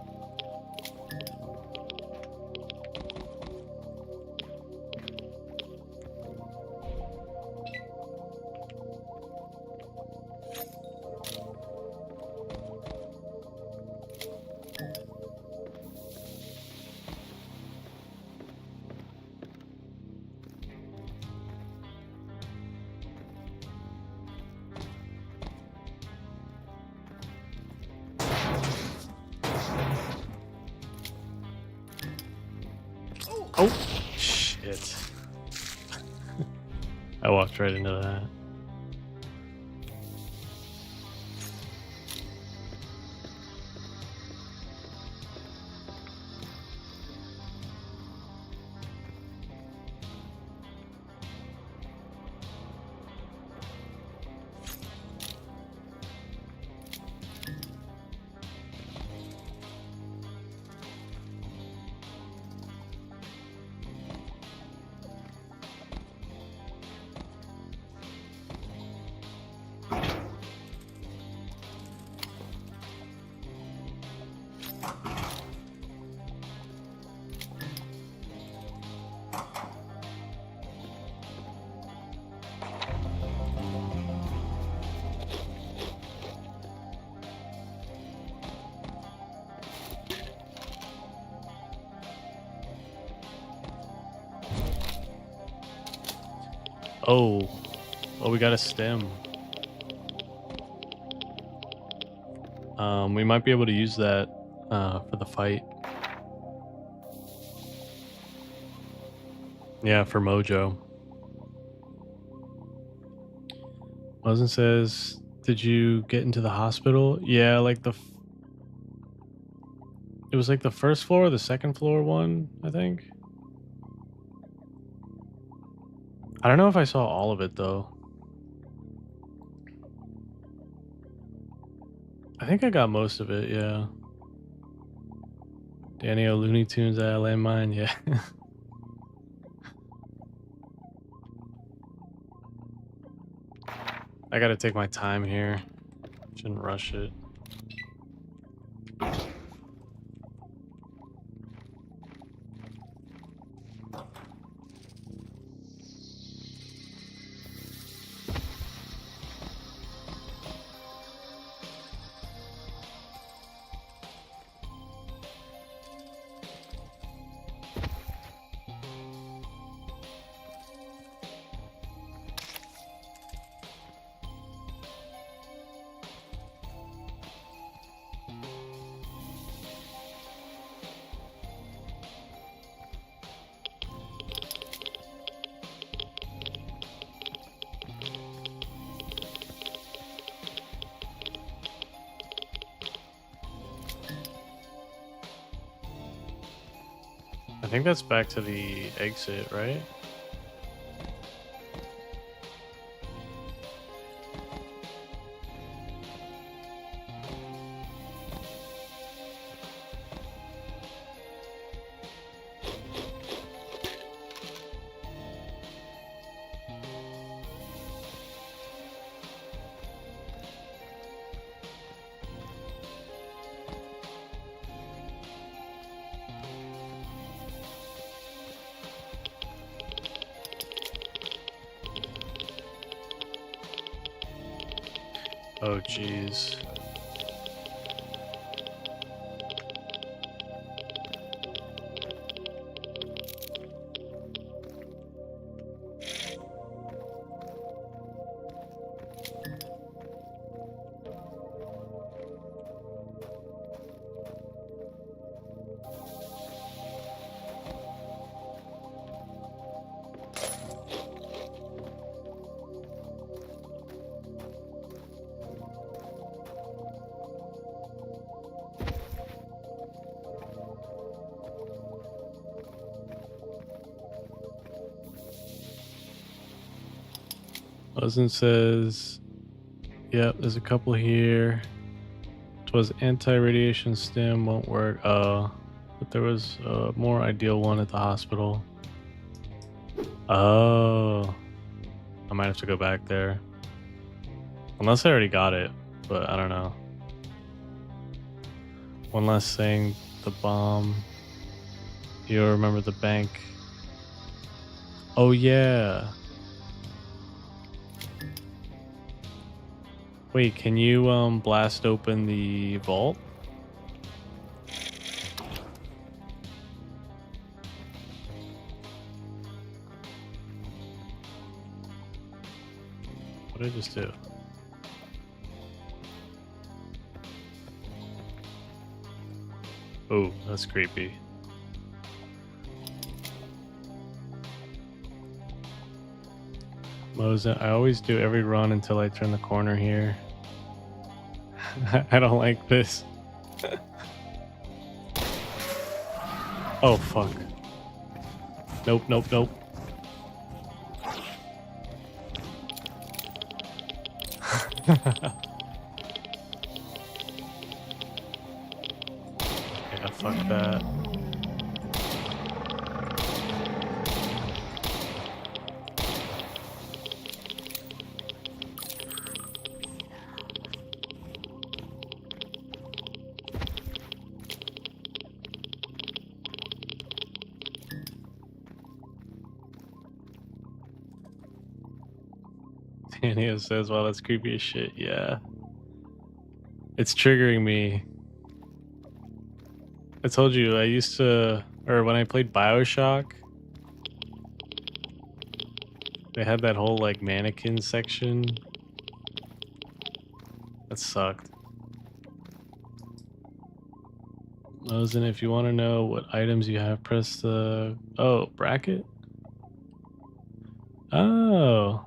Oh, shit. I walked right into that. Oh, well, we got a stem. We might be able to use that for the fight. Yeah, for Mojo. Mosin says, "Did you get into the hospital?" Yeah, like it was like the first floor, or the second floor one, I think. I don't know if I saw all of it though. I think I got most of it, yeah. Daniel Looney Tunes at Landmine, yeah. I gotta take my time here. Shouldn't rush it. think that's back to the exit, right? Oh, jeez. Muzzin says, yep, there's a couple here. Twas anti-radiation stim, won't work. But there was a more ideal one at the hospital. Oh, I might have to go back there. Unless I already got it, but I don't know. One last thing, the bomb. You remember the bank? Oh yeah. Wait, can you blast open the vault? What did I just do? Oh, that's creepy. Mosin, I always do every run until I turn the corner here. I don't like this. Oh, fuck. Nope, nope, nope. Yeah, fuck that. Tania says, wow, that's creepy as shit. Yeah. It's triggering me. I told you, I used to, or when I played Bioshock, they had that whole like mannequin section. That sucked. Mosin, if you want to know what items you have, press the, oh, bracket? Oh.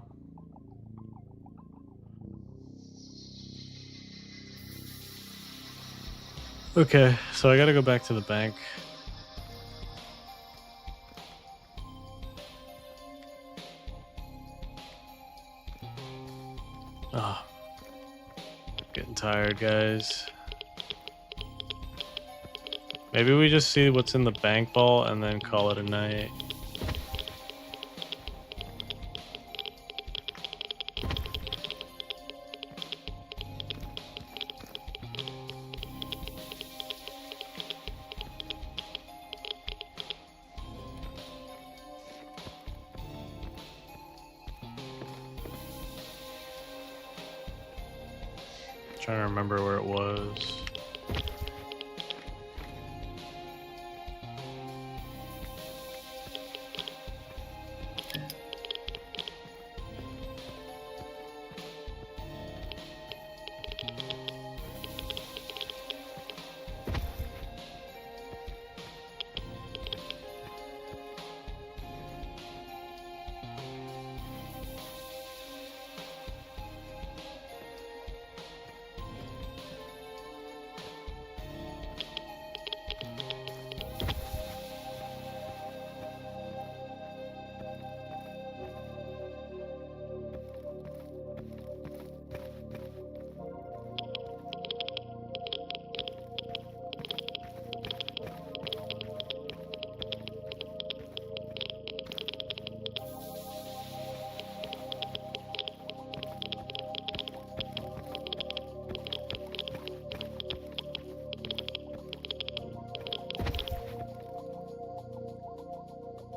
Okay, so I gotta go back to the bank. Oh, getting tired, guys. Maybe we just see what's in the bank vault and then call it a night. Trying to remember where it was.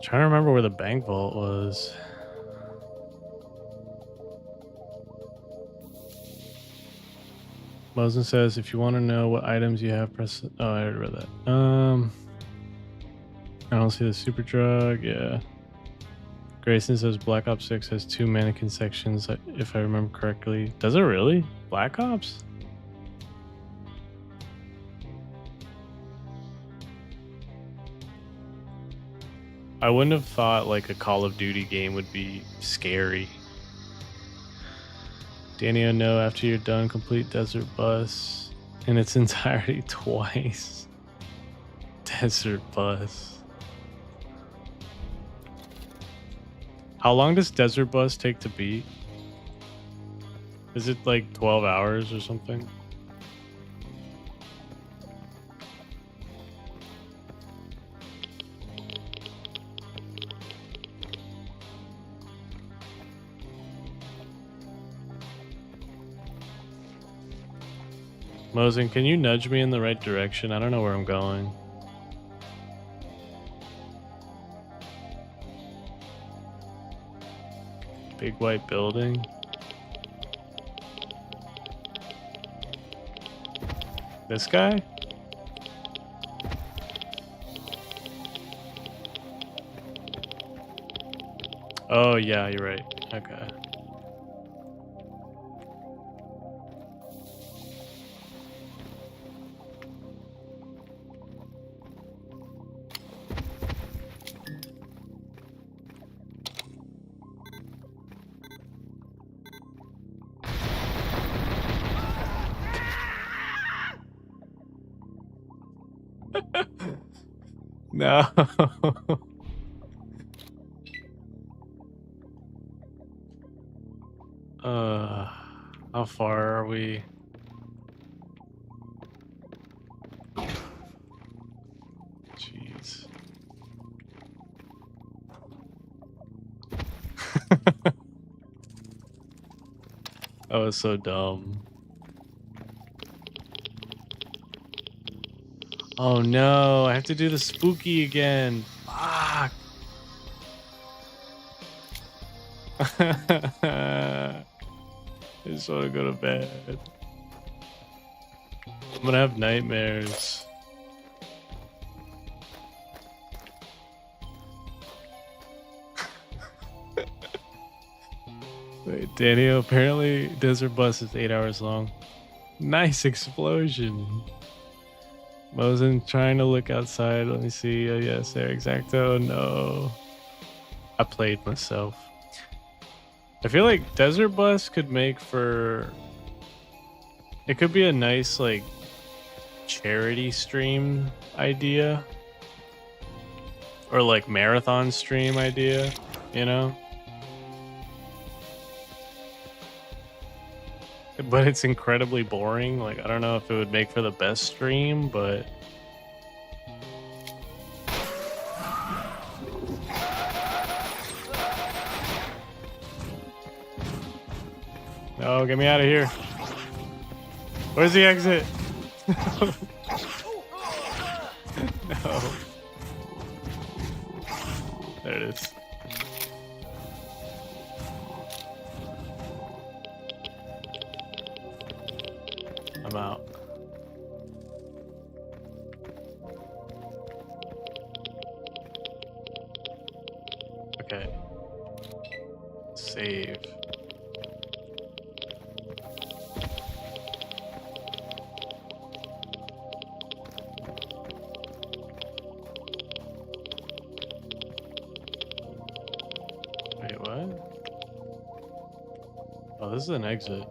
Trying to remember where the bank vault was. Mosen says, if you want to know what items you have, press. Oh, I already read that. I don't see the super drug. Yeah. Grayson says Black Ops 6 has 2 mannequin sections, if I remember correctly. Does it really? Black Ops? I wouldn't have thought like a Call of Duty game would be scary. Danny, no, after you're done, complete Desert Bus in its entirety twice. Desert Bus. How long does Desert Bus take to beat? Is it like 12 hours or something? Mosen, can you nudge me in the right direction? I don't know where I'm going. Big white building. This guy? Oh yeah, you're right. Okay. No. How far are we? Jeez. That was so dumb. Oh no, I have to do the spooky again. Fuck. I just want to go to bed. I'm gonna have nightmares. Wait, Daniel, apparently Desert Bus is 8 hours long. Nice explosion. Mosen trying to look outside. Let me see. Oh, yes, there, exacto. No. I played myself. I feel like Desert Bus could make for... It could be a nice, like, charity stream idea. Or, like, marathon stream idea, you know? But it's incredibly boring. Like, I don't know if it would make for the best stream, but... No, get me out of here. Where's the exit? No. There it is. I'm out. Okay. Save. Wait, what? Oh, this is an exit.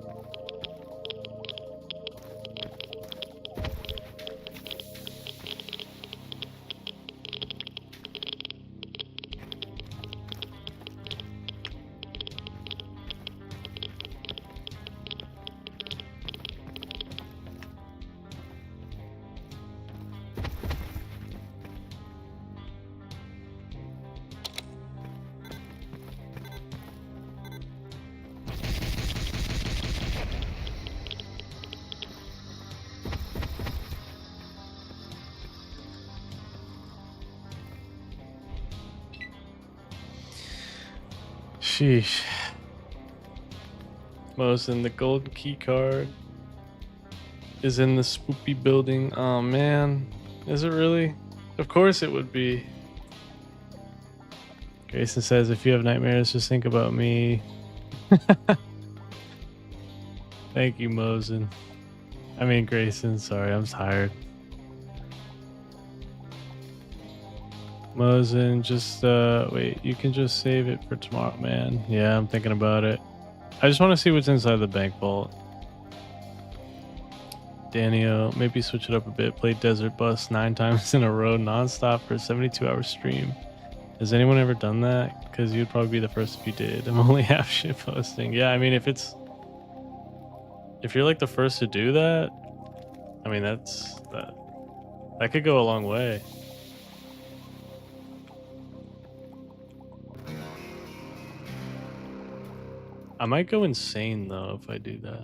Sheesh. Mosin, the golden key card is in the spoopy building. Oh man. Is it really? Of course it would be. Grayson says, if you have nightmares, just think about me. Thank you, Mosin. I mean, Grayson, sorry, I'm tired. Mosin, just, wait, you can just save it for tomorrow, man. Yeah, I'm thinking about it. I just want to see what's inside the bank vault. Daniel, maybe switch it up a bit. Play Desert Bus 9 times in a row, nonstop for a 72-hour stream. Has anyone ever done that? Because you'd probably be the first if you did. I'm only half shit posting. Yeah, I mean, if you're like the first to do that, I mean, that could go a long way. I might go insane though if I do that.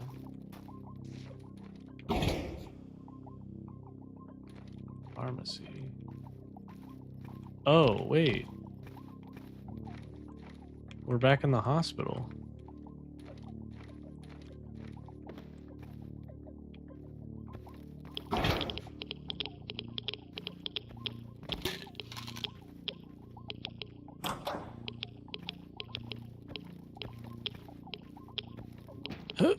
Pharmacy. Oh, wait. We're back in the hospital. Huh.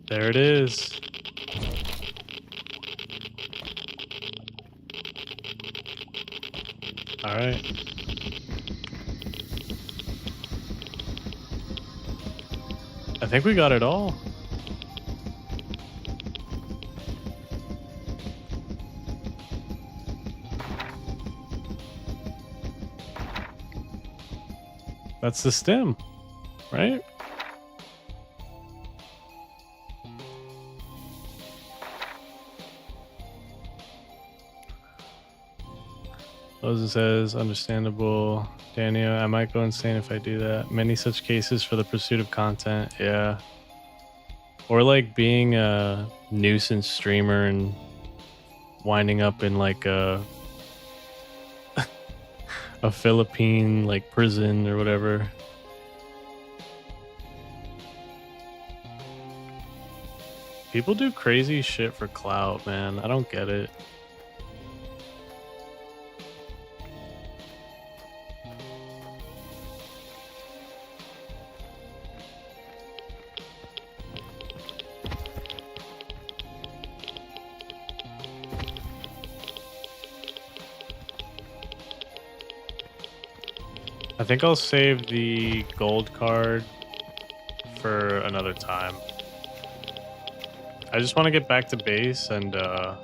There it is. All right. I think we got it all. That's the stem, right? Loza says, understandable. Daniel, I might go insane if I do that. Many such cases for the pursuit of content. Yeah. Or like being a nuisance streamer and winding up in like a Philippine like prison or whatever. People do crazy shit for clout, man. I don't get it. I think I'll save the gold card for another time. I just want to get back to base and I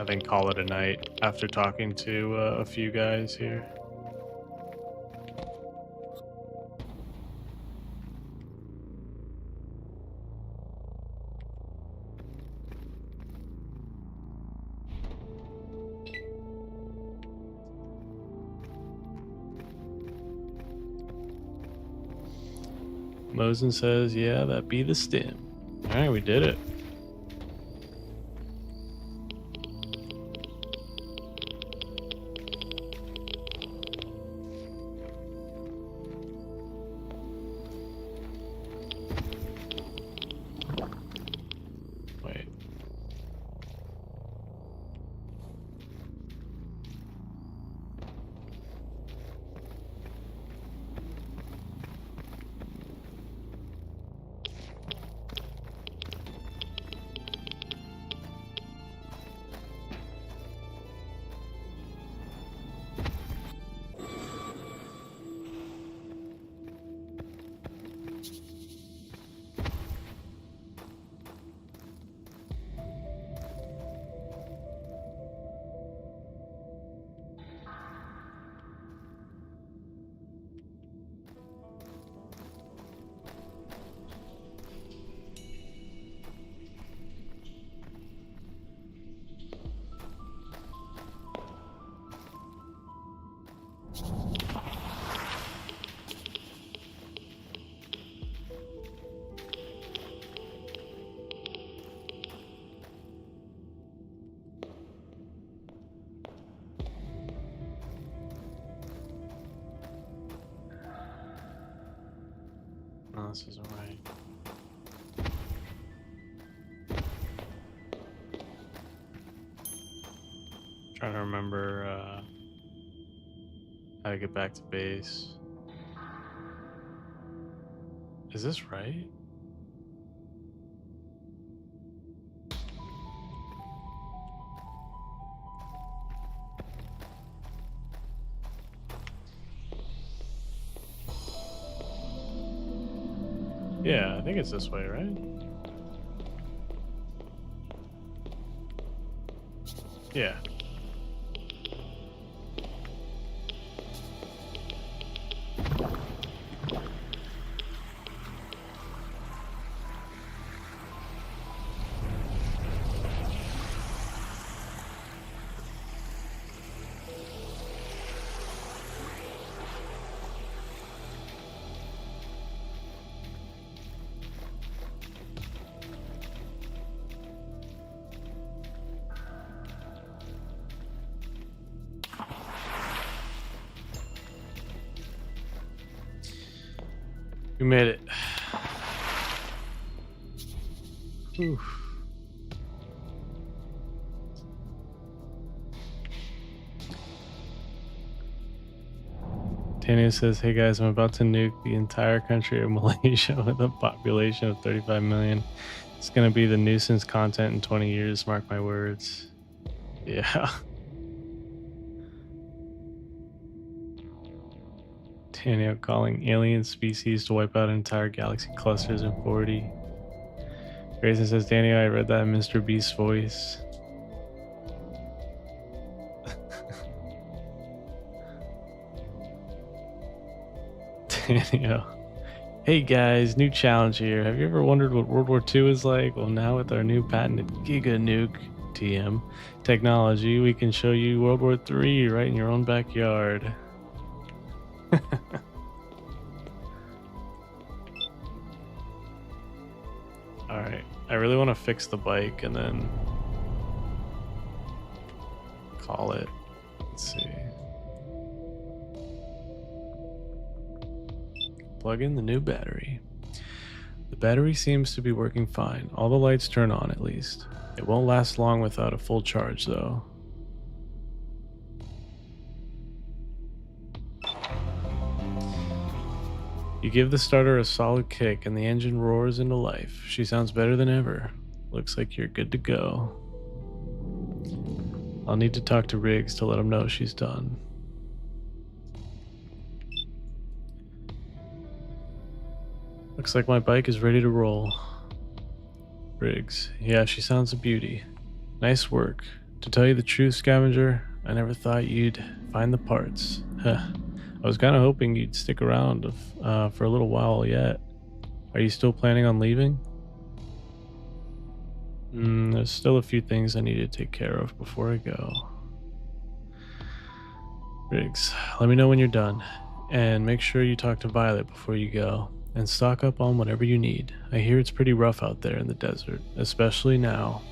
think call it a night after talking to a few guys here. Mosin says, yeah, that be the stem. Alright, we did it. Wait. No, this isn't right. Trying to remember how to get back to base. Is this right? Yeah, I think it's this way, right? Yeah. We made it. Whew. Tanya says, hey guys, I'm about to nuke the entire country of Malaysia with a population of 35 million. It's going to be the nuisance content in 20 years, mark my words. Yeah. Tanya calling alien species to wipe out entire galaxy clusters in 40. Grayson says, Daniel, I read that in Mr. Beast's voice. Daniel. Hey guys, new challenge here. Have you ever wondered what World War II is like? Well, now with our new patented Giga Nuke TM technology, we can show you World War III right in your own backyard. Alright, I really want to fix the bike and then call it. Let's see. Plug in the new battery. The battery seems to be working fine. All the lights turn on at least. It won't last long without a full charge though. You give the starter a solid kick and the engine roars into life. She sounds better than ever. Looks like you're good to go. I'll need to talk to Riggs to let him know she's done. Looks like my bike is ready to roll. Riggs. Yeah, she sounds a beauty. Nice work. To tell you the truth, Scavenger, I never thought you'd find the parts. Huh. I was kind of hoping you'd stick around for a little while yet. Are you still planning on leaving? There's still a few things I need to take care of before I go. Riggs, let me know when you're done. And make sure you talk to Violet before you go. And stock up on whatever you need. I hear it's pretty rough out there in the desert, especially now.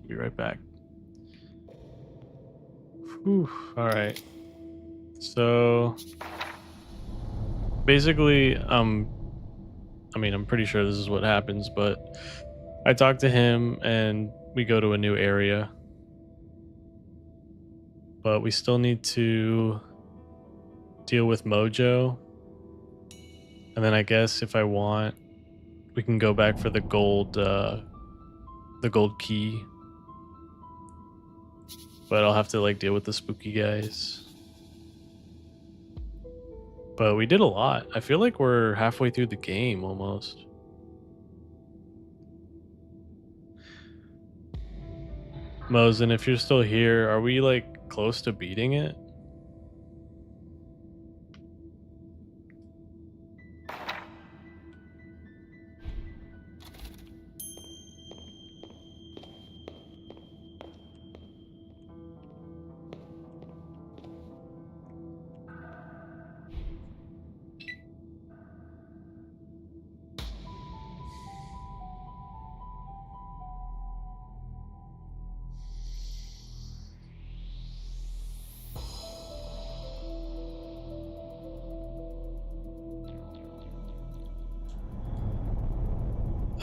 Be right back. Whew, all right. So basically, I mean, I'm pretty sure this is what happens, but I talk to him and we go to a new area. But we still need to deal with Mojo. And then I guess if I want, we can go back for the gold key. But I'll have to like deal with the spooky guys. But we did a lot. I feel like we're halfway through the game almost. Mosin, if you're still here, are we like close to beating it?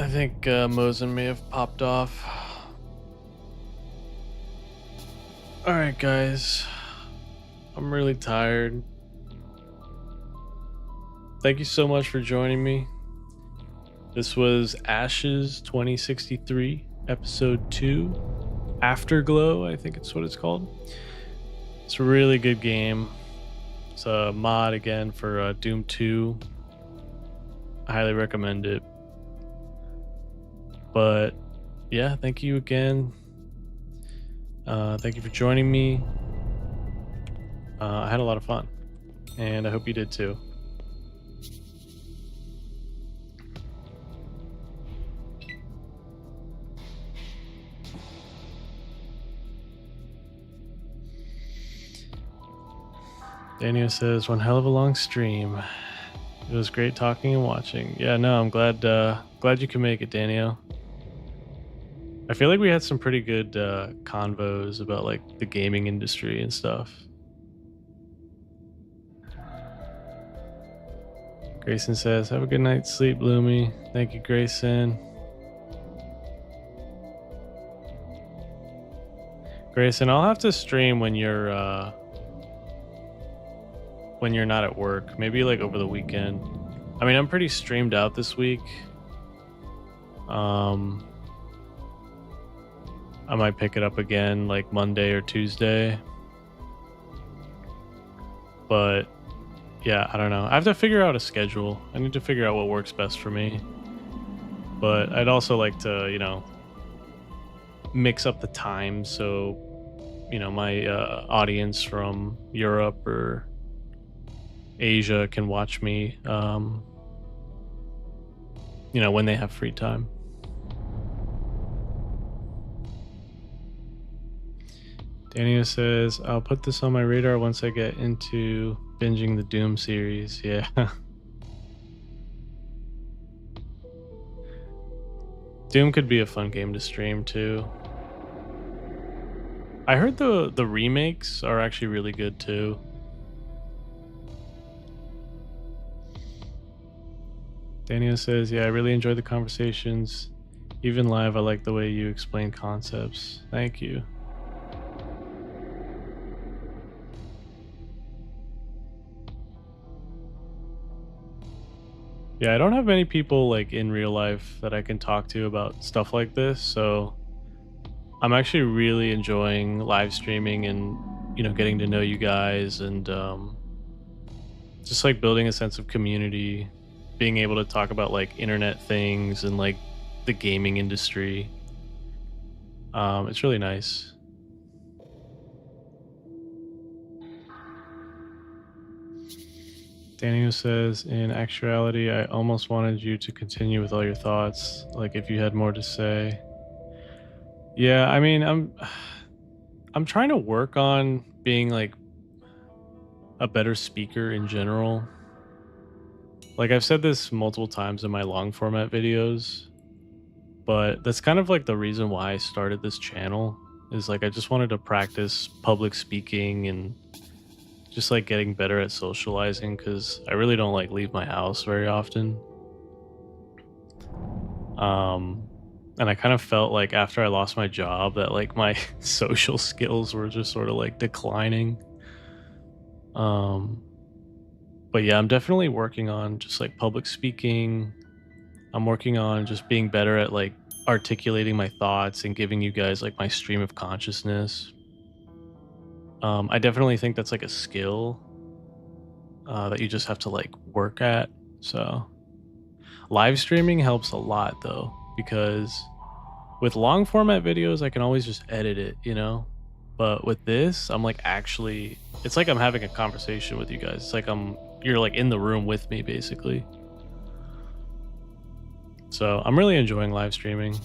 I think Mosin may have popped off. Alright, guys. I'm really tired. Thank you so much for joining me. This was Ashes 2063, Episode 2. Afterglow, I think it's what it's called. It's a really good game. It's a mod again for Doom 2. I highly recommend it. But yeah, thank you again. Thank you for joining me. I had a lot of fun, and I hope you did too. Daniel says, one hell of a long stream. It was great talking and watching. Yeah, no, I'm glad you can make it, Daniel. I feel like we had some pretty good convos about like the gaming industry and stuff. Grayson says, have a good night's sleep, Bloomy. Thank you, Grayson. Grayson, I'll have to stream when you're not at work. Maybe like over the weekend. I mean, I'm pretty streamed out this week. I might pick it up again like Monday or Tuesday. But yeah, I don't know. I have to figure out a schedule. I need to figure out what works best for me. But I'd also like to, you know, mix up the time so, you know, my audience from Europe or Asia can watch me, you know, when they have free time. Daniel says, I'll put this on my radar once I get into binging the Doom series. Yeah. Doom could be a fun game to stream too. I heard the remakes are actually really good too. Daniel says, yeah, I really enjoyed the conversations. Even live, I like the way you explain concepts. Thank you. Yeah, I don't have many people like in real life that I can talk to about stuff like this, so I'm actually really enjoying live streaming and, you know, getting to know you guys and just like building a sense of community, being able to talk about like internet things and like the gaming industry. It's really nice. Daniel says, in actuality, I almost wanted you to continue with all your thoughts, like if you had more to say. Yeah, I mean, I'm trying to work on being like a better speaker in general. Like I've said this multiple times in my long format videos, but that's kind of like the reason why I started this channel, is like I just wanted to practice public speaking and just like getting better at socializing, because I really don't like leave my house very often. And I kind of felt like after I lost my job that like my social skills were just sort of like declining. But yeah, I'm definitely working on just like public speaking. I'm working on just being better at like articulating my thoughts and giving you guys like my stream of consciousness. I definitely think that's like a skill that you just have to like work at. So live streaming helps a lot though, because with long format videos, I can always just edit it, you know? But with this, I'm like actually, it's like I'm having a conversation with you guys. It's like you're like in the room with me basically. So I'm really enjoying live streaming.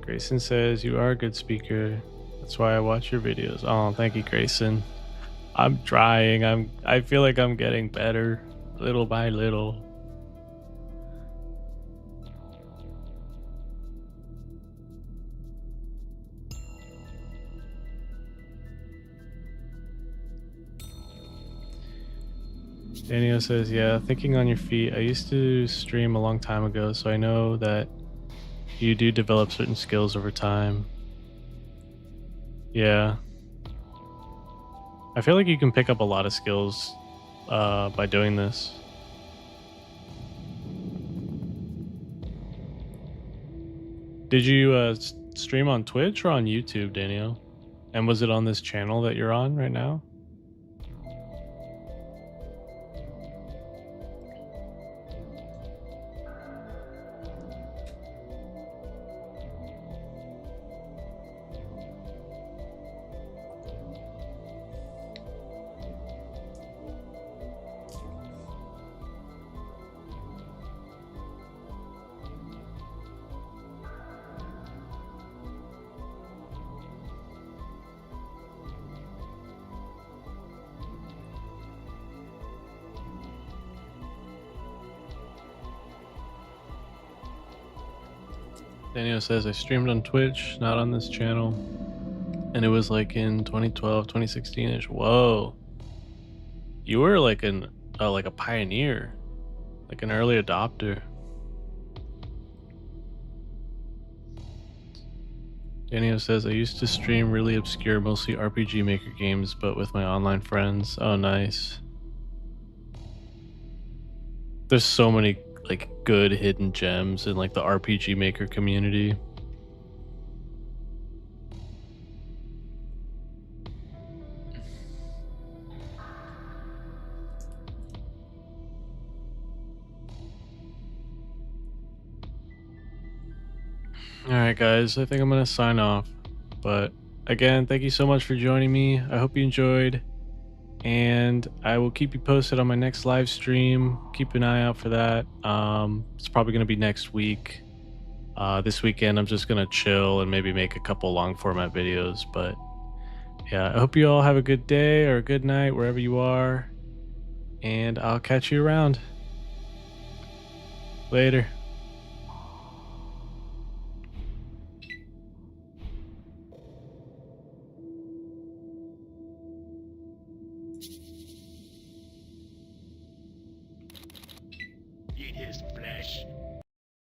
Grayson says, you are a good speaker. That's why I watch your videos. Oh, thank you, Grayson. I'm trying. I feel like I'm getting better little by little. Daniel says, yeah, thinking on your feet. I used to stream a long time ago, so I know that you do develop certain skills over time. Yeah. I feel like you can pick up a lot of skills by doing this. Did you stream on Twitch or on YouTube, Daniel? And was it on this channel that you're on right now? Daniel says, I streamed on Twitch, not on this channel. And it was like in 2012, 2016-ish. Whoa. You were like a pioneer, like an early adopter. Daniel says, I used to stream really obscure, mostly RPG Maker games, but with my online friends. Oh, nice. There's so many like good hidden gems in like the RPG Maker community. All right, guys, I think I'm going to sign off. But again, thank you so much for joining me. I hope you enjoyed. And I will keep you posted on my next live stream. Keep an eye out for that. It's probably going to be next week. This weekend, I'm just going to chill and maybe make a couple long format videos. But yeah, I hope you all have a good day or a good night wherever you are. And I'll catch you around. Later. It has